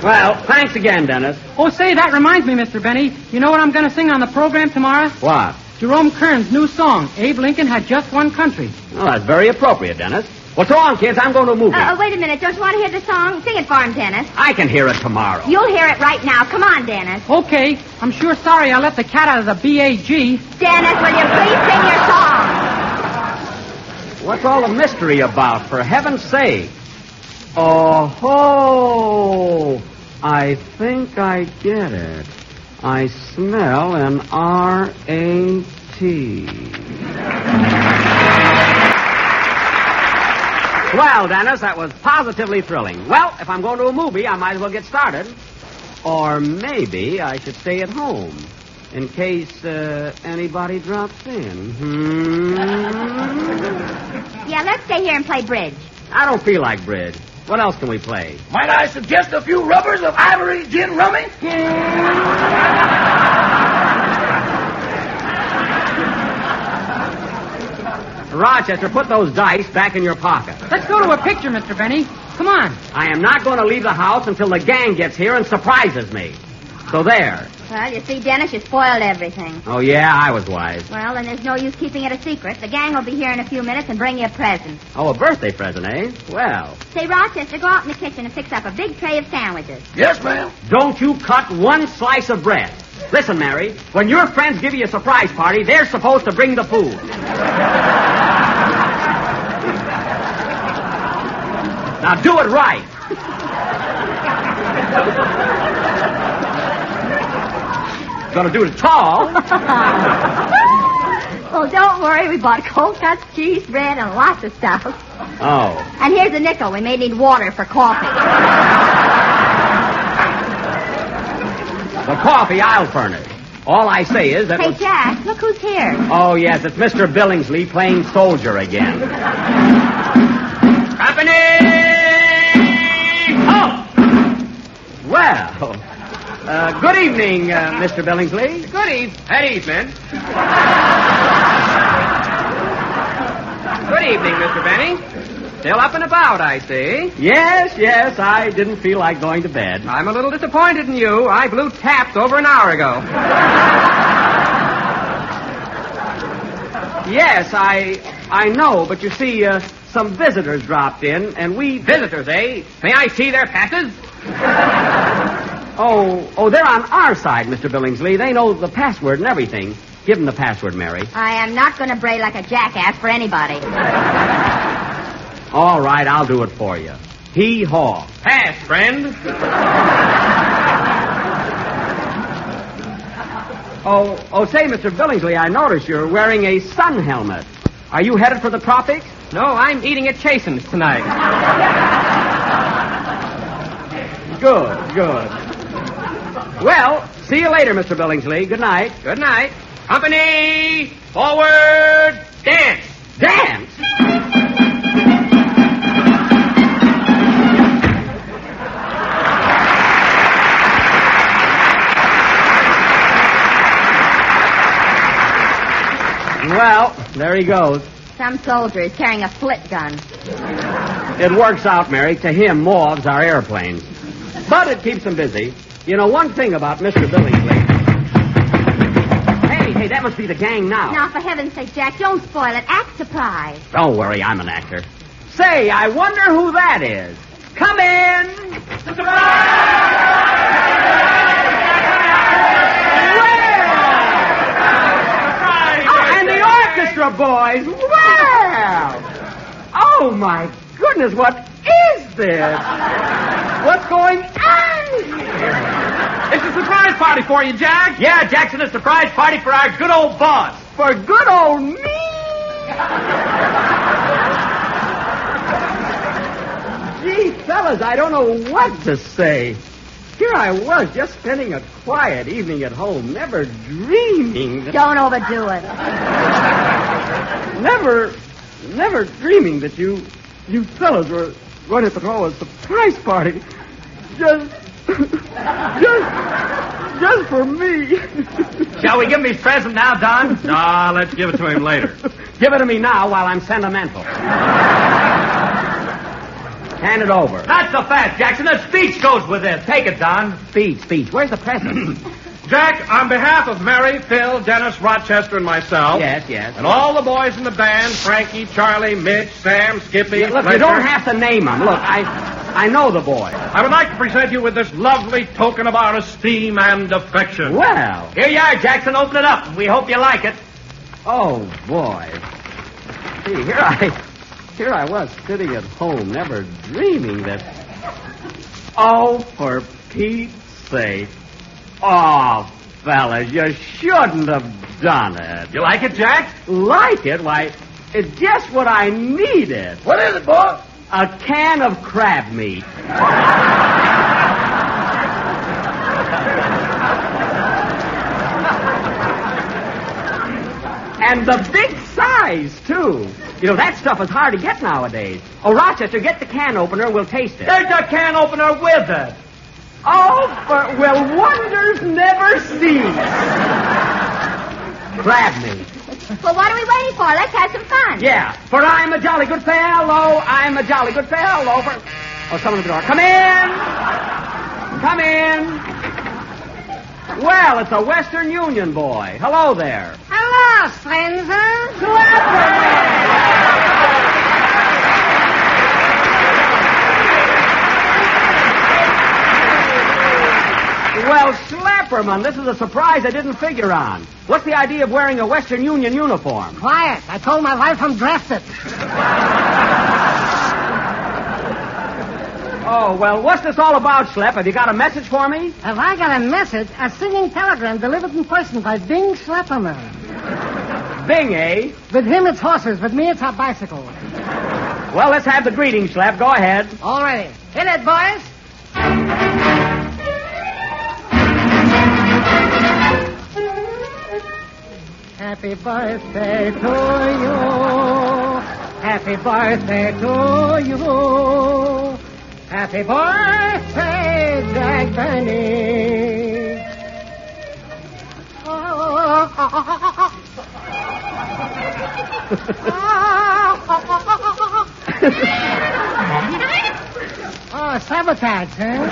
Well, thanks again, Dennis. Oh, say, that reminds me, Mr. Benny. You know what I'm going to sing on the program tomorrow? What? Jerome Kern's new song, Abe Lincoln Had Just One Country. Well, that's very appropriate, Dennis. Well, so on, kids. I'm going to a movie. Wait a minute. Don't you want to hear the song? Sing it for him, Dennis. I can hear it tomorrow. You'll hear it right now. Come on, Dennis. Okay. I'm sure sorry I let the cat out of the B.A.G. Dennis, will you please sing your song? What's all the mystery about, for heaven's sake? Oh-ho! I think I get it. I smell an R.A.T. Well, Dennis, that was positively thrilling. Well, if I'm going to a movie, I might as well get started. Or maybe I should stay at home in case anybody drops in. Yeah, let's stay here and play bridge. I don't feel like bridge. What else can we play? Might I suggest a few rubbers of ivory gin rummy? Rochester, put those dice back in your pocket. Let's go to a picture, Mr. Benny. Come on. I am not going to leave the house until the gang gets here and surprises me. So there. Well, you see, Dennis, you spoiled everything. Oh, yeah, I was wise. Well, then there's no use keeping it a secret. The gang will be here in a few minutes and bring you a present. Oh, a birthday present, eh? Well. Say, Rochester, go out in the kitchen and fix up a big tray of sandwiches. Yes, ma'am. Don't you cut one slice of bread. Listen, Mary, when your friends give you a surprise party, they're supposed to bring the food. Now, do it right. Gonna do it tall. Well, don't worry. We bought cold cuts, cheese, bread, and lots of stuff. Oh. And here's a nickel. We may need water for coffee. The coffee I'll furnish. All I say is that... Hey, Jack, look who's here. Oh, yes, it's Mr. Billingsley playing soldier again. Company! Oh! Well, good evening, Mr. Billingsley. Good evening. Good evening, Mr. Benny. Still up and about, I see. Yes, I didn't feel like going to bed. I'm a little disappointed in you. I blew taps over an hour ago. Yes, I know, but you see, some visitors dropped in, and we... Visitors, eh? May I see their passes? Oh, they're on our side, Mr. Billingsley. They know the password and everything. Give them the password, Mary. I am not going to bray like a jackass for anybody. All right, I'll do it for you. Hee-haw. Pass, friend. Say, Mr. Billingsley, I notice you're wearing a sun helmet. Are you headed for the tropics? No, I'm eating at Chasen's tonight. Good. Well, see you later, Mr. Billingsley. Good night. Good night. Company, forward, dance. Dance? Well, there he goes. Some soldier is carrying a split gun. It works out, Mary. To him, Moths are airplanes. But it keeps him busy. You know, one thing about Mr. Billingsley. Hey, that must be the gang now. Now, for heaven's sake, Jack, don't spoil it. Act surprised. Don't worry, I'm an actor. Say, I wonder who that is. Come in! And the orchestra boys! Well! Oh, my goodness, what is this? What's going on here? It's a surprise party for you, Jack. Yeah, Jackson, a surprise party for our good old boss. For good old me? Gee, fellas, I don't know what to say. Here I was, just spending a quiet evening at home, never dreaming that... Don't overdo it. Never dreaming that you fellas were going to throw a surprise party. Just for me. Shall we give him his present now, Don? Nah, let's give it to him later. Give it to me now while I'm sentimental. Hand it over. Not so fast, Jackson. A speech goes with this. Take it, Don. Speech. Where's the present? Jack, on behalf of Mary, Phil, Dennis, Rochester, and myself... Yes. And all the boys in the band, Frankie, Charlie, Mitch, Sam, Skippy... Yeah, look, you don't have to name them. Look, I know the boy. I would like to present you with this lovely token of our esteem and affection. Well. Here you are, Jackson. Open it up. We hope you like it. Oh, boy. See, here I was sitting at home, never dreaming that... Oh, for Pete's sake. Oh, fellas, you shouldn't have done it. You like it, Jack? Like it? Why, it's just what I needed. What is it, boy? A can of crab meat. And the big size, too. You know, that stuff is hard to get nowadays. Oh, Rochester, get the can opener and we'll taste it. There's a can opener with it. Oh, well, wonders never cease. Crab meat. Well, what are we waiting for? Let's have some fun. Yeah, for I'm a jolly good fellow. I'm a jolly good fellow. Oh, someone at the door. Come in. Come in. Well, it's a Western Union boy. Hello there. Hello, stranger. Well, Slapperman, this is a surprise I didn't figure on. What's the idea of wearing a Western Union uniform? Quiet. I told my wife I'm drafted. Oh, well, what's this all about, Slap? Have you got a message for me? Have I got a message? A singing telegram delivered in person by Bing Slapperman. Bing, eh? With him it's horses. With me it's a bicycle. Well, let's have the greeting, Slap. Go ahead. All righty. Hit it, boys. Happy birthday to you. Happy birthday to you. Happy birthday, Jack Benny. Oh, sabotage, huh?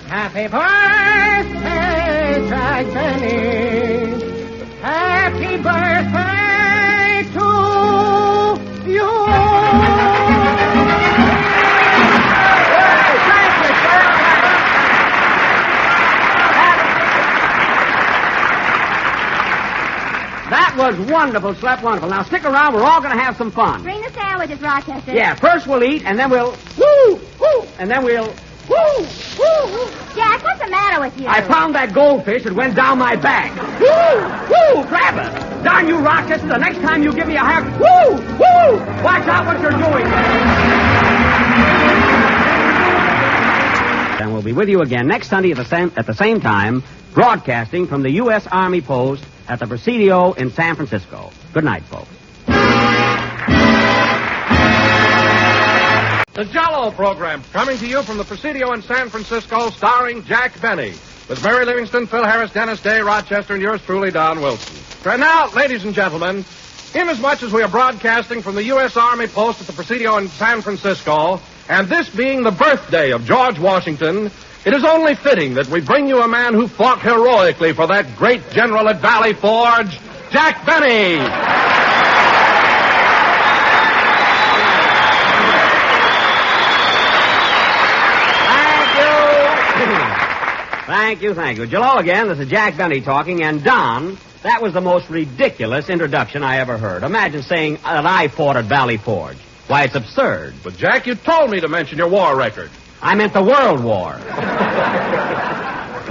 Happy birthday, Jack Benny. Happy birthday to you. That was wonderful, Slap, wonderful. Now, stick around. We're all going to have some fun. Bring the sandwiches, Rochester. Yeah, first we'll eat, and then we'll... Woo! Woo! And then we'll... Woo! Woo! Woo! Jack, what's the matter with you? I found that goldfish that went down my back. Woo! Woo! Grab it! Darn you, Rochester, the next time you give me a hair... Woo! Woo! Watch out what you're doing. And we'll be with you again next Sunday at the same time, broadcasting from the U.S. Army Post at the Presidio in San Francisco. Good night, folks. The Jell-O program, coming to you from the Presidio in San Francisco, starring Jack Benny, with Mary Livingston, Phil Harris, Dennis Day, Rochester, and yours truly, Don Wilson. Master. And now, ladies and gentlemen, inasmuch as we are broadcasting from the U.S. Army post at the Presidio in San Francisco, and this being the birthday of George Washington, it is only fitting that we bring you a man who fought heroically for that great general at Valley Forge, Jack Benny. Thank you. Hello again. This is Jack Benny talking. And Don, that was the most ridiculous introduction I ever heard. Imagine saying that I fought at Valley Forge. Why, it's absurd. But, Jack, you told me to mention your war record. I meant the World War. The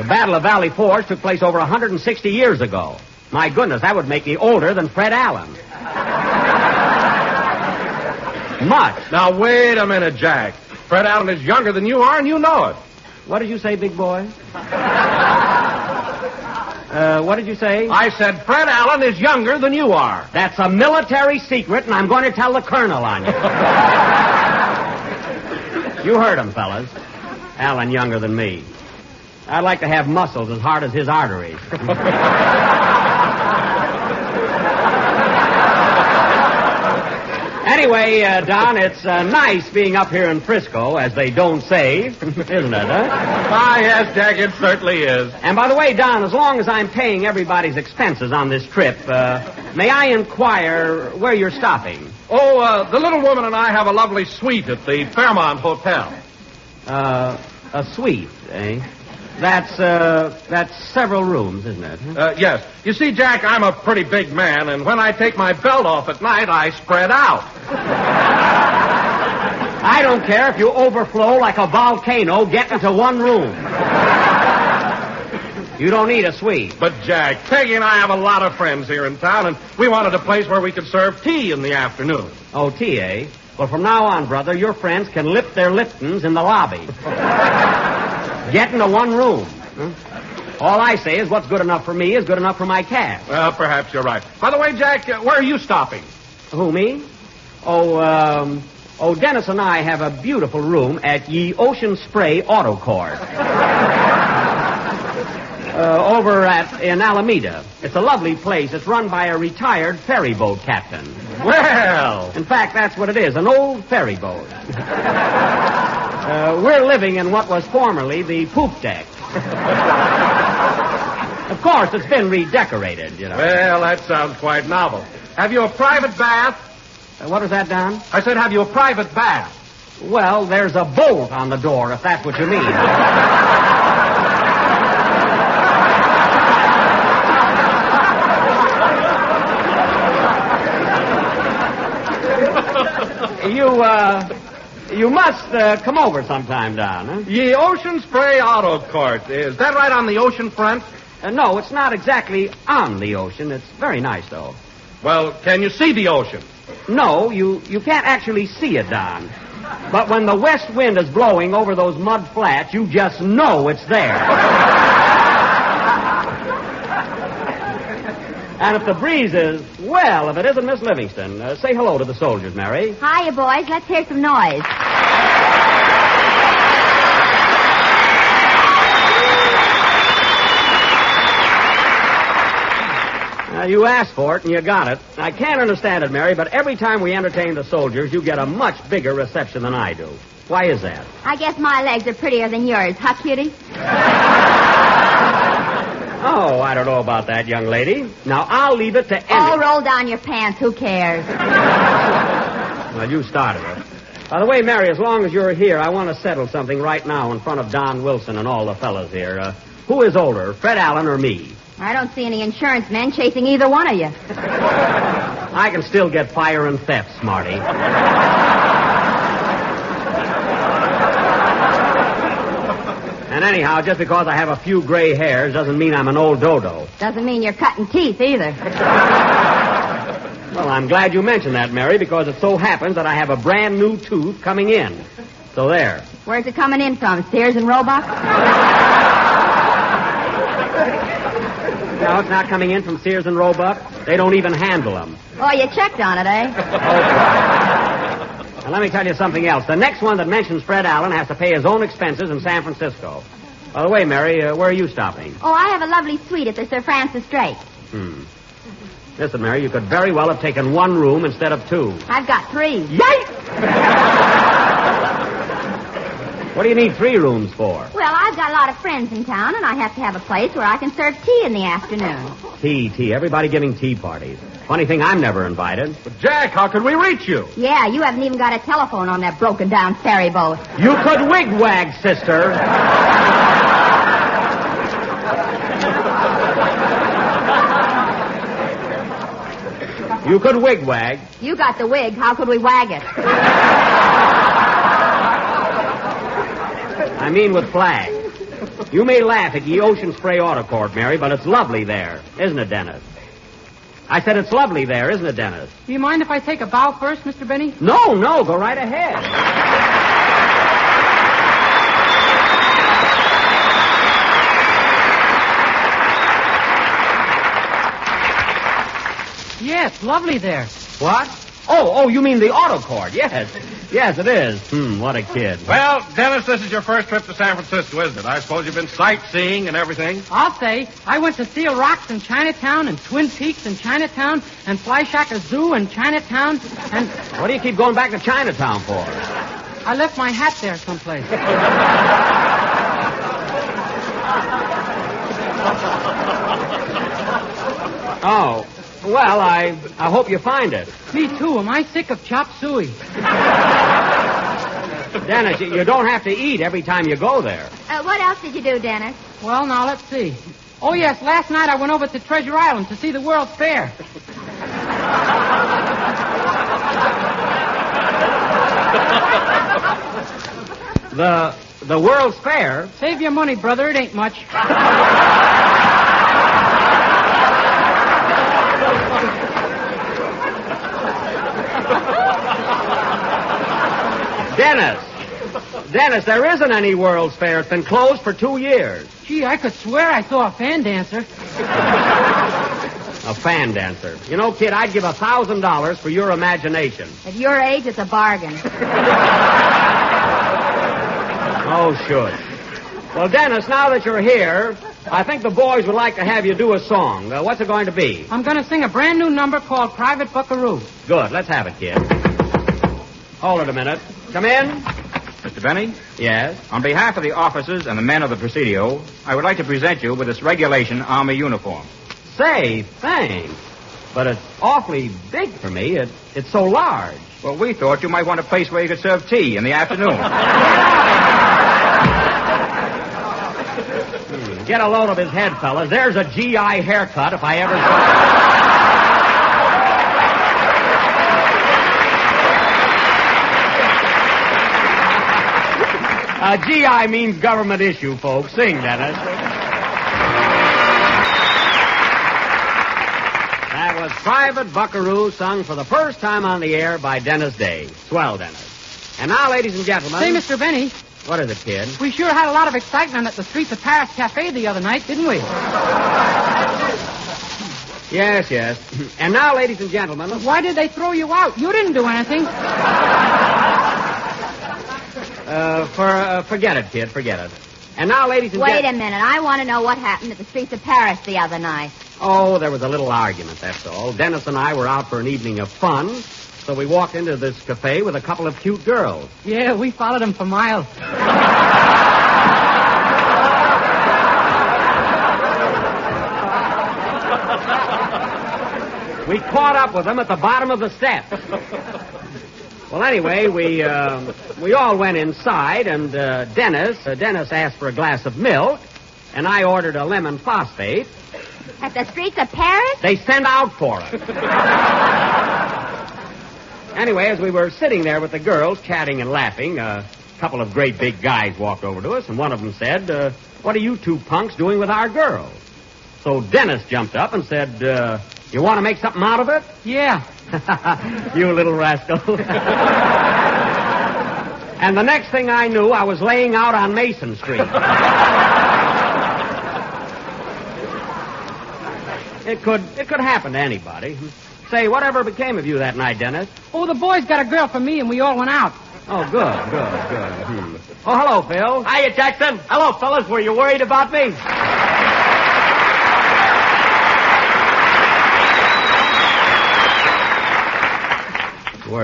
Battle of Valley Forge took place over 160 years ago. My goodness, that would make me older than Fred Allen. Much. Now, wait a minute, Jack. Fred Allen is younger than you are, and you know it. What did you say, big boy? What did you say? I said Fred Allen is younger than you are. That's a military secret, and I'm going to tell the colonel on you. You heard him, fellas. Allen younger than me. I'd like to have muscles as hard as his arteries. Anyway, Don, it's nice being up here in Frisco, as they don't say, isn't it, huh? Ah, yes, Jack, it certainly is. And by the way, Don, as long as I'm paying everybody's expenses on this trip, may I inquire where you're stopping? Oh, the little woman and I have a lovely suite at the Fairmont Hotel. A suite, eh? That's several rooms, isn't it? Huh? Yes. You see, Jack, I'm a pretty big man, and when I take my belt off at night, I spread out. I don't care if you overflow like a volcano. Get into one room. You don't need a suite. But, Jack, Peggy and I have a lot of friends here in town, and we wanted a place where we could serve tea in the afternoon. Oh, tea, eh? Well, from now on, brother, your friends can lift their Liftons in the lobby. Get into one room. Huh? All I say is what's good enough for me is good enough for my cast. Well, perhaps you're right. By the way, Jack, where are you stopping? Who, me? Dennis and I have a beautiful room at Ye Ocean Spray Auto Court. Over in Alameda. It's a lovely place. It's run by a retired ferry boat captain. Well! In fact, that's what it is, an old ferry boat. We're living in what was formerly the poop deck. Of course, it's been redecorated, you know. Well, that sounds quite novel. Have you a private bath? What was that, Don? I said, have you a private bath? Well, there's a bolt on the door, if that's what you mean. You must come over sometime, Don. Huh? Ye Ocean Spray Auto Court. Is that right on the ocean front? No, it's not exactly on the ocean. It's very nice, though. Well, can you see the ocean? No, you can't actually see it, Don. But when the west wind is blowing over those mud flats, you just know it's there. And if the breeze is, well, if it isn't Miss Livingston, say hello to the soldiers, Mary. Hiya, boys. Let's hear some noise. You asked for it, and you got it. I can't understand it, Mary, but every time we entertain the soldiers, you get a much bigger reception than I do. Why is that? I guess my legs are prettier than yours, huh, cutie? Oh, I don't know about that, young lady. Now, I'll leave it to any... Oh, roll down your pants. Who cares? Well, you started it. By the way, Mary, as long as you're here, I want to settle something right now in front of Don Wilson and all the fellas here. Who is older, Fred Allen or me? I don't see any insurance men chasing either one of you. I can still get fire and theft, Smarty. And anyhow, just because I have a few gray hairs doesn't mean I'm an old dodo. Doesn't mean you're cutting teeth either. Well, I'm glad you mentioned that, Mary, because it so happens that I have a brand new tooth coming in. So there. Where's it coming in from? Sears and Roebuck? No, it's not coming in from Sears and Roebuck. They don't even handle them. Oh, you checked on it, eh? Now, let me tell you something else. The next one that mentions Fred Allen has to pay his own expenses in San Francisco. By the way, Mary, where are you stopping? Oh, I have a lovely suite at the Sir Francis Drake. Listen, Mary, you could very well have taken one room instead of two. I've got 3. Yikes! What do you need 3 rooms for? Well, I've got a lot of friends in town, and I have to have a place where I can serve tea in the afternoon. Tea. Everybody giving tea parties. Funny thing, I'm never invited. But, Jack, how can we reach you? Yeah, you haven't even got a telephone on that broken-down ferry boat. You could wigwag, sister. You could wigwag. You got the wig. How could we wag it? I mean with flag. You may laugh at the Ocean Spray Auto Court, Mary, but it's lovely there, isn't it, Dennis? I said it's lovely there, isn't it, Dennis? Do you mind if I take a bow first, Mr. Benny? No, go right ahead. Yeah, it's lovely there. What? Oh, you mean the auto court? Yes, it is. What a kid. Well, Dennis, this is your first trip to San Francisco, isn't it? I suppose you've been sightseeing and everything. I'll say. I went to Seal Rocks in Chinatown and Twin Peaks in Chinatown and Fleischacker Zoo in Chinatown and... What do you keep going back to Chinatown for? I left my hat there someplace. Oh. Well, I hope you find it. Me too. Am I sick of chop suey? Dennis, you don't have to eat every time you go there. What else did you do, Dennis? Well, now, let's see. Oh, yes, last night I went over to Treasure Island to see the World's Fair. The World's Fair? Save your money, brother. It ain't much. Dennis, there isn't any World's Fair. It's been closed for 2 years. Gee, I could swear I saw a fan dancer. A fan dancer. You know, kid, I'd give $1,000 for your imagination. At your age, it's a bargain. Oh, shush. Well, Dennis, now that you're here, I think the boys would like to have you do a song. What's it going to be? I'm going to sing a brand new number called Private Buckaroo. Good. Let's have it, kid. Hold it a minute. Come in. Mr. Benny? Yes? On behalf of the officers and the men of the Presidio, I would like to present you with this regulation Army uniform. Say, thanks. But it's awfully big for me. It's so large. Well, we thought you might want a place where you could serve tea in the afternoon. Get a load of his head, fellas. There's a GI haircut if I ever saw. GI means government issue, folks. Sing, Dennis. That was Private Buckaroo, sung for the first time on the air by Dennis Day. Swell, Dennis. And now, ladies and gentlemen... Say, Mr. Benny. What is it, kid? We sure had a lot of excitement at the Streets of Paris Cafe the other night, didn't we? Yes. And now, ladies and gentlemen... Why did they throw you out? You didn't do anything. Forget it, kid. Forget it. And now, ladies and gentlemen... Wait a minute. I want to know what happened at the Streets of Paris the other night. Oh, there was a little argument, that's all. Dennis and I were out for an evening of fun, so we walked into this cafe with a couple of cute girls. Yeah, we followed them for miles. We caught up with them at the bottom of the steps. Well, anyway, we all went inside, and Dennis asked for a glass of milk, and I ordered a lemon phosphate. At the Streets of Paris? They sent out for us. Anyway, as we were sitting there with the girls, chatting and laughing, a couple of great big guys walked over to us, and one of them said, "What are you two punks doing with our girls?" So Dennis jumped up and said, "You want to make something out of it?" Yeah. You little rascal. And the next thing I knew, I was laying out on Mason Street. It could happen to anybody. Say, whatever became of you that night, Dennis? Oh, the boys got a girl for me, and we all went out. Oh, good. Oh, hello, Phil. Hiya, Jackson. Hello, fellas. Were you worried about me?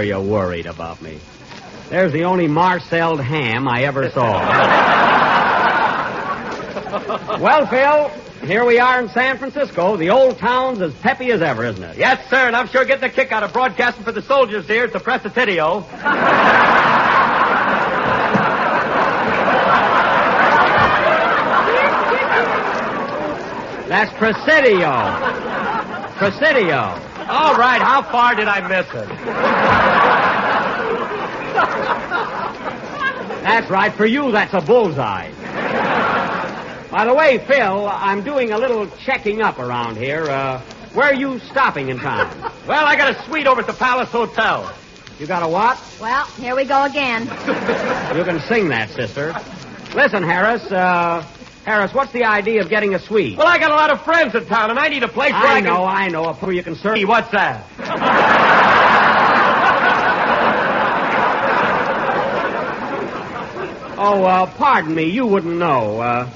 are you worried about me? There's the only marcelled ham I ever saw. Well, Phil, here we are in San Francisco. The old town's as peppy as ever, isn't it? Yes, sir, and I'm sure getting a kick out of broadcasting for the soldiers here at the Presidio. That's Presidio. Presidio. All right, how far did I miss it? That's right. For you, that's a bullseye. By the way, Phil, I'm doing a little checking up around here. Where are you stopping in town? Well, I got a suite over at the Palace Hotel. You got a what? Well, here we go again. You can sing that, sister. Listen, Harris, what's the idea of getting a suite? Well, I got a lot of friends in town, and I need a place where I know. A place you can serve. What's that? Oh, pardon me, you wouldn't know.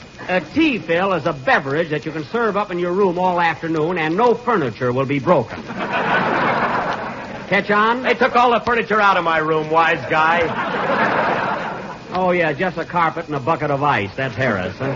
Tea, Phil, is a beverage that you can serve up in your room all afternoon, and no furniture will be broken. Catch on? They took all the furniture out of my room, wise guy. Oh, yeah, just a carpet and a bucket of ice. That's Harris, huh?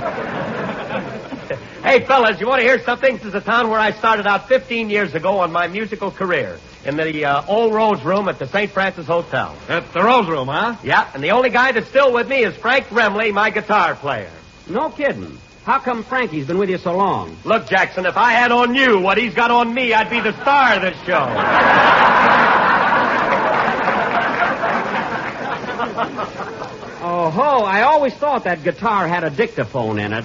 Hey, fellas, you want to hear something? This is a town where I started out 15 years ago on my musical career. In the old Rose Room at the St. Francis Hotel. That's the Rose Room, huh? Yeah, and the only guy that's still with me is Frank Remley, my guitar player. No kidding. How come Frankie's been with you so long? Look, Jackson, if I had on you what he's got on me, I'd be the star of this show. Oh, I always thought that guitar had a dictaphone in it.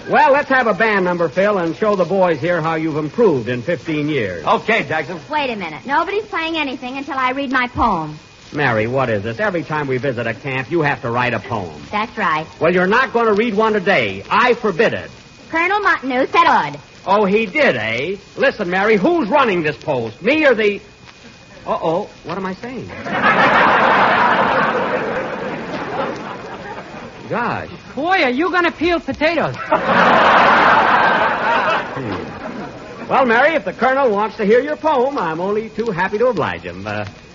Well, let's have a band number, Phil, and show the boys here how you've improved in 15 years. Okay, Jackson. Wait a minute. Nobody's playing anything until I read my poem. Mary, what is this? Every time we visit a camp, you have to write a poem. That's right. Well, you're not going to read one today. I forbid it. Colonel Montanoo said good. Oh, he did, eh? Listen, Mary, who's running this post? Me or the... Uh-oh, what am I saying? Gosh. Boy, are you going to peel potatoes? Well, Mary, if the Colonel wants to hear your poem, I'm only too happy to oblige him.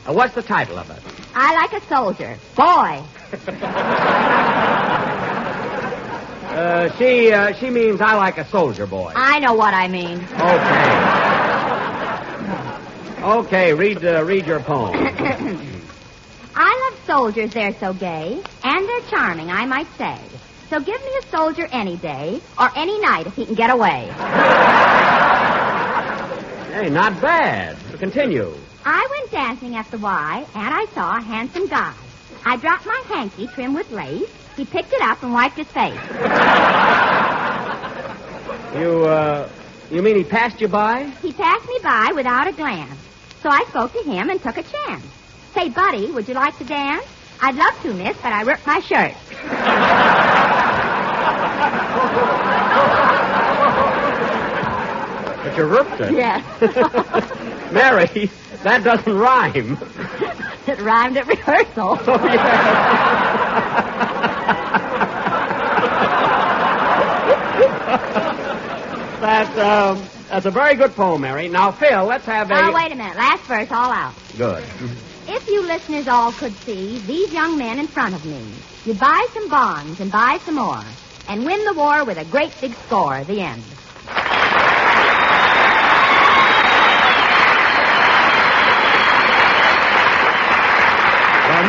What's the title of it? I like a soldier. Boy. She means I like a soldier boy. I know what I mean. Okay, read your poem. I love soldiers, they're so gay, and they're charming, I might say. So give me a soldier any day, or any night if he can get away. Hey, not bad. Continue. I went dancing at the Y, and I saw a handsome guy. I dropped my hanky trimmed with lace. He picked it up and wiped his face. You mean he passed you by? He passed me by without a glance. So I spoke to him and took a chance. Say, buddy, would you like to dance? I'd love to, miss, but I ripped my shirt. But you ripped it? Yes. Mary, that doesn't rhyme. It rhymed at rehearsal. Oh, yeah. That's a very good poem, Mary. Now, Phil, let's have a... Oh, wait a minute. Last verse all out. Good. If you listeners all could see these young men in front of me, you'd buy some bonds and buy some more and win the war with a great big score. The end. Well,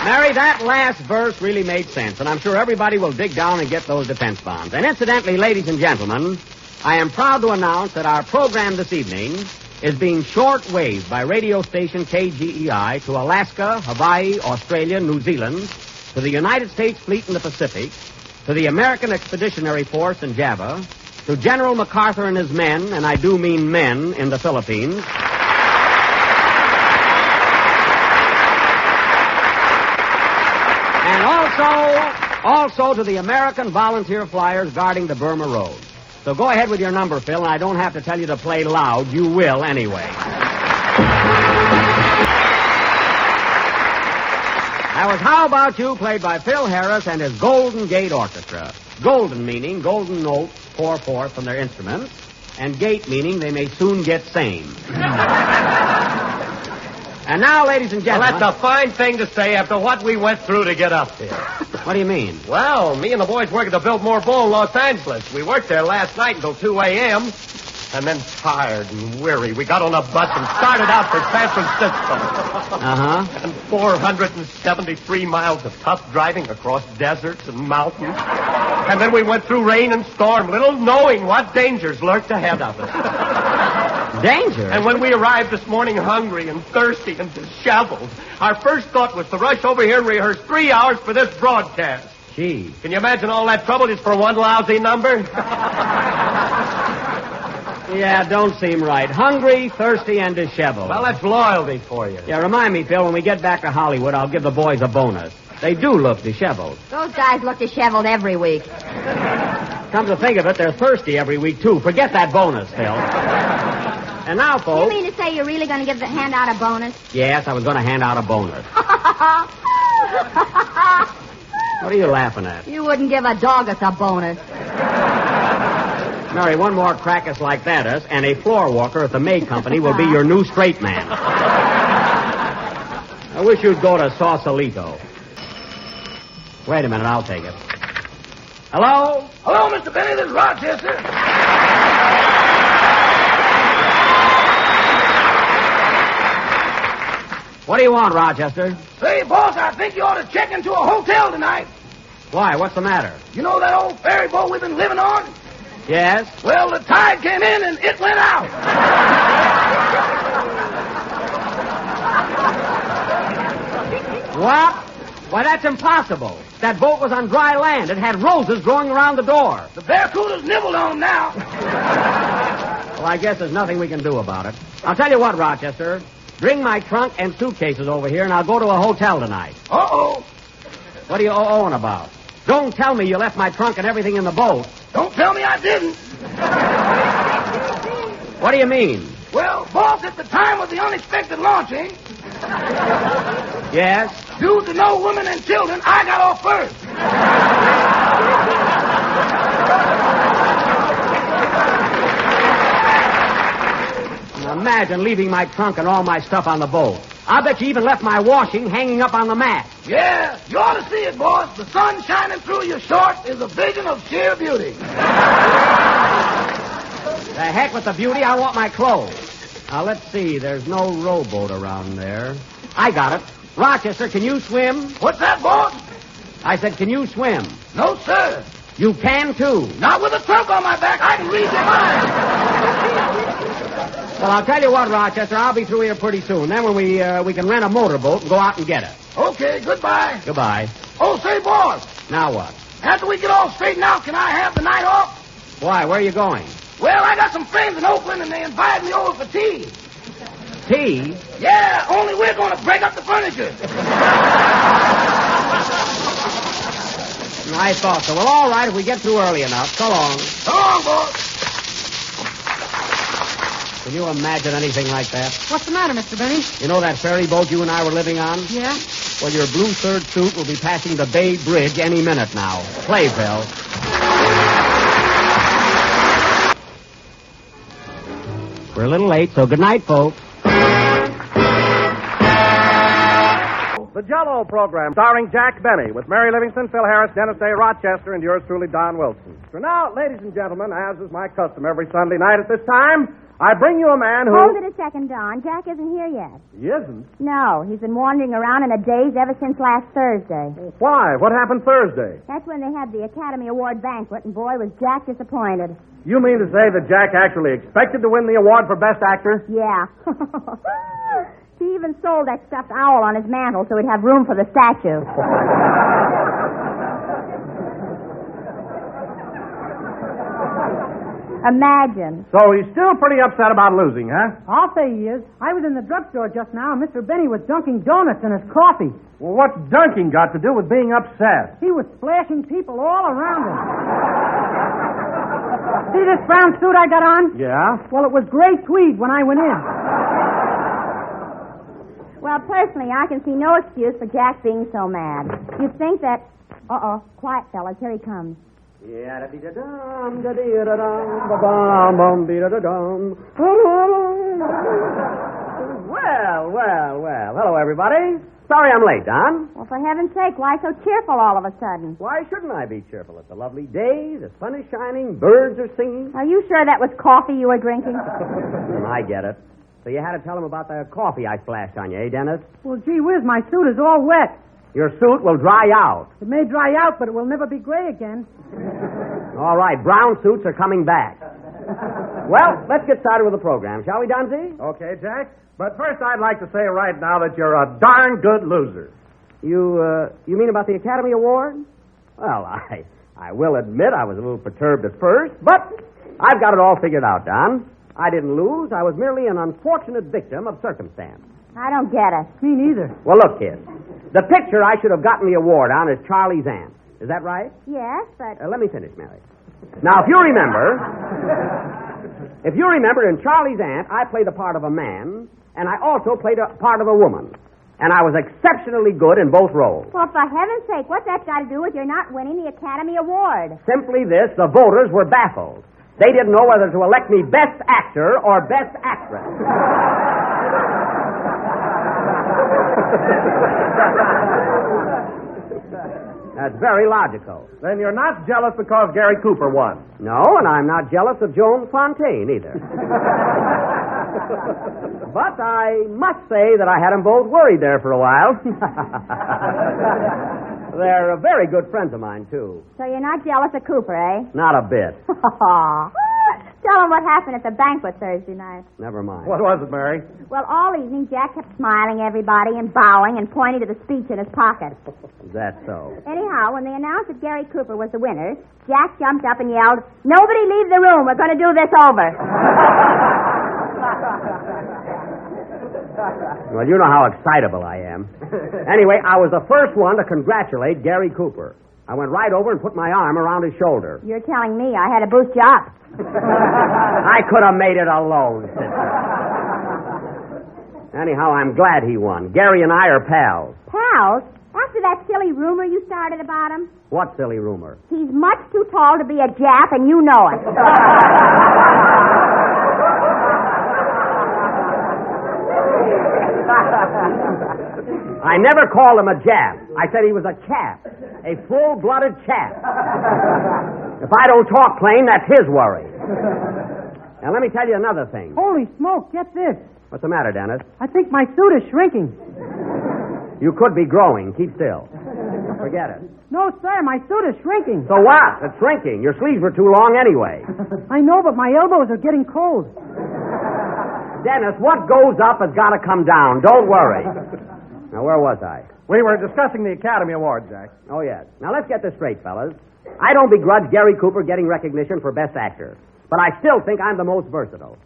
Mary, that last verse really made sense, and I'm sure everybody will dig down and get those defense bonds. And incidentally, ladies and gentlemen, I am proud to announce that our program this evening is being short-waved by radio station KGEI to Alaska, Hawaii, Australia, New Zealand, to the United States Fleet in the Pacific, to the American Expeditionary Force in Java, to General MacArthur and his men, and I do mean men, in the Philippines, and also to the American volunteer flyers guarding the Burma Road. So go ahead with your number, Phil, and I don't have to tell you to play loud. You will anyway. That was How About You, played by Phil Harris and his Golden Gate Orchestra. Golden meaning golden notes, 4/4 from their instruments. and gate meaning they may soon get same. And now, ladies and gentlemen... Well, that's a fine thing to say after what we went through to get up here. What do you mean? Well, me and the boys work at the Biltmore Bowl in Los Angeles. We worked there last night until 2 a.m., and then tired and weary, we got on a bus and started out for San Francisco. Uh-huh. And 473 miles of tough driving across deserts and mountains. And then we went through rain and storm, little knowing what dangers lurked ahead of us. Danger? And when we arrived this morning hungry and thirsty and disheveled, our first thought was to rush over here and rehearse 3 hours for this broadcast. Gee. Can you imagine all that trouble just for one lousy number? Yeah, don't seem right. Hungry, thirsty, and disheveled. Well, that's loyalty for you. Yeah, remind me, Phil, when we get back to Hollywood, I'll give the boys a bonus. They do look disheveled. Those guys look disheveled every week. Come to think of it, they're thirsty every week, too. Forget that bonus, Phil. And now, folks... You mean to say you're really going to hand out a bonus? Yes, I was going to hand out a bonus. What are you laughing at? You wouldn't give a dog us a bonus. Mary, one more crackus like that, and a floor walker at the May Company will be your new straight man. I wish you'd go to Sausalito. Wait a minute, I'll take it. Hello? Hello, Mr. Benny, this is Rochester. What do you want, Rochester? Say, boss, I think you ought to check into a hotel tonight. Why? What's the matter? You know that old ferry boat we've been living on? Yes? Well, the tide came in and it went out. What? Why, that's impossible. That boat was on dry land. It had roses growing around the door. The barracudas nibbled on them now. Well, I guess there's nothing we can do about it. I'll tell you what, Rochester. Bring my trunk and suitcases over here, and I'll go to a hotel tonight. Uh-oh. What are you oh-ohing about? Don't tell me you left my trunk and everything in the boat. Don't tell me I didn't. What do you mean? Well, boss, at the time of the unexpected launching... Yes? Due to no women and children, I got off first. Now imagine leaving my trunk and all my stuff on the boat. I'll bet you even left my washing hanging up on the mat. Yeah, you ought to see it, boss. The sun shining through your shorts is a vision of sheer beauty. The heck with the beauty, I want my clothes. Now, let's see, there's no rowboat around there. I got it. Rochester, can you swim? What's that, boss? I said, can you swim? No, sir. You can, too. Not with a trunk on my back. I can read your mind. Well, I'll tell you what, Rochester, I'll be through here pretty soon. Then when we can rent a motorboat and go out and get it. Okay, goodbye. Goodbye. Oh, say, boss. Now what? After we get all straightened out, can I have the night off? Why, where are you going? Well, I got some friends in Oakland, and they invited me over for tea. Tea? Yeah, only we're going to break up the furniture. I thought so. Well, all right, if we get through early enough. So long. So long, boss. Can you imagine anything like that? What's the matter, Mr. Benny? You know that ferry boat you and I were living on? Yeah? Well, your blue third suit will be passing the Bay Bridge any minute now. Play, Phil. We're a little late, so good night, folks. The Jell-O program, starring Jack Benny, with Mary Livingston, Phil Harris, Dennis A. Rochester, and yours truly, Don Wilson. So now, ladies and gentlemen, as is my custom every Sunday night at this time, I bring you a man who... Hold it a second, Don. Jack isn't here yet. He isn't? No, he's been wandering around in a daze ever since last Thursday. Why? What happened Thursday? That's when they had the Academy Award banquet, and boy, was Jack disappointed. You mean to say that Jack actually expected to win the award for Best Actor? Yeah. He even sold that stuffed owl on his mantle so he'd have room for the statue. Imagine. So he's still pretty upset about losing, huh? I'll say he is. I was in the drugstore just now, and Mr. Benny was dunking donuts in his coffee. Well, what's dunking got to do with being upset? He was splashing people all around him. See this brown suit I got on? Yeah? Well, it was gray tweed when I went in. Well, personally, I can see no excuse for Jack being so mad. You'd think that... Uh-oh. Quiet, fellas. Here he comes. Well. Hello, everybody. Sorry I'm late, Don. Well, for heaven's sake, why so cheerful all of a sudden? Why shouldn't I be cheerful? It's a lovely day, the sun is shining, birds are singing. Are you sure that was coffee you were drinking? I get it. So you had to tell him about the coffee I splashed on you, eh, Dennis? Well, gee whiz, my suit is all wet. Your suit will dry out. It may dry out, but it will never be gray again. All right, brown suits are coming back. Well, let's get started with the program, shall we, Donzie? Okay, Jack. But first, I'd like to say right now that you're a darn good loser. You mean about the Academy Award? Well, I will admit I was a little perturbed at first, but I've got it all figured out, Don. I didn't lose. I was merely an unfortunate victim of circumstance. I don't get it. Me neither. Well, look, kid. The picture I should have gotten the award on is Charlie's aunt. Is that right? Yes, but... Let me finish, Mary. Now, if you remember, in Charlie's aunt, I played the part of a man, and I also played a part of a woman. And I was exceptionally good in both roles. Well, for heaven's sake, what's that got to do with your not winning the Academy Award? Simply this, the voters were baffled. They didn't know whether to elect me Best Actor or Best Actress. That's very logical. Then you're not jealous because Gary Cooper won. No, and I'm not jealous of Joan Fontaine either. But I must say that I had them both worried there for a while. They're very good friends of mine, too. So you're not jealous of Cooper, eh? Not a bit. Tell him what happened at the banquet Thursday night. Never mind. What was it, Mary? Well, all evening, Jack kept smiling at everybody and bowing and pointing to the speech in his pocket. Is that so? Anyhow, when they announced that Gary Cooper was the winner, Jack jumped up and yelled, "Nobody leave the room. We're going to do this over." Well, you know how excitable I am. Anyway, I was the first one to congratulate Gary Cooper. I went right over and put my arm around his shoulder. You're telling me I had to boost you up. I could have made it alone, sister. Anyhow, I'm glad he won. Gary and I are pals. Pals? After that silly rumor you started about him? What silly rumor? He's much too tall to be a Jap, and you know it. I never called him a Jap. I said he was a chap. A full-blooded chap. If I don't talk plain, that's his worry. Now, let me tell you another thing. Holy smoke, get this. What's the matter, Dennis? I think my suit is shrinking. You could be growing. Keep still. Forget it. No, sir, my suit is shrinking. So what? It's shrinking. Your sleeves were too long anyway. I know, but my elbows are getting cold. Dennis, what goes up has got to come down. Don't worry. Now, where was I? We were discussing the Academy Award, Jack. Oh, yes. Now, let's get this straight, fellas. I don't begrudge Gary Cooper getting recognition for Best Actor, but I still think I'm the most versatile.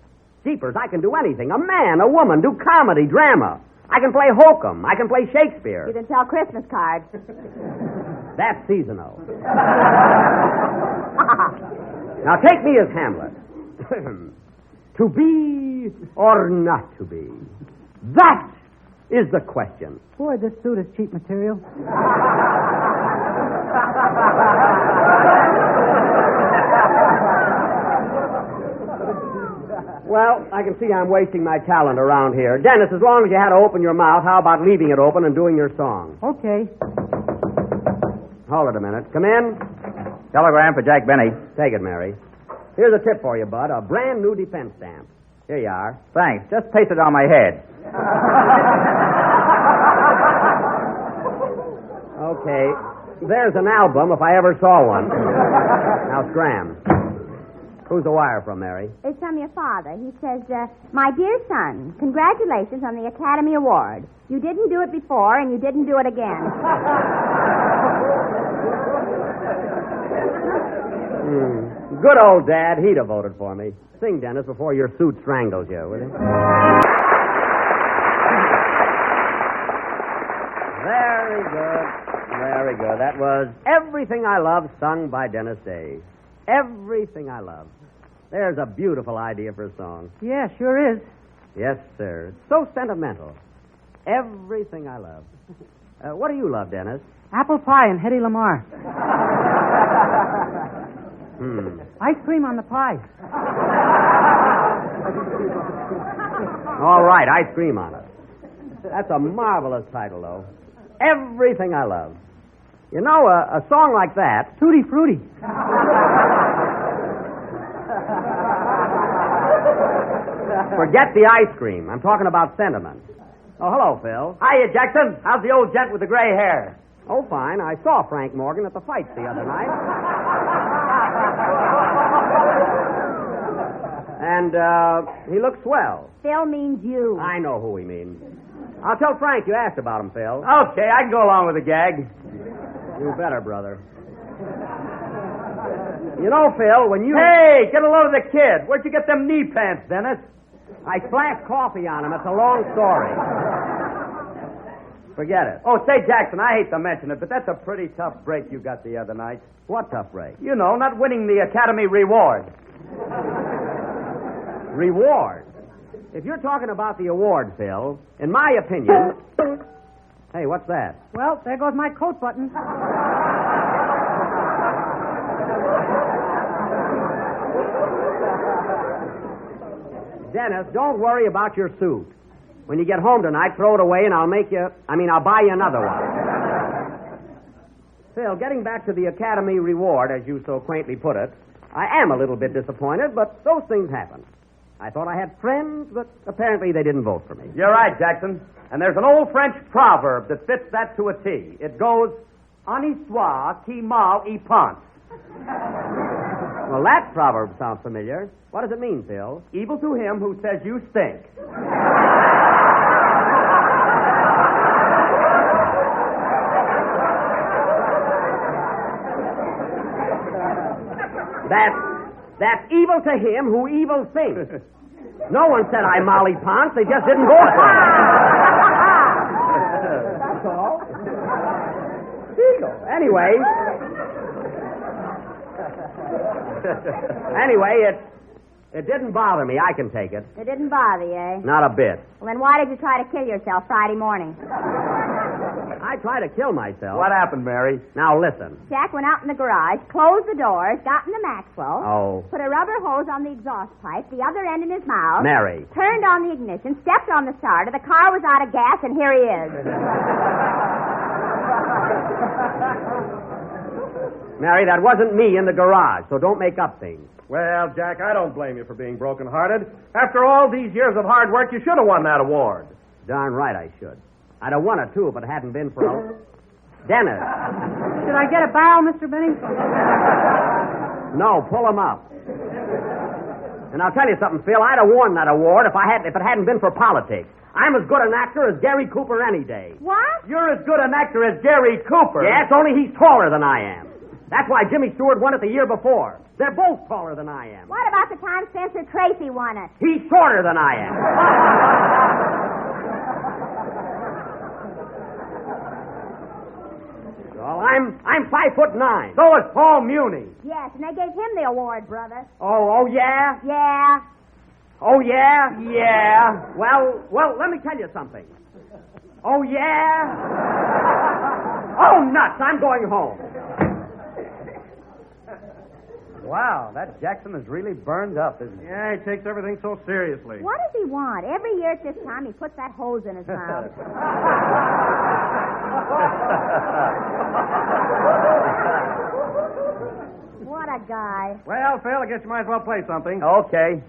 Jeepers, I can do anything. A man, a woman, do comedy, drama. I can play hokum. I can play Shakespeare. You can sell Christmas cards. That's seasonal. Now, take me as Hamlet. To be or not to be? That is the question. Boy, this suit is cheap material. Well, I can see I'm wasting my talent around here. Dennis, as long as you had to open your mouth, how about leaving it open and doing your song? Okay. Hold it a minute. Come in. Telegram for Jack Benny. Take it, Mary. Here's a tip for you, Bud. A brand new defense stamp. Here you are. Thanks. Just paste it on my head. Okay. There's an album if I ever saw one. Now, scram. Who's the wire from, Mary? It's from your father. He says, "My dear son, congratulations on the Academy Award. You didn't do it before, and you didn't do it again." Good old Dad. He'd have voted for me. Sing, Dennis, before your suit strangles you, will you? Very good. Very good. That was Everything I Love, sung by Dennis Day. Everything I Love. There's a beautiful idea for a song. Yeah, sure is. Yes, sir. It's so sentimental. Everything I Love. What do you love, Dennis? Apple pie and Hedy Lamarr. Ice cream on the pie. All right, ice cream on it. That's a marvelous title, though. Everything I love. You know, a song like that... Tutti Frutti. Forget the ice cream. I'm talking about sentiment. Oh, hello, Phil. Hiya, Jackson. How's the old gent with the gray hair? Oh, fine. I saw Frank Morgan at the fights the other night. And he looks swell. Phil means you. I know who he means. I'll tell Frank you asked about him, Phil. Okay, I can go along with the gag. You better, brother. You know, Phil, when you... Hey, get a load of the kid. Where'd you get them knee pants, Dennis? I splashed coffee on him. It's a long story. Forget it. Oh, say, Jackson, I hate to mention it, but that's a pretty tough break you got the other night. What tough break? You know, not winning the Academy Reward. Reward? If you're talking about the award, Phil, in my opinion... Hey, what's that? Well, there goes my coat button. Dennis, don't worry about your suit. When you get home tonight, throw it away and I'll buy you another one. Phil, getting back to the Academy Reward, as you so quaintly put it, I am a little bit disappointed, but those things happen. I thought I had friends, but apparently they didn't vote for me. You're right, Jackson. And there's an old French proverb that fits that to a T. It goes, "En histoire qui mal y pense." Well, that proverb sounds familiar. What does it mean, Phil? Evil to him who says you stink. That's evil to him who evil thinks. No one said I Molly Ponce. They just didn't vote for me. That's all. Anyway, it didn't bother me. I can take it. It didn't bother you, eh? Not a bit. Well, then why did you try to kill yourself Friday morning? I tried to kill myself. What happened, Mary? Now, listen. Jack went out in the garage, closed the doors, got in the Maxwell, Oh. put a rubber hose on the exhaust pipe, the other end in his mouth, Mary. turned on the ignition, stepped on the starter, the car was out of gas, and here he is. Mary, that wasn't me in the garage, so don't make up things. Well, Jack, I don't blame you for being broken-hearted. After all these years of hard work, you should have won that award. Darn right I should. I'd have won it, too, if it hadn't been for a... Dennis. Should I get a bow, Mr. Benny? No, pull him up. And I'll tell you something, Phil. I'd have won that award if it hadn't been for politics. I'm as good an actor as Gary Cooper any day. What? You're as good an actor as Gary Cooper. Yes, only he's taller than I am. That's why Jimmy Stewart won it the year before. They're both taller than I am. What about the time Spencer Tracy won it? He's shorter than I am. Well, I'm 5'9". So is Paul Muni. Yes, and they gave him the award, brother. Oh, yeah? Yeah. Oh, yeah? Yeah. Well, let me tell you something. Oh, yeah? Oh, nuts, I'm going home. Wow, that Jackson is really burned up, isn't he? Yeah, he takes everything so seriously. What does he want? Every year at this time, he puts that hose in his mouth. What a guy. Well, Phil, I guess you might as well play something. Okay.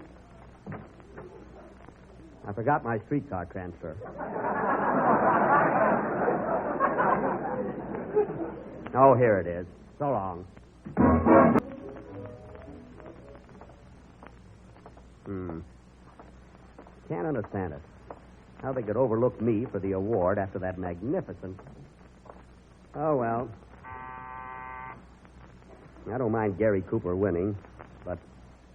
I forgot my streetcar transfer. Oh, here it is. So long. Can't understand it. How they could overlook me for the award after that magnificent... Oh, well. I don't mind Gary Cooper winning, but...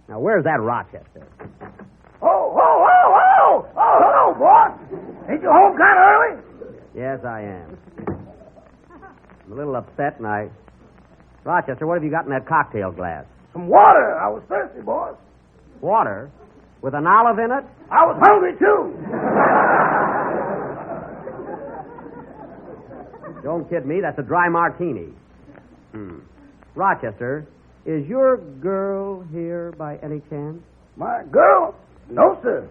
Now, where's that Rochester? Oh, hello, boss. Ain't you home kind of early? Yes, I am. I'm a little upset, and I... Rochester, what have you got in that cocktail glass? Some water. I was thirsty, boss. Water? With an olive in it? I was hungry, too. Don't kid me. That's a dry martini. Rochester, Is your girl here by any chance? My girl? No, sir.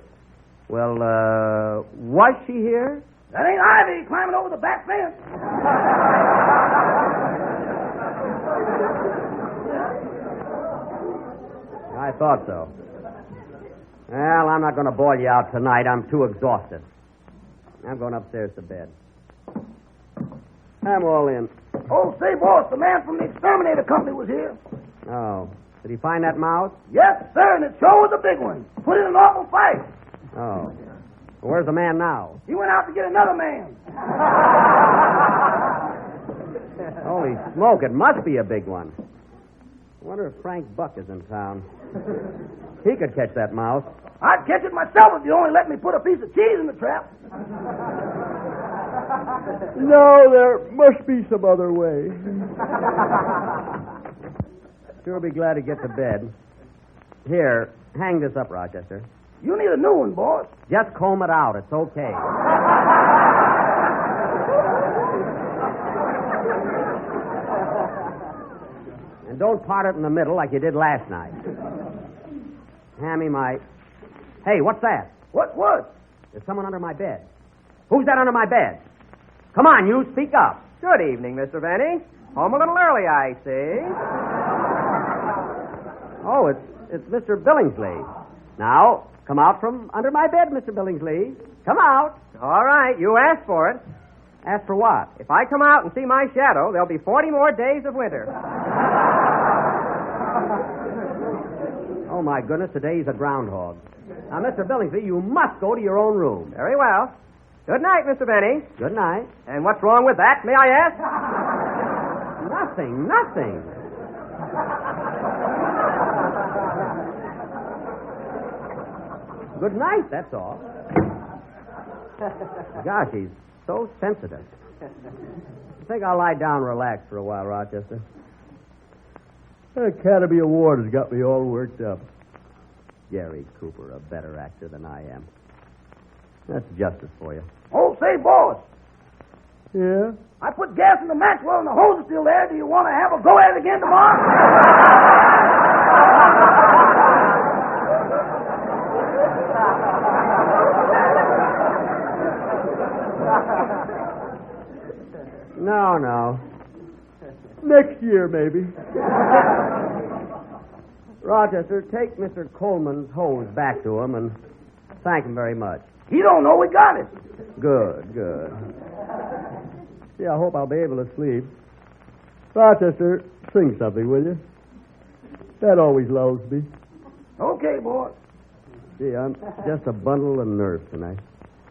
Well, was she here? That ain't Ivy climbing over the back fence. I thought so. Well, I'm not going to boil you out tonight. I'm too exhausted. I'm going upstairs to bed. I'm all in. Oh, say, boss, the man from the exterminator company was here. Oh. Did he find that mouse? Yes, sir, and it sure was a big one. Put in an awful fight. Oh. Well, where's the man now? He went out to get another man. Holy smoke, it must be a big one. I wonder if Frank Buck is in town. He could catch that mouse. I'd catch it myself if you only let me put a piece of cheese in the trap. No, there must be some other way. Sure be glad to get to bed. Here, hang this up, Rochester. You need a new one, boss. Just comb it out. It's okay. And don't part it in the middle like you did last night. Hand me my... Hey, what's that? What? There's someone under my bed. Who's that under my bed? Come on, you, speak up. Good evening, Mr. Benny. Home a little early, I see. Oh, it's Mr. Billingsley. Now, come out from under my bed, Mr. Billingsley. Come out. All right, you asked for it. Ask for what? If I come out and see my shadow, there'll be 40 more days of winter. Oh, my goodness, today's a groundhog. Now, Mr. Billingsley, you must go to your own room. Very well. Good night, Mr. Benny. Good night. And what's wrong with that, may I ask? Nothing. Good night, that's all. Gosh, he's so sensitive. I think I'll lie down and relax for a while, Rochester. The Academy Award has got me all worked up. Gary Cooper, a better actor than I am. That's justice for you. Oh, say, boss. Yeah? I put gas in the Maxwell and the hose is still there. Do you want to have a go at it again tomorrow? No. Next year, maybe. Rochester, take Mr. Coleman's hose back to him and thank him very much. He don't know we got it. Good. Yeah, I hope I'll be able to sleep. Rochester, sing something, will you? That always lulls me. Okay, boy. Gee, I'm just a bundle of nerves tonight.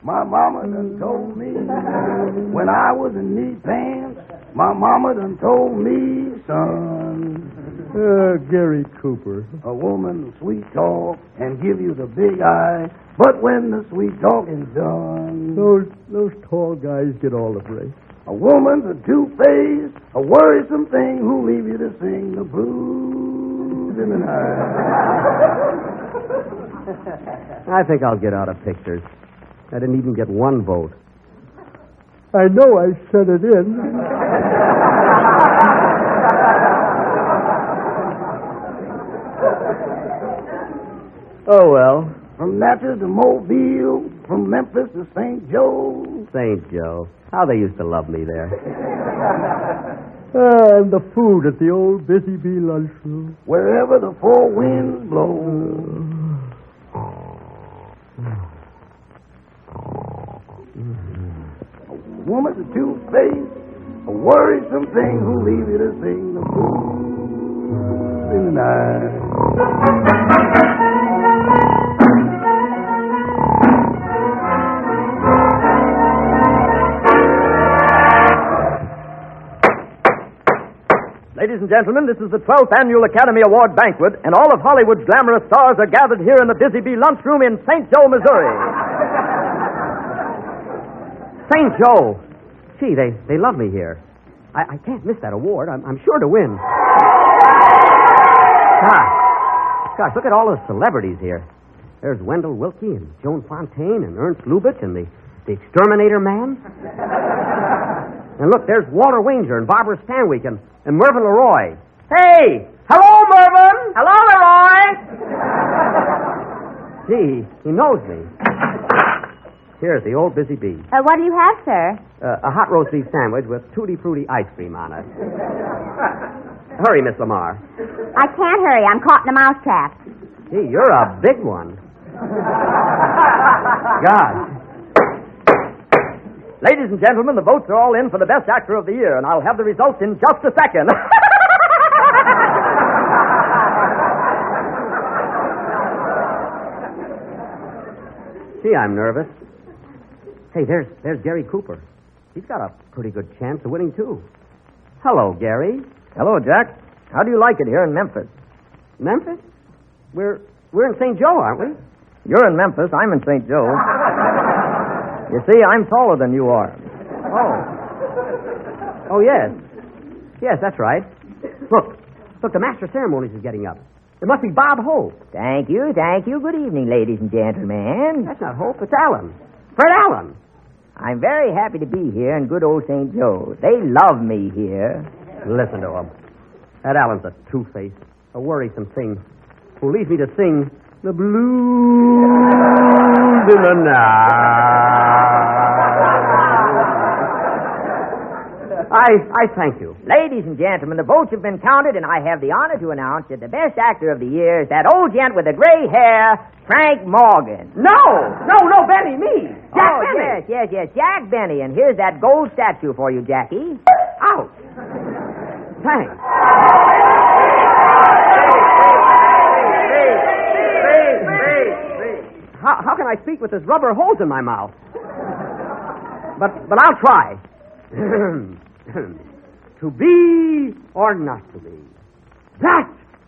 My mama done told me when I was in knee pants. My mama done told me, son. Gary Cooper. A woman sweet talk and give you the big eye, but when the sweet talking's done, those tall guys get all the praise. A woman's a two-faced, a worrisome thing who leave you to sing the blues in the night. I think I'll get out of pictures. I didn't even get one vote. I know I sent it in. Oh, well. From Natchez to Mobile, from Memphis to St. Joe. St. Joe. How they used to love me there. And the food at the old Busy Bee lunchroom. Wherever the four winds blow. A woman's a two-faced, a worrisome thing who leave you to sing the blues in the night. Ladies and gentlemen, this is the 12th Annual Academy Award Banquet, and all of Hollywood's glamorous stars are gathered here in the Busy Bee Lunchroom in St. Joe, Missouri. St. Joe. Gee, they love me here. I can't miss that award. I'm sure to win. Gosh, look at all those celebrities here. There's Wendell Willkie and Joan Fontaine and Ernst Lubitsch and the Exterminator Man. And look, there's Walter Wanger and Barbara Stanwyck and Mervyn LeRoy. Hey! Hello, Merv! Gee, he knows me. Here's the old busy bee. What do you have, sir? A hot roast beef sandwich with tutti frutti ice cream on it. Hurry, Miss Lamar. I can't hurry. I'm caught in a mousetrap. Gee, you're a big one. God. Ladies and gentlemen, the votes are all in for the best actor of the year, and I'll have the results in just a second. Gee, I'm nervous. Hey, there's Gary Cooper. He's got a pretty good chance of winning, too. Hello, Gary. Hello, Jack. How do you like it here in Memphis? Memphis? We're in St. Joe, aren't we? You're in Memphis. I'm in St. Joe. You see, I'm taller than you are. Oh, yes. Yes, that's right. Look, the master of ceremonies is getting up. It must be Bob Hope. Thank you. Good evening, ladies and gentlemen. That's not Hope, it's Allen. Fred Allen. I'm very happy to be here in good old St. Joe. They love me here. Listen to him. That Allen's a two-faced, a worrisome thing who leaves me to sing the blues in the night. I thank you. Ladies and gentlemen, the votes have been counted, and I have the honor to announce that the best actor of the year is that old gent with the gray hair, Frank Morgan. No, Benny, me. Jack Benny. Yes, Jack Benny. And here's that gold statue for you, Jackie. Ouch. Thanks. How can I speak with this rubber hose in my mouth? But I'll try. To be or not to be? That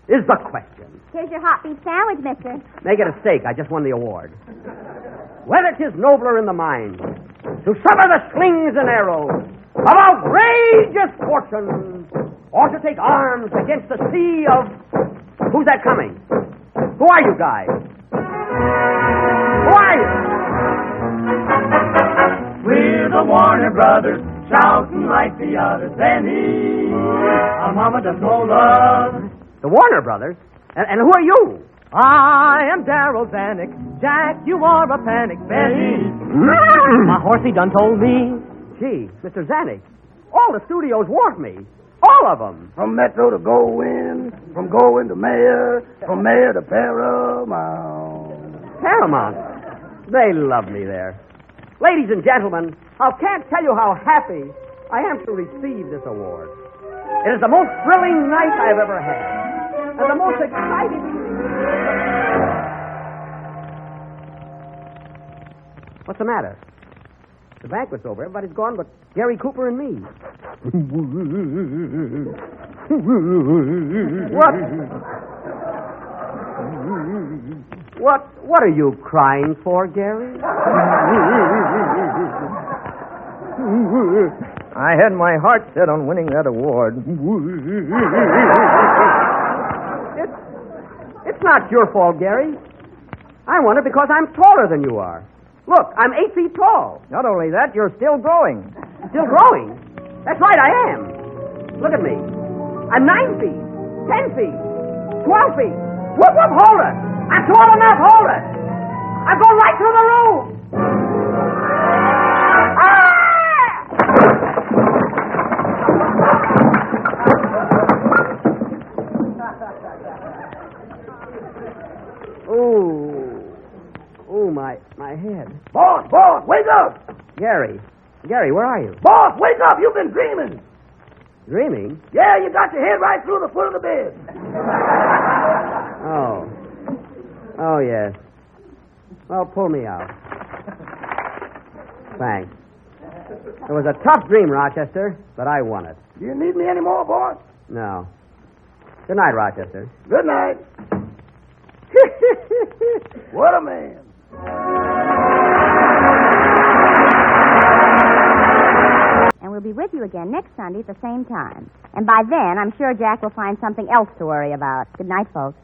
is the question. Here's your hot beef sandwich, mister. Make it a steak. I just won the award. Whether 'tis nobler in the mind to suffer the slings and arrows of outrageous fortune, or to take arms against the sea of... Who's that coming? Who are you guys? Who are you? We're the Warner Brothers, shouting like the others. Benny, our mama does no love. The Warner Brothers? And who are you? I am Darryl Zanuck. Jack, you are a panic. Benny, my horsey done told me. Gee, Mr. Zanuck, all the studios want me. All of them. From Metro to Goldwyn, from Goldwyn to Mayor, from Mayor to Paramount. Paramount? They love me there. Ladies and gentlemen, I can't tell you how happy I am to receive this award. It is the most thrilling night I've ever had. And the most exciting... What's the matter? The banquet's over. Everybody's gone but Gary Cooper and me. What are you crying for, Gary? I had my heart set on winning that award. It's not your fault, Gary. I won it because I'm taller than you are. Look, I'm 8 feet tall. Not only that, you're still growing. Still growing? That's right, I am. Look at me. I'm 9 feet, 10 feet, 12 feet. Whoop, whoop, hold it. I'm tall enough, hold it. I'm going right through the roof. Ooh, my head. Boss, wake up! Gary, where are you? Boss, wake up! You've been dreaming. Dreaming? Yeah, you got your head right through the foot of the bed. Oh, yes. Well, pull me out. Thanks. It was a tough dream, Rochester, but I won it. Do you need me anymore, boss? No. Good night, Rochester. Good night. What a man. And we'll be with you again next Sunday at the same time. And by then, I'm sure Jack will find something else to worry about. Good night, folks.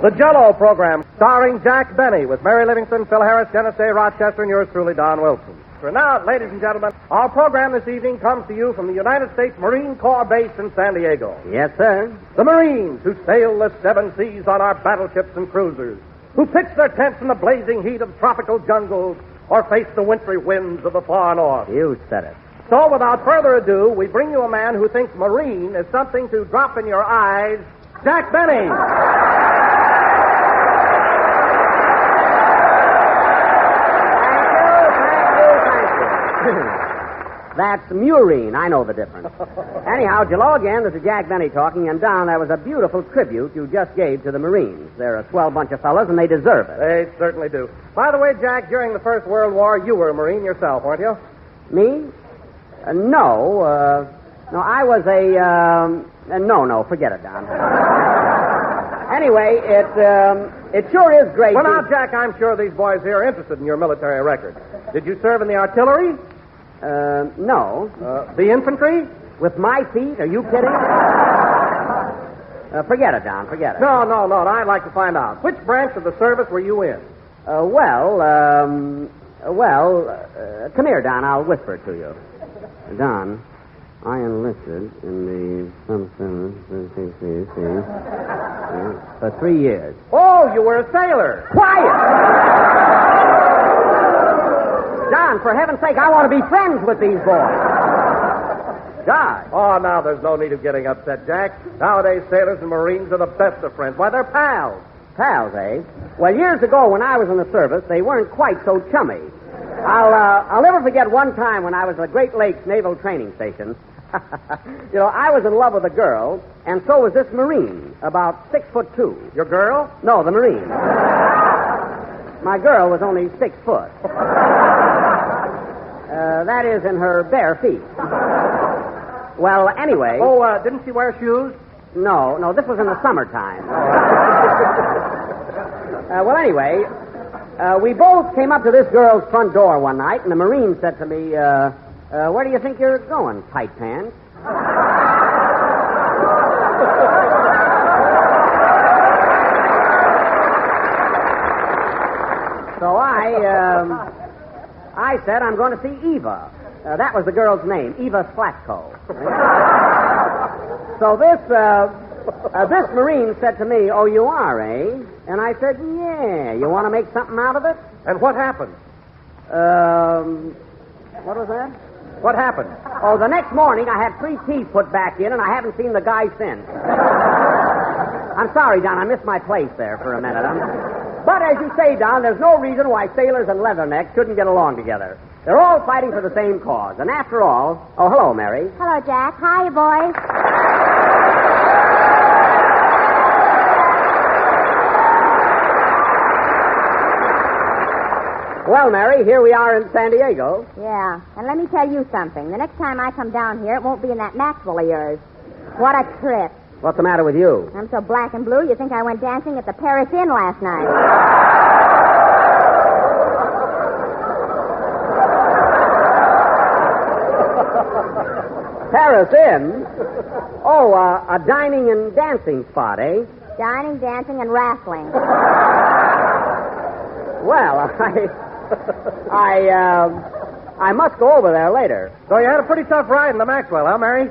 The Jell-O program, starring Jack Benny, with Mary Livingston, Phil Harris, Dennis A. Rochester, and yours truly, Don Wilson. Extra. Now, ladies and gentlemen, our program this evening comes to you from the United States Marine Corps base in San Diego. Yes, sir. The Marines who sail the seven seas on our battleships and cruisers, who pitch their tents in the blazing heat of tropical jungles or face the wintry winds of the far north. You said it. So, without further ado, we bring you a man who thinks Marine is something to drop in your eyes, Jack Benny. That's murine. I know the difference. Anyhow, hello again. This is Jack Benny talking. And, Don, that was a beautiful tribute you just gave to the Marines. They're a swell bunch of fellas, and they deserve it. They certainly do. By the way, Jack, during the First World War, you were a Marine yourself, weren't you? Me? No, I was no, forget it, Don. Anyway, it sure is great. Well, now, Jack, I'm sure these boys here are interested in your military record. Did you serve in the artillery? No. The infantry? With my feet? Are you kidding? Forget it, Don, forget it. No, I'd like to find out. Which branch of the service were you in? Come here, Don, I'll whisper it to you. Don, I enlisted in the for 3 years. Oh, you were a sailor. Quiet! Don, for heaven's sake, I want to be friends with these boys. God. Oh, now there's no need of getting upset, Jack. Nowadays, sailors and Marines are the best of friends. Why, they're pals. Pals, eh? Well, years ago, when I was in the service, they weren't quite so chummy. I'll never forget one time when I was at the Great Lakes Naval Training Station. I was in love with a girl, and so was this Marine, about 6'2". Your girl? No, the Marine. My girl was only 6 foot. That is, in her bare feet. Well, anyway... Oh, didn't she wear shoes? No, this was in the summertime. Well, anyway, we both came up to this girl's front door one night, and the Marine said to me, where do you think you're going, tight pants? So I said, I'm going to see Eva. That was the girl's name, Eva Slatko. So this Marine said to me, oh, you are, eh? And I said, yeah. You want to make something out of it? And what happened? What was that? What happened? Oh, the next morning I had 3 teeth put back in, and I haven't seen the guy since. I'm sorry, Don. I missed my place there for a minute. But as you say, Don, there's no reason why sailors and leathernecks shouldn't get along together. They're all fighting for the same cause. And after all... Oh, hello, Mary. Hello, Jack. Hi, boys. Well, Mary, here we are in San Diego. Yeah, and let me tell you something. The next time I come down here, it won't be in that Maxwell of yours. What a trip. What's the matter with you? I'm so black and blue, you think I went dancing at the Paris Inn last night. Paris Inn? Oh, a dining and dancing spot, eh? Dining, dancing, and wrestling. Well, I must go over there later. So you had a pretty tough ride in the Maxwell, huh, Mary?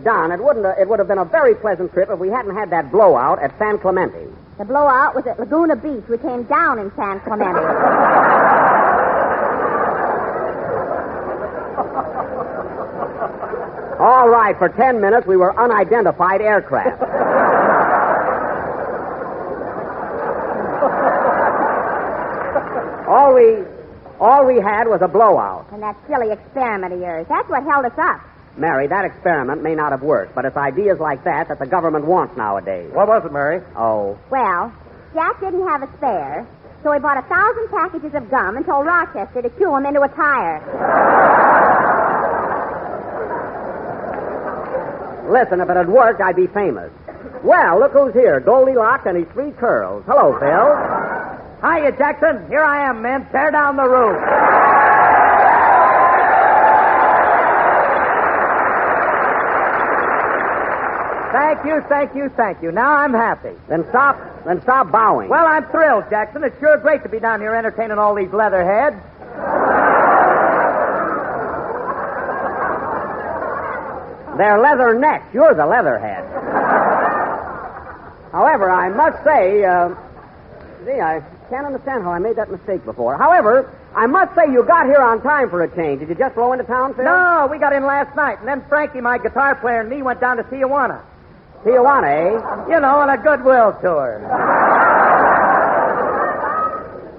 Don, it would have been a very pleasant trip if we hadn't had that blowout at San Clemente. The blowout was at Laguna Beach. We came down in San Clemente. All right, for 10 minutes we were unidentified aircraft. All we had was a blowout. And that silly experiment of yours. That's what held us up. Mary, that experiment may not have worked, but it's ideas like that the government wants nowadays. What was it, Mary? Oh. Well, Jack didn't have a spare, so he bought 1,000 packages of gum and told Rochester to chew them into a tire. Listen, if it had worked, I'd be famous. Well, look who's here. Goldilocks and his 3 curls. Hello, Phil. Hiya, Jackson. Here I am, men. Tear down the roof. Thank you. Now I'm happy. Then stop bowing. Well, I'm thrilled, Jackson. It's sure great to be down here entertaining all these leatherheads. They're leather necks. You're the leatherhead. However, I must say, I can't understand how I made that mistake before. However, I must say you got here on time for a change. Did you just blow into town, Phil? No, we got in last night, and then Frankie, my guitar player, and me went down to Tijuana. Tijuana, eh? You know, on a goodwill tour.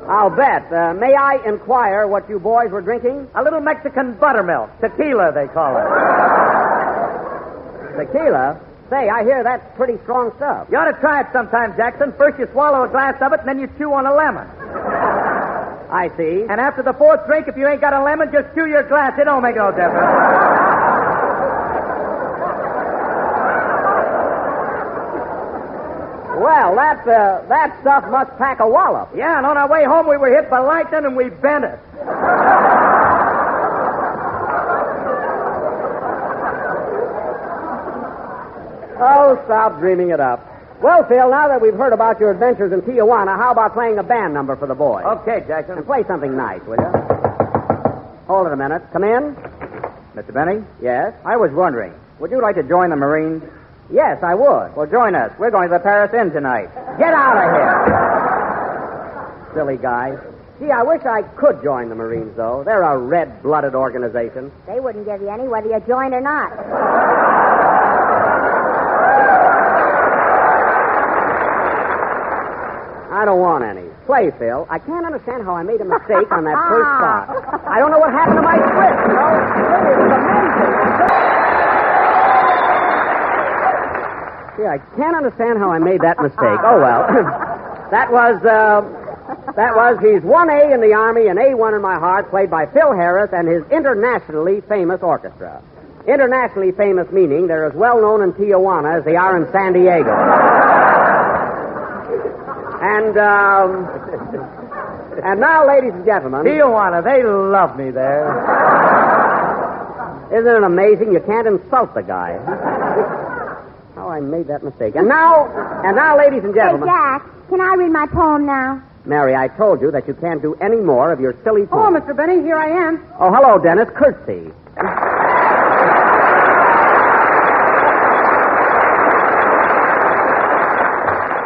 I'll bet. May I inquire what you boys were drinking? A little Mexican buttermilk. Tequila, they call it. Tequila? Say, I hear that's pretty strong stuff. You ought to try it sometime, Jackson. First you swallow a glass of it, and then you chew on a lemon. I see. And after the fourth drink, if you ain't got a lemon, just chew your glass. It don't make no difference. Well, that stuff must pack a wallop. Yeah, and on our way home, we were hit by lightning, and we bent it. Oh, stop dreaming it up. Well, Phil, now that we've heard about your adventures in Tijuana, how about playing a band number for the boys? Okay, Jackson. And play something nice, will you? Hold it a minute. Come in. Mr. Benny? Yes? I was wondering, would you like to join the Marines? Yes, I would. Well, join us. We're going to the Paris Inn tonight. Get out of here. Silly guy. Gee, I wish I could join the Marines, though. They're a red-blooded organization. They wouldn't give you any whether you joined or not. I don't want any. Play, Phil. I can't understand how I made a mistake on that first spot. I don't know what happened to my script, you know. Really, it was amazing. See, I can't understand how I made that mistake. Oh, well. That was he's 1A in the Army and A1 in my heart, played by Phil Harris and his internationally famous orchestra. Internationally famous meaning they're as well known in Tijuana as they are in San Diego. And now, ladies and gentlemen... Tijuana, they love me there. Isn't it amazing? You can't insult the guy. Oh, I made that mistake. And now, ladies and gentlemen... Hey, Jack, can I read my poem now? Mary, I told you that you can't do any more of your silly Oh, poems. Mr. Benny, here I am. Oh, hello, Dennis. Curtsy.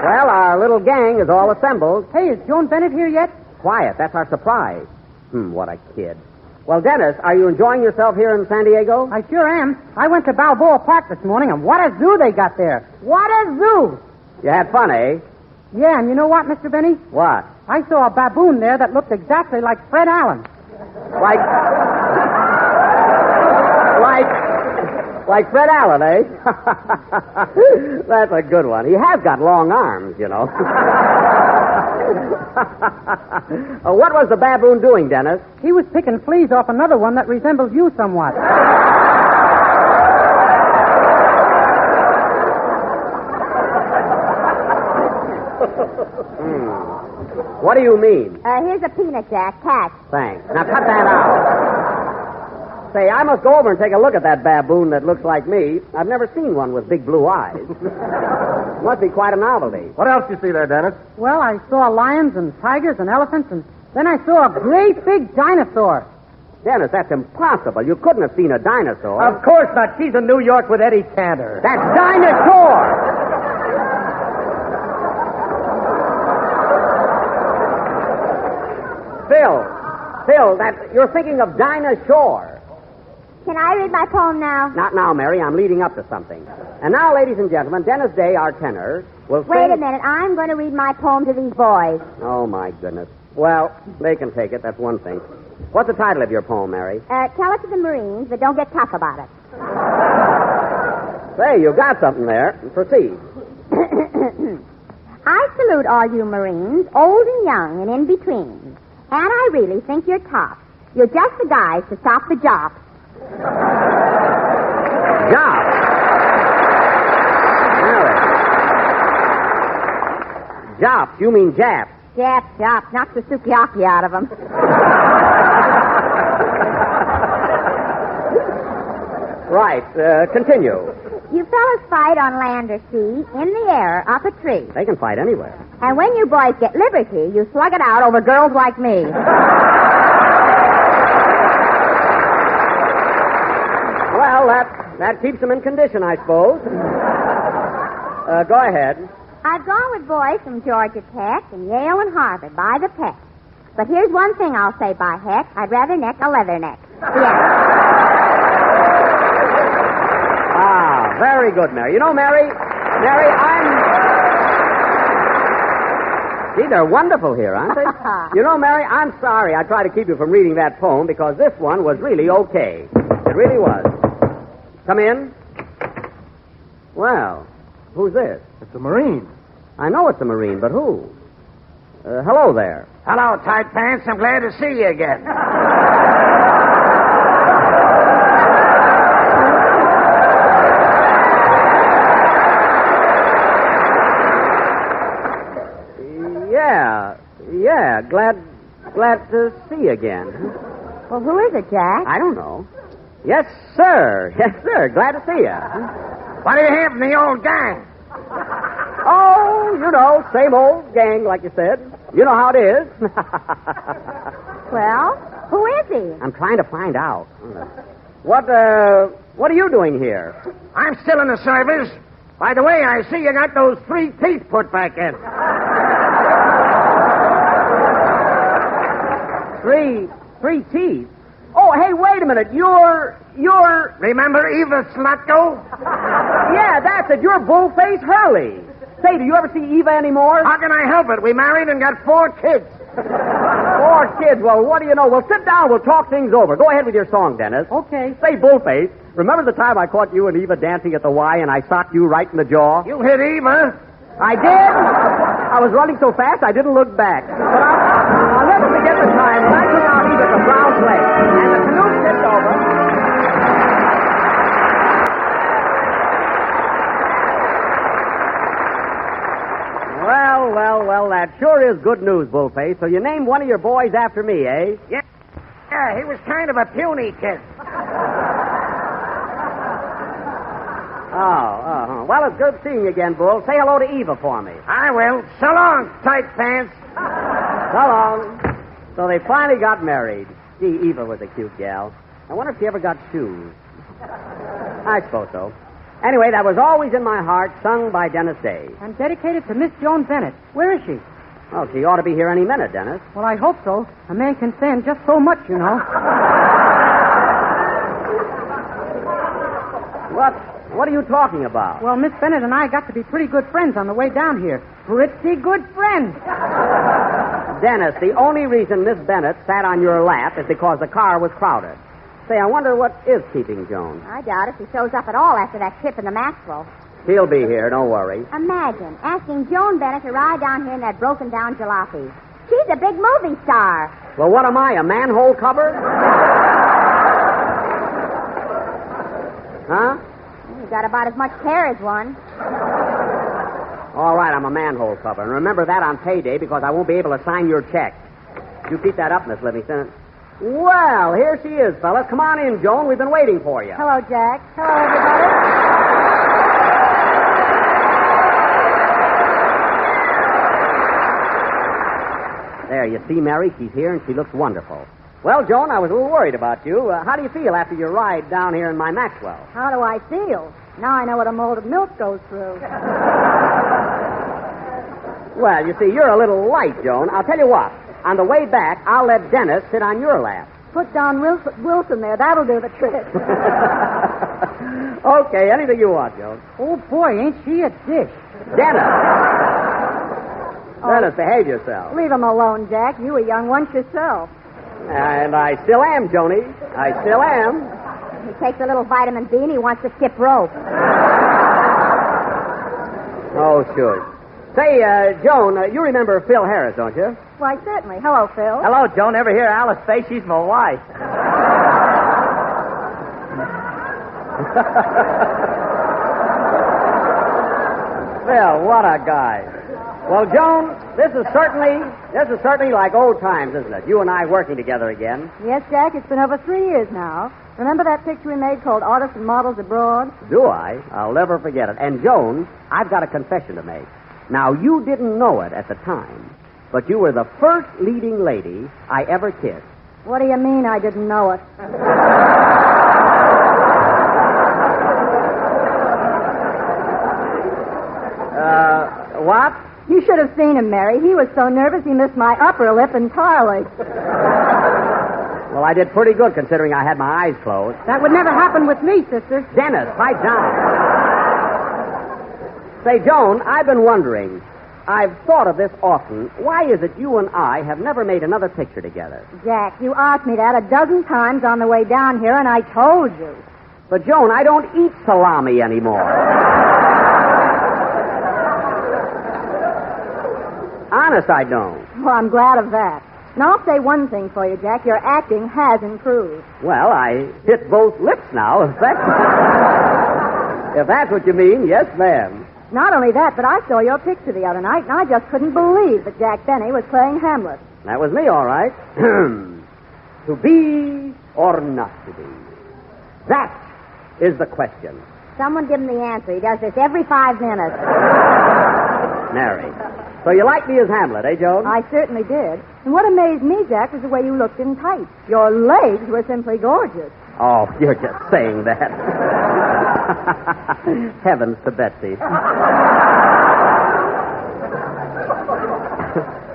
Well, our little gang is all assembled. Hey, is Joan Bennett here yet? Quiet. That's our surprise. What a kid. Well, Dennis, are you enjoying yourself here in San Diego? I sure am. I went to Balboa Park this morning, and what a zoo they got there. What a zoo! You had fun, eh? Yeah, and you know what, Mr. Benny? What? I saw a baboon there that looked exactly like Fred Allen. Like Fred Allen, eh? That's a good one. He has got long arms, you know. What was the baboon doing, Dennis? He was picking fleas off another one that resembles you somewhat. What do you mean? Here's a peanut, Jack. Catch. Thanks. Now cut that out. Say, I must go over and take a look at that baboon that looks like me. I've never seen one with big blue eyes. Must be quite a novelty. What else do you see there, Dennis? Well, I saw lions and tigers and elephants, and then I saw a great big dinosaur. Dennis, that's impossible. You couldn't have seen a dinosaur. Of course not. She's in New York with Eddie Cantor. That's dinosaur! Phil, you're thinking of Dinah Shore. Can I read my poem now? Not now, Mary. I'm leading up to something. And now, ladies and gentlemen, Dennis Day, our tenor, will sing... Wait a minute. I'm going to read my poem to these boys. Oh, my goodness. Well, they can take it. That's one thing. What's the title of your poem, Mary? Tell it to the Marines, but don't get tough about it. Say, you got something there. Proceed. I salute all you Marines, old and young and in between. And I really think you're tough. You're just the guys to stop the job. Job? Mary. Jops? You mean Japs? Jap. Knock the sukiyaki out of them. Right. Continue. You fellas fight on land or sea, in the air, up a tree. They can fight anywhere. And when you boys get liberty, you slug it out over girls like me. Well, That keeps them in condition, I suppose. Go ahead. I've gone with boys from Georgia Tech and Yale and Harvard by the peck. But here's one thing I'll say by heck. I'd rather neck a leather neck. Ah, very good, Mary. You know, Mary, See, they're wonderful here, aren't they? You know, Mary, I'm sorry I tried to keep you from reading that poem because this one was really okay. It really was. Come in. Well, who's this? It's a Marine. I know it's a Marine, but who? Hello there. Hello, tight pants. I'm glad to see you again. Yeah, glad to see you again. Well, who is it, Jack? I don't know. Yes, sir. Yes, sir. Glad to see you. What do you have from the old gang? Oh, you know, same old gang, like you said. You know how it is. Well, who is he? I'm trying to find out. What are you doing here? I'm still in the service. By the way, I see you got those 3 teeth put back in. Three teeth? Oh, hey, wait a minute. You're... Remember Eva Slutko? Yeah, that's it. You're Bullface Hurley. Say, do you ever see Eva anymore? How can I help it? We married and got 4 kids. 4 kids? Well, what do you know? Well, sit down. We'll talk things over. Go ahead with your song, Dennis. Okay. Say, Bullface, remember the time I caught you and Eva dancing at the Y and I socked you right in the jaw? You hit Eva. I did? I was running so fast I didn't look back. But I'll never forget the time when I took out Eva to Brown's Lake and the canoe tipped over. Well, that sure is good news, Bullface. So you named one of your boys after me, eh? Yeah, he was kind of a puny kid. Oh. Well, it's good seeing you again, Bull. Say hello to Eva for me. I will. So long, tight pants. So long. So they finally got married. Gee, Eva was a cute gal. I wonder if she ever got shoes. I suppose so. Anyway, that was always in my heart, sung by Dennis Day. And dedicated to Miss Joan Bennett. Where is she? Oh, she ought to be here any minute, Dennis. Well, I hope so. A man can stand just so much, you know. What are you talking about? Well, Miss Bennett and I got to be pretty good friends on the way down here. Pretty good friends. Dennis, the only reason Miss Bennett sat on your lap is because the car was crowded. Say, I wonder what is keeping Joan. I doubt if she shows up at all after that trip in the Maxwell. She'll be here, don't worry. Imagine asking Joan Bennett to ride down here in that broken-down jalopy. She's a big movie star. Well, what am I, a manhole cover? Huh? You've got about as much hair as one. All right, I'm a manhole cover. And remember that on payday because I won't be able to sign your check. You keep that up, Miss Livingston. Well, here she is, fellas. Come on in, Joan. We've been waiting for you. Hello, Jack. Hello, everybody. There, you see, Mary, she's here and she looks wonderful. Well, Joan, I was a little worried about you. How do you feel after your ride down here in my Maxwell? How do I feel? Now I know what a mold of milk goes through. Well, you see, you're a little light, Joan. I'll tell you what. On the way back, I'll let Dennis sit on your lap. Put Don Wilson there. That'll do the trick. Okay, anything you want, Joan. Oh, boy, ain't she a dish. Dennis. Dennis, behave yourself. Leave him alone, Jack. You a young one yourself. And I still am, Joni. I still am. He takes a little vitamin B and he wants to skip rope. Oh, sure. Say, Joan, you remember Phil Harris, don't you? Why, certainly. Hello, Phil. Hello, Joan. Ever hear Alice say she's my wife? Phil, what a guy. Well, Joan, this is certainly like old times, isn't it? You and I working together again. Yes, Jack. It's been over 3 years now. Remember that picture we made called Artists and Models Abroad? Do I? I'll never forget it. And, Joan, I've got a confession to make. Now, you didn't know it at the time, but you were the first leading lady I ever kissed. What do you mean I didn't know it? What? You should have seen him, Mary. He was so nervous he missed my upper lip entirely. Well, I did pretty good considering I had my eyes closed. That would never happen with me, sister. Dennis, pipe down. Say, Joan, I've been wondering. I've thought of this often. Why is it you and I have never made another picture together? Jack, you asked me that a dozen times on the way down here, and I told you. But, Joan, I don't eat salami anymore. Honest, I don't. Well, I'm glad of that. And I'll say one thing for you, Jack. Your acting has improved. Well, I hit both lips now, if that's what you mean. Yes, ma'am. Not only that, but I saw your picture the other night, and I just couldn't believe that Jack Benny was playing Hamlet. That was me, all right. To be or not to be? That is the question. Someone give him the answer. He does this every 5 minutes. Mary. So you like me as Hamlet, eh, Joan? I certainly did. And what amazed me, Jack, was the way you looked in tights. Your legs were simply gorgeous. Oh, you're just saying that. Heavens to Betsy.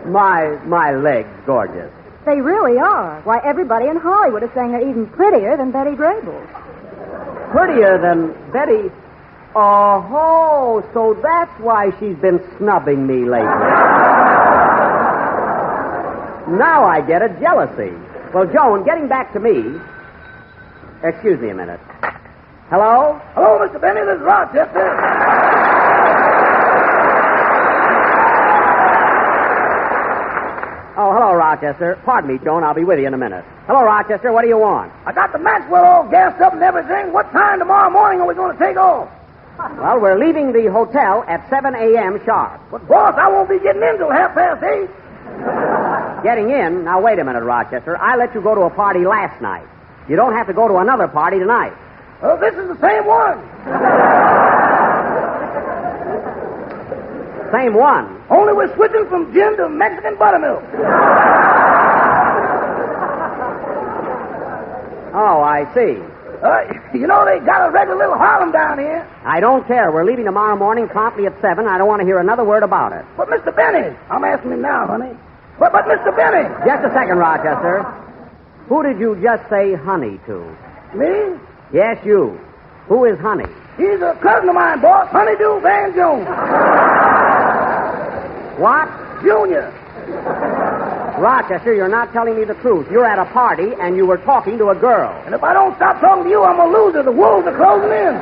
my legs gorgeous. They really are. Why, everybody in Hollywood is saying they're even prettier than Betty Grable. Prettier than Betty... Oh, so that's why she's been snubbing me lately. Now I get it, jealousy. Well, Joan, getting back to me... Excuse me a minute. Hello? Hello, Mr. Benny. This is Rochester. Oh, hello, Rochester. Pardon me, Joan. I'll be with you in a minute. Hello, Rochester. What do you want? I got the Maxwell all gassed up and everything. What time tomorrow morning are we going to take off? Well, we're leaving the hotel at 7 a.m. sharp. But, boss, I won't be getting in till 8:30. Getting in? Now, wait a minute, Rochester. I let you go to a party last night. You don't have to go to another party tonight. Well, this is the same one. Same one? Only we're switching from gin to Mexican buttermilk. Oh, I see. You know, they got a regular little Harlem down here. I don't care. We're leaving tomorrow morning promptly at 7. I don't want to hear another word about it. But, Mr. Benny, I'm asking him now, honey. But, Mr. Benny. Just a second, Rochester. Who did you just say honey to? Me? Yes, you. Who is Honey? He's a cousin of mine, boss. Honeydew Van Jones. What? Junior. Rochester, you're not telling me the truth. You're at a party and you were talking to a girl. And if I don't stop talking to you, I'm a loser. The wolves are closing in.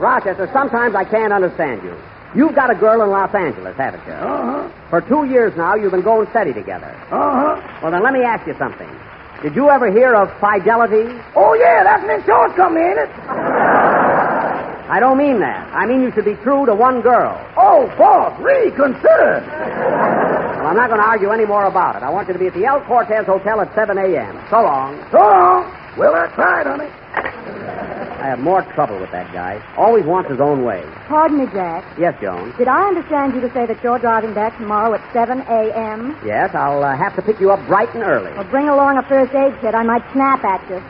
Rochester, sometimes I can't understand you. You've got a girl in Los Angeles, haven't you? Uh-huh. For 2 years now, you've been going steady together. Uh-huh. Well, then let me ask you something. Did you ever hear of Fidelity? Oh, yeah, that's an insurance company, ain't it? I don't mean that. I mean you should be true to one girl. Oh, boss, reconsider. Well, I'm not going to argue any more about it. I want you to be at the El Cortez Hotel at 7 a.m. So long. So long. Well, I tried, honey. I have more trouble with that guy. Always wants his own way. Pardon me, Jack. Yes, Joan? Did I understand you to say that you're driving back tomorrow at 7 a.m.? Yes, I'll have to pick you up bright and early. Well, bring along a first aid kit. I might snap at you.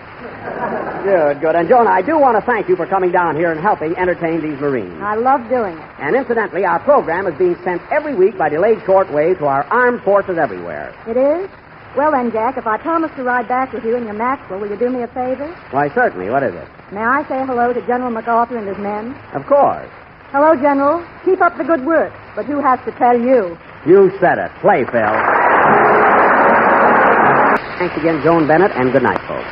Good. And, Joan, I do want to thank you for coming down here and helping entertain these Marines. I love doing it. And incidentally, our program is being sent every week by delayed shortwave to our armed forces everywhere. It is? Well, then, Jack, if I promise to ride back with you in your Maxwell, will you do me a favor? Why, certainly. What is it? May I say hello to General MacArthur and his men? Of course. Hello, General. Keep up the good work. But who has to tell you? You said it. Play, Phil. Thanks again, Joan Bennett, and good night, folks.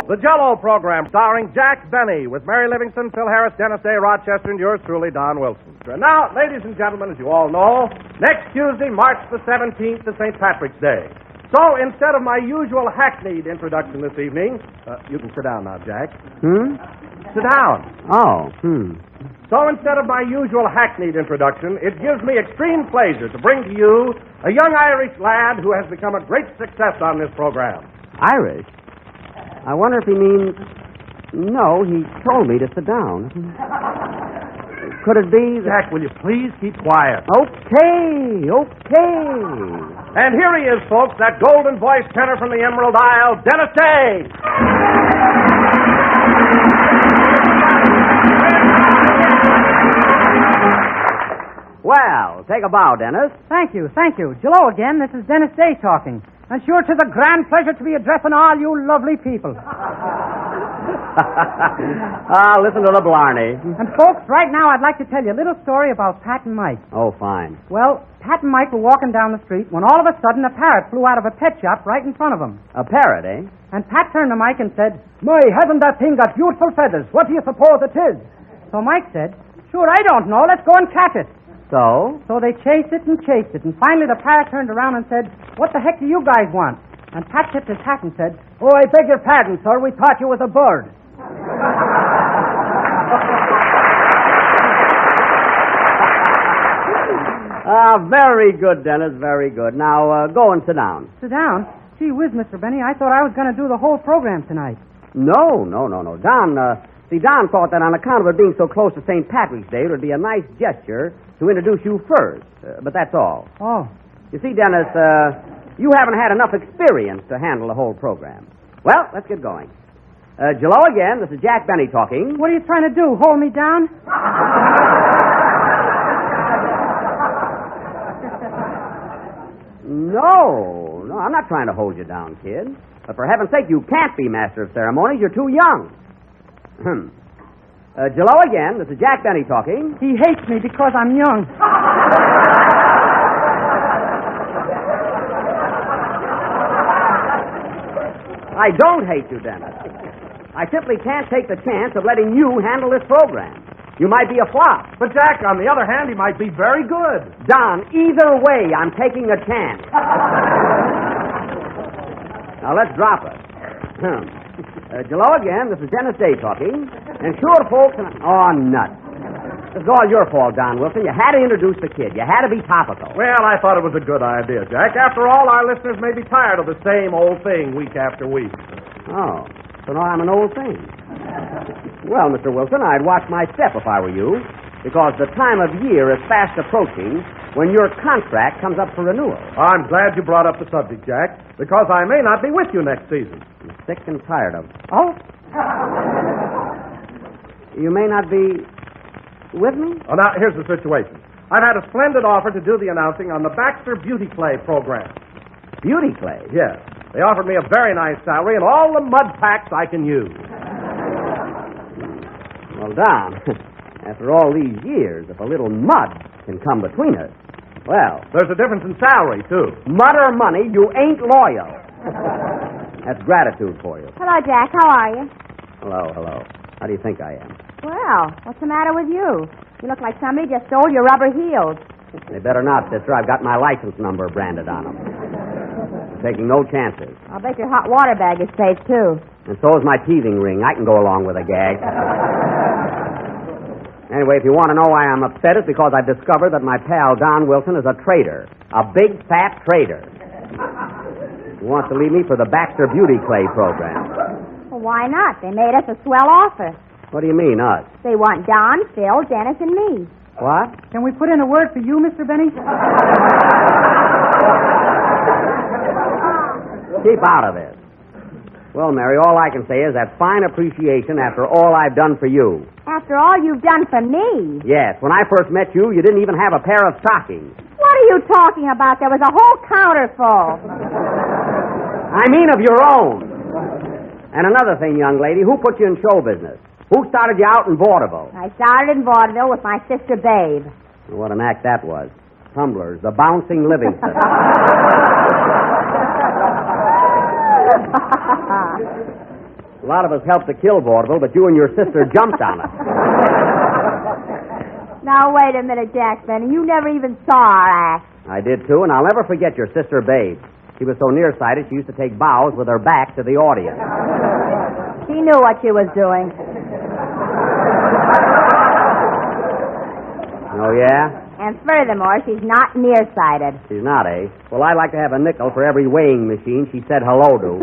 The Jell-O program starring Jack Benny with Mary Livingston, Phil Harris, Dennis Day, Rochester, and yours truly, Don Wilson. And now, ladies and gentlemen, as you all know, next Tuesday, March the 17th, is St. Patrick's Day. So instead of my usual hackneyed introduction this evening, you can sit down now, Jack. Sit down. Oh, So instead of my usual hackneyed introduction, it gives me extreme pleasure to bring to you a young Irish lad who has become a great success on this program. Irish? I wonder if he means... No, he told me to sit down. Could it be? Jack, will you please keep quiet? Okay. And here he is, folks, that golden-voiced tenor from the Emerald Isle, Dennis Day. Well, take a bow, Dennis. Thank you. Hello again. This is Dennis Day talking. And sure, 'tis a grand pleasure to be addressing all you lovely people. Listen to the blarney. And folks, right now I'd like to tell you a little story about Pat and Mike. Oh, fine. Well, Pat and Mike were walking down the street when all of a sudden a parrot flew out of a pet shop right in front of them. A parrot, eh? And Pat turned to Mike and said, "My, hasn't that thing got beautiful feathers? What do you suppose it is?" So Mike said, "Sure, I don't know. Let's go and catch it." So? So they chased it, and finally the parrot turned around and said, "What the heck do you guys want?" And Pat tipped his hat and said, "Oh, I beg your pardon, sir. We thought you was a bird." Very good, Dennis, very good. Now, go and sit down. Sit down? Gee whiz, Mr. Benny, I thought I was going to do the whole program tonight. No. Don thought that on account of it being so close to St. Patrick's Day, it would be a nice gesture to introduce you first. But that's all. Oh. You see, Dennis, you haven't had enough experience to handle the whole program. Well, let's get going. Hello again. This is Jack Benny talking. What are you trying to do, hold me down? No, I'm not trying to hold you down, kid. But for heaven's sake, you can't be master of ceremonies. You're too young. Hello again. This is Jack Benny talking. He hates me because I'm young. I don't hate you, Dennis. I simply can't take the chance of letting you handle this program. You might be a flop. But, Jack, on the other hand, he might be very good. Don, either way, I'm taking a chance. Now, let's drop it. Hello again. This is Dennis Day talking. And sure, folks... Oh, nuts. This is all your fault, Don Wilson. You had to introduce the kid. You had to be topical. Well, I thought it was a good idea, Jack. After all, our listeners may be tired of the same old thing week after week. Oh, so now I'm an old thing. Well, Mr. Wilson, I'd watch my step if I were you, because the time of year is fast approaching when your contract comes up for renewal. I'm glad you brought up the subject, Jack, because I may not be with you next season. I'm sick and tired of it. Oh? You may not be with me? Oh, now, here's the situation. I've had a splendid offer to do the announcing on the Baxter Beauty Clay program. Beauty Clay? Yes. They offered me a very nice salary and all the mud packs I can use. Well, Don, after all these years, if a little mud can come between us, well... There's a difference in salary, too. Mud or money, you ain't loyal. That's gratitude for you. Hello, Jack. How are you? Hello. How do you think I am? Well, what's the matter with you? You look like somebody just stole your rubber heels. They better not, sister. I've got my license number branded on them. I'm taking no chances. I'll bet your hot water bag is safe, too. And so is my teething ring. I can go along with a gag. Anyway, if you want to know why I'm upset, it's because I've discovered that my pal Don Wilson is a traitor. A big, fat traitor. He wants to leave me for the Baxter Beauty Clay program. Well, why not? They made us a swell offer. What do you mean, us? They want Don, Phil, Dennis, and me. What? Can we put in a word for you, Mr. Benny? Keep out of this. Well, Mary, all I can say is that's fine appreciation after all I've done for you. After all you've done for me? Yes. When I first met you, you didn't even have a pair of stockings. What are you talking about? There was a whole counter full. I mean of your own. And another thing, young lady, who put you in show business? Who started you out in vaudeville? I started in vaudeville with my sister Babe. What an act that was. Tumblers, the bouncing Livingston. A lot of us helped to kill vaudeville, but you and your sister jumped on it. Now, wait a minute, Jack Benny. You never even saw our act. I did, too, and I'll never forget your sister Babe. She was so nearsighted, she used to take bows with her back to the audience. She knew what she was doing. Oh, yeah? And furthermore, she's not nearsighted. She's not, eh? Well, I'd like to have a nickel for every weighing machine she said hello to.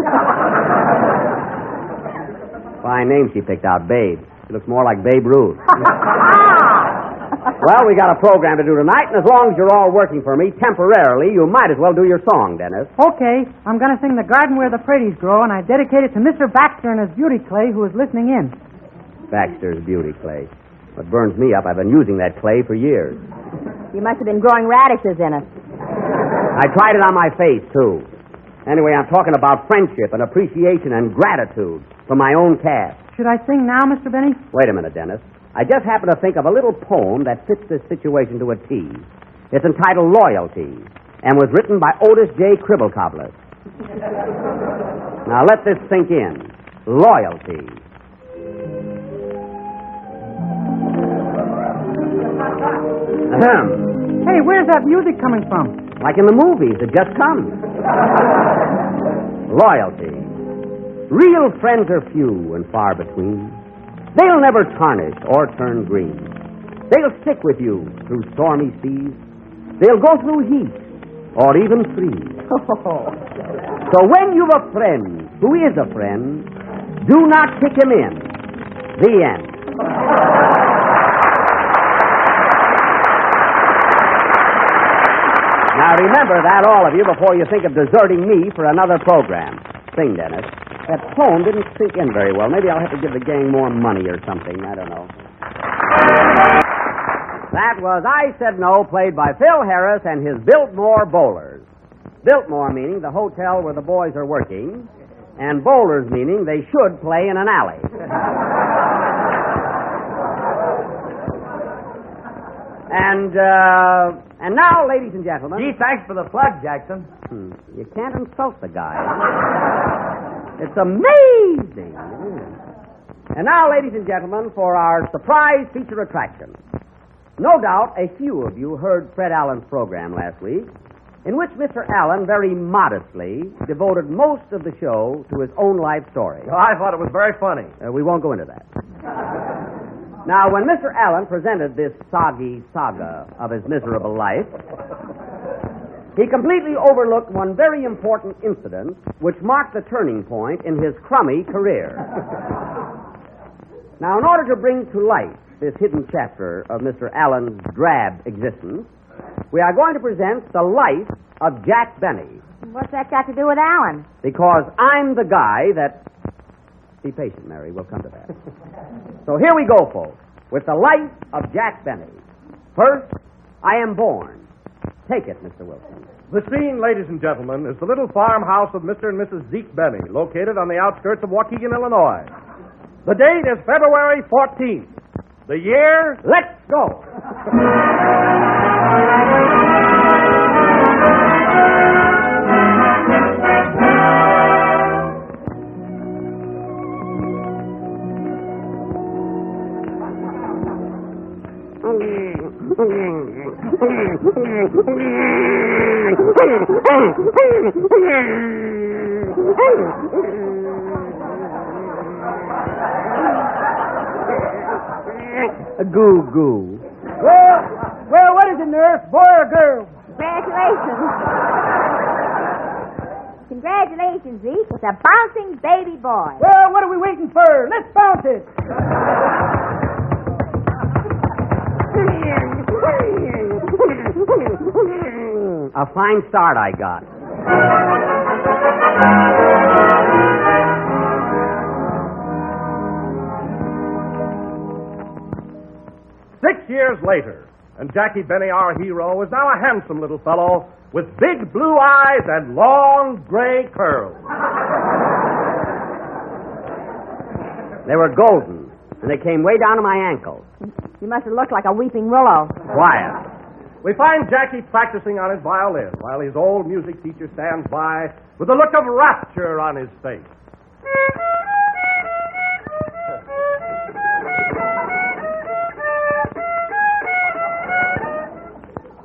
Fine name she picked out, Babe. She looks more like Babe Ruth. Well, we got a program to do tonight, and as long as you're all working for me temporarily, you might as well do your song, Dennis. Okay, I'm going to sing The Garden Where the Praties Grow, and I dedicate it to Mr. Baxter and his beauty clay, who is listening in. Baxter's beauty clay. What burns me up, I've been using that clay for years. You must have been growing radishes in it. I tried it on my face, too. Anyway, I'm talking about friendship and appreciation and gratitude for my own cast. Should I sing now, Mr. Benny? Wait a minute, Dennis. I just happened to think of a little poem that fits this situation to a T. It's entitled Loyalty and was written by Otis J. Cribblecobblers. Now, let this sink in. Loyalty. Ahem. Hey, where's that music coming from? Like in the movies, it just comes. Loyalty. Real friends are few and far between. They'll never tarnish or turn green. They'll stick with you through stormy seas. They'll go through heat or even freeze. So when you've a friend who is a friend, do not kick him in. The end. Now remember that, all of you, before you think of deserting me for another program. Sing, Dennis. That poem didn't sink in very well. Maybe I'll have to give the gang more money or something. I don't know. That was I Said No, played by Phil Harris and his Biltmore Bowlers. Biltmore meaning the hotel where the boys are working, and bowlers meaning they should play in an alley. And now, ladies and gentlemen... Gee, thanks for the plug, Jackson. You can't insult the guy. It's amazing. And now, ladies and gentlemen, for our surprise feature attraction. No doubt a few of you heard Fred Allen's program last week, in which Mr. Allen very modestly devoted most of the show to his own life story. Oh, I thought it was very funny. We won't go into that. Now, when Mr. Allen presented this soggy saga of his miserable life, he completely overlooked one very important incident which marked the turning point in his crummy career. Now, in order to bring to light this hidden chapter of Mr. Allen's drab existence, we are going to present the life of Jack Benny. What's that got to do with Alan? Because I'm the guy that... Be patient, Mary. We'll come to that. So here we go, folks, with the life of Jack Benny. First, I am born. Take it, Mr. Wilson. The scene, ladies and gentlemen, is the little farmhouse of Mr. and Mrs. Zeke Benny, located on the outskirts of Waukegan, Illinois. The date is February 14th. The year... Let's go! Goo goo. Well, what is it, nurse? Boy or girl? Congratulations. Congratulations, Zeke. It's a bouncing baby boy. Well, what are we waiting for? Let's bounce it. A fine start I got. Years later, and Jackie Benny, our hero, is now a handsome little fellow with big blue eyes and long gray curls. They were golden, and they came way down to my ankles. You must have looked like a weeping willow. Quiet. We find Jackie practicing on his violin while his old music teacher stands by with a look of rapture on his face.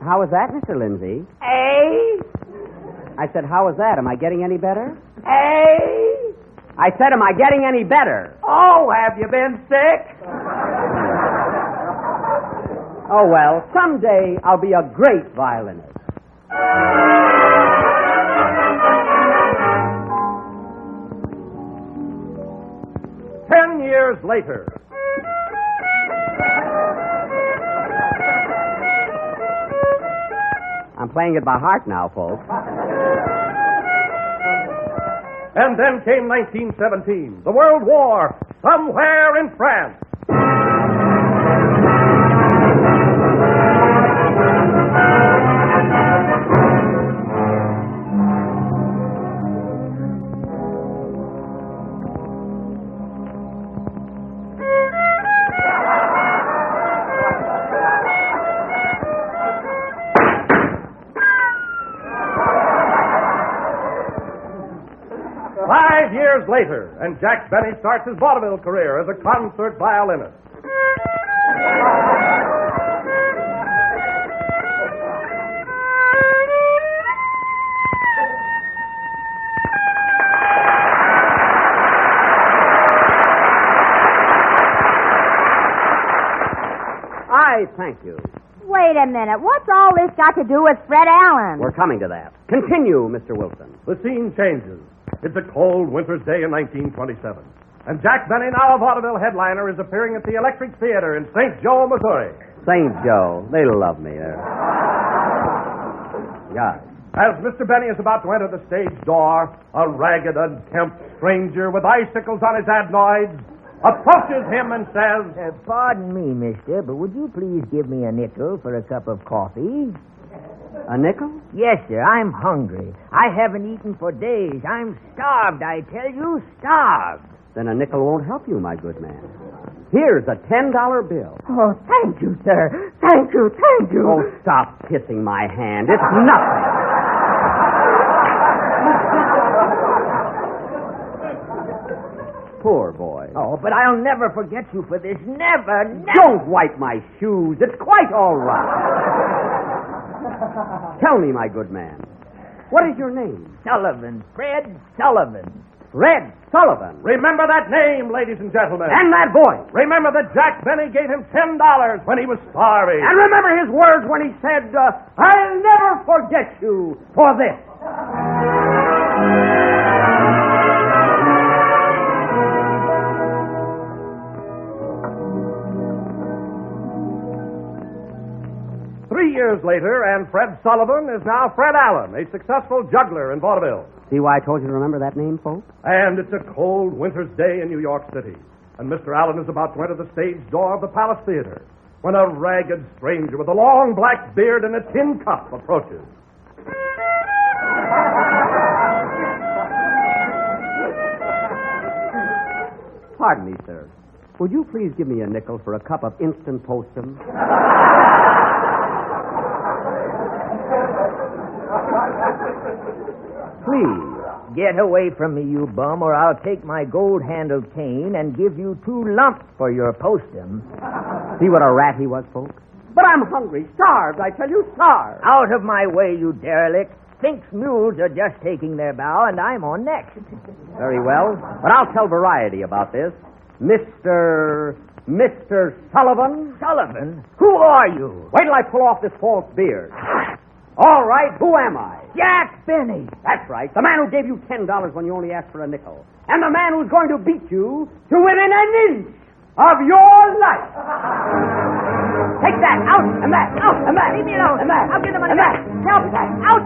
How was that, Mr. Lindsay? I said, how was that? Am I getting any better? I said, am I getting any better? Oh, have you been sick? Oh, well, someday I'll be a great violinist. 10 years later. I'm playing it by heart now, folks. And then came 1917, the World War, somewhere in France. 5 years later, and Jack Benny starts his vaudeville career as a concert violinist. I thank you. Wait a minute. What's all this got to do with Fred Allen? We're coming to that. Continue, Mr. Wilson. The scene changes. It's a cold winter's day in 1927. And Jack Benny, now a vaudeville headliner, is appearing at the Electric Theater in St. Joe, Missouri. St. Joe. They love me there. God. As Mr. Benny is about to enter the stage door, a ragged, unkempt stranger with icicles on his adenoids approaches him and says, Pardon me, mister, but would you please give me a nickel for a cup of coffee? A nickel? Yes, sir. I'm hungry. I haven't eaten for days. I'm starved, I tell you, starved. Then a nickel won't help you, my good man. Here's a $10 bill. Oh, thank you, sir. Thank you, thank you. Oh, stop kissing my hand. It's nothing. Poor boy. Oh, but I'll never forget you for this. Never, never. Don't wipe my shoes. It's quite all right. Tell me, my good man, what is your name? Sullivan. Fred Sullivan. Fred Sullivan. Remember that name, ladies and gentlemen. And that voice. Remember that Jack Benny gave him $10 when he was starving. And remember his words when he said, I'll never forget you for this. 3 years later, and Fred Sullivan is now Fred Allen, a successful juggler in vaudeville. See why I told you to remember that name, folks? And it's a cold winter's day in New York City, and Mr. Allen is about to enter the stage door of the Palace Theater when a ragged stranger with a long black beard and a tin cup approaches. Pardon me, sir. Would you please give me a nickel for a cup of instant postum? Please, get away from me, you bum, or I'll take my gold-handled cane and give you 2 lumps for your postum. See what a rat he was, folks? But I'm hungry, starved, I tell you, starved. Out of my way, you derelict. Fink's mules are just taking their bow, and I'm on next. Very well, but I'll tell Variety about this. Mr. Sullivan? Sullivan? Who are you? Wait till I pull off this false beard. All right, who am I? Jack Benny. That's right, the man who gave you $10 when you only asked for a nickel. And the man who's going to beat you to within an inch of your life. Take that, out, and that, out, and that. Leave me alone. And that. I'll get the money and back. That. Help that, out.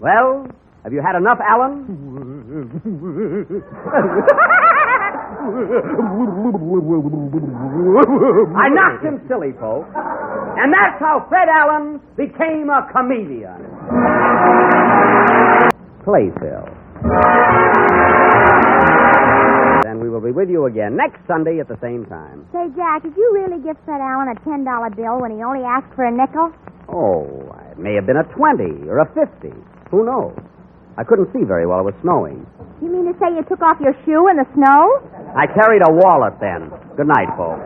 Well, have you had enough, Alan? I knocked him silly, folks. And that's how Fred Allen became a comedian. Play, Phil. Then we will be with you again next Sunday at the same time. Say, Jack, did you really give Fred Allen a $10 bill when he only asked for a nickel? Oh, it may have been a 20 or a 50. Who knows? I couldn't see very well. It was snowing. You mean to say you took off your shoe in the snow? I carried a wallet then. Good night, folks.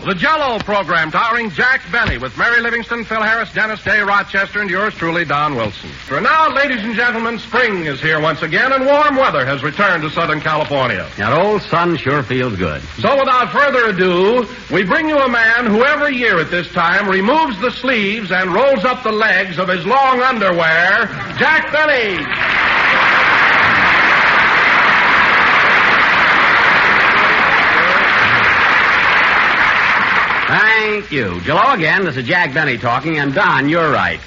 The Jell-O program starring Jack Benny with Mary Livingston, Phil Harris, Dennis Day, Rochester, and yours truly, Don Wilson. For now, ladies and gentlemen, spring is here once again, and warm weather has returned to Southern California. That old sun sure feels good. So without further ado, we bring you a man who every year at this time removes the sleeves and rolls up the legs of his long underwear, Jack Benny. Thank you. Jello again. This is Jack Benny talking, and Don, you're right.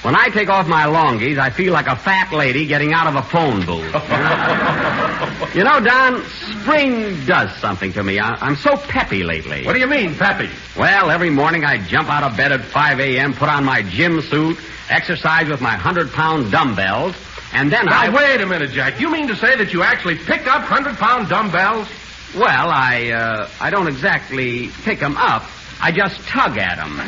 When I take off my longies, I feel like a fat lady getting out of a phone booth. You know, Don, spring does something to me. I'm so peppy lately. What do you mean, peppy? Well, every morning I jump out of bed at 5 a.m., put on my gym suit, exercise with my 100-pound dumbbells, and then Now, wait a minute, Jack. You mean to say that you actually pick up 100-pound dumbbells? Well, I don't exactly pick them up. I just tug at them.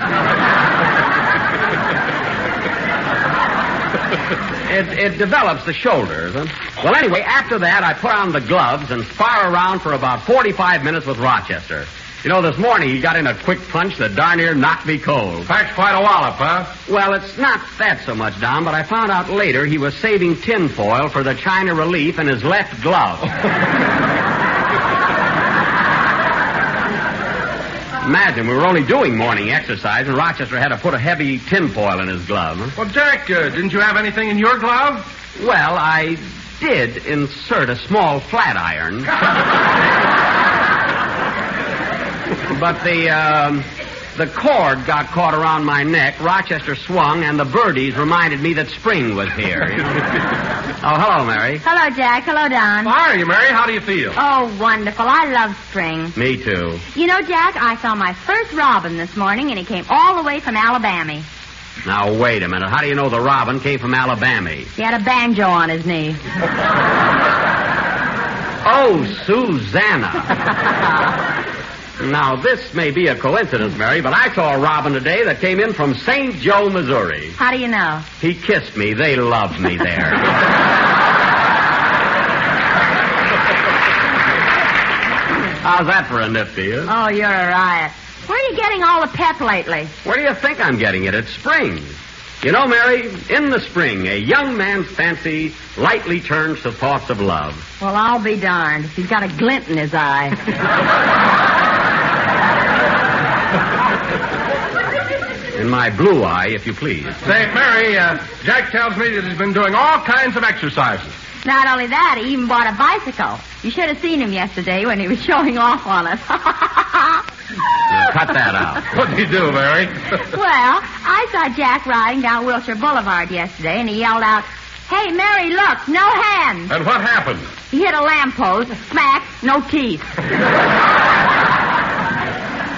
It develops the shoulders. Huh? Well, anyway, after that, I put on the gloves and spar around for about 45 minutes with Rochester. You know, this morning he got in a quick punch that darn near knocked me cold. Packed quite a wallop, huh? Well, it's not that so much, Don, but I found out later he was saving tinfoil for the China relief in his left glove. Imagine, we were only doing morning exercise, and Rochester had to put a heavy tinfoil in his glove. Huh? Well, Jack, didn't you have anything in your glove? Well, I did insert a small flat iron. But the cord got caught around my neck, Rochester swung, and the birdies reminded me that spring was here. Oh, hello, Mary. Hello, Jack. Hello, Don. How are you, Mary? How do you feel? Oh, wonderful. I love spring. Me too. You know, Jack, I saw my first robin this morning, and he came all the way from Alabama. Now, wait a minute. How do you know the robin came from Alabama? He had a banjo on his knee. Oh, Susanna. Now, this may be a coincidence, Mary, but I saw a robin today that came in from St. Joe, Missouri. How do you know? He kissed me. They loved me there. How's that for a nifty, huh? Oh, you're a riot. Where are you getting all the pep lately? Where do you think I'm getting it? It's spring. You know, Mary, in the spring, a young man's fancy lightly turns to thoughts of love. Well, I'll be darned. He's got a glint in his eye. In my blue eye, if you please. Say, Mary, Jack tells me that he's been doing all kinds of exercises. Not only that, he even bought a bicycle. You should have seen him yesterday when he was showing off on us. Cut that out. What did he do, Mary? Well, I saw Jack riding down Wilshire Boulevard yesterday, and he yelled out, "Hey, Mary, look, no hands." And what happened? He hit a lamppost, smack, no teeth.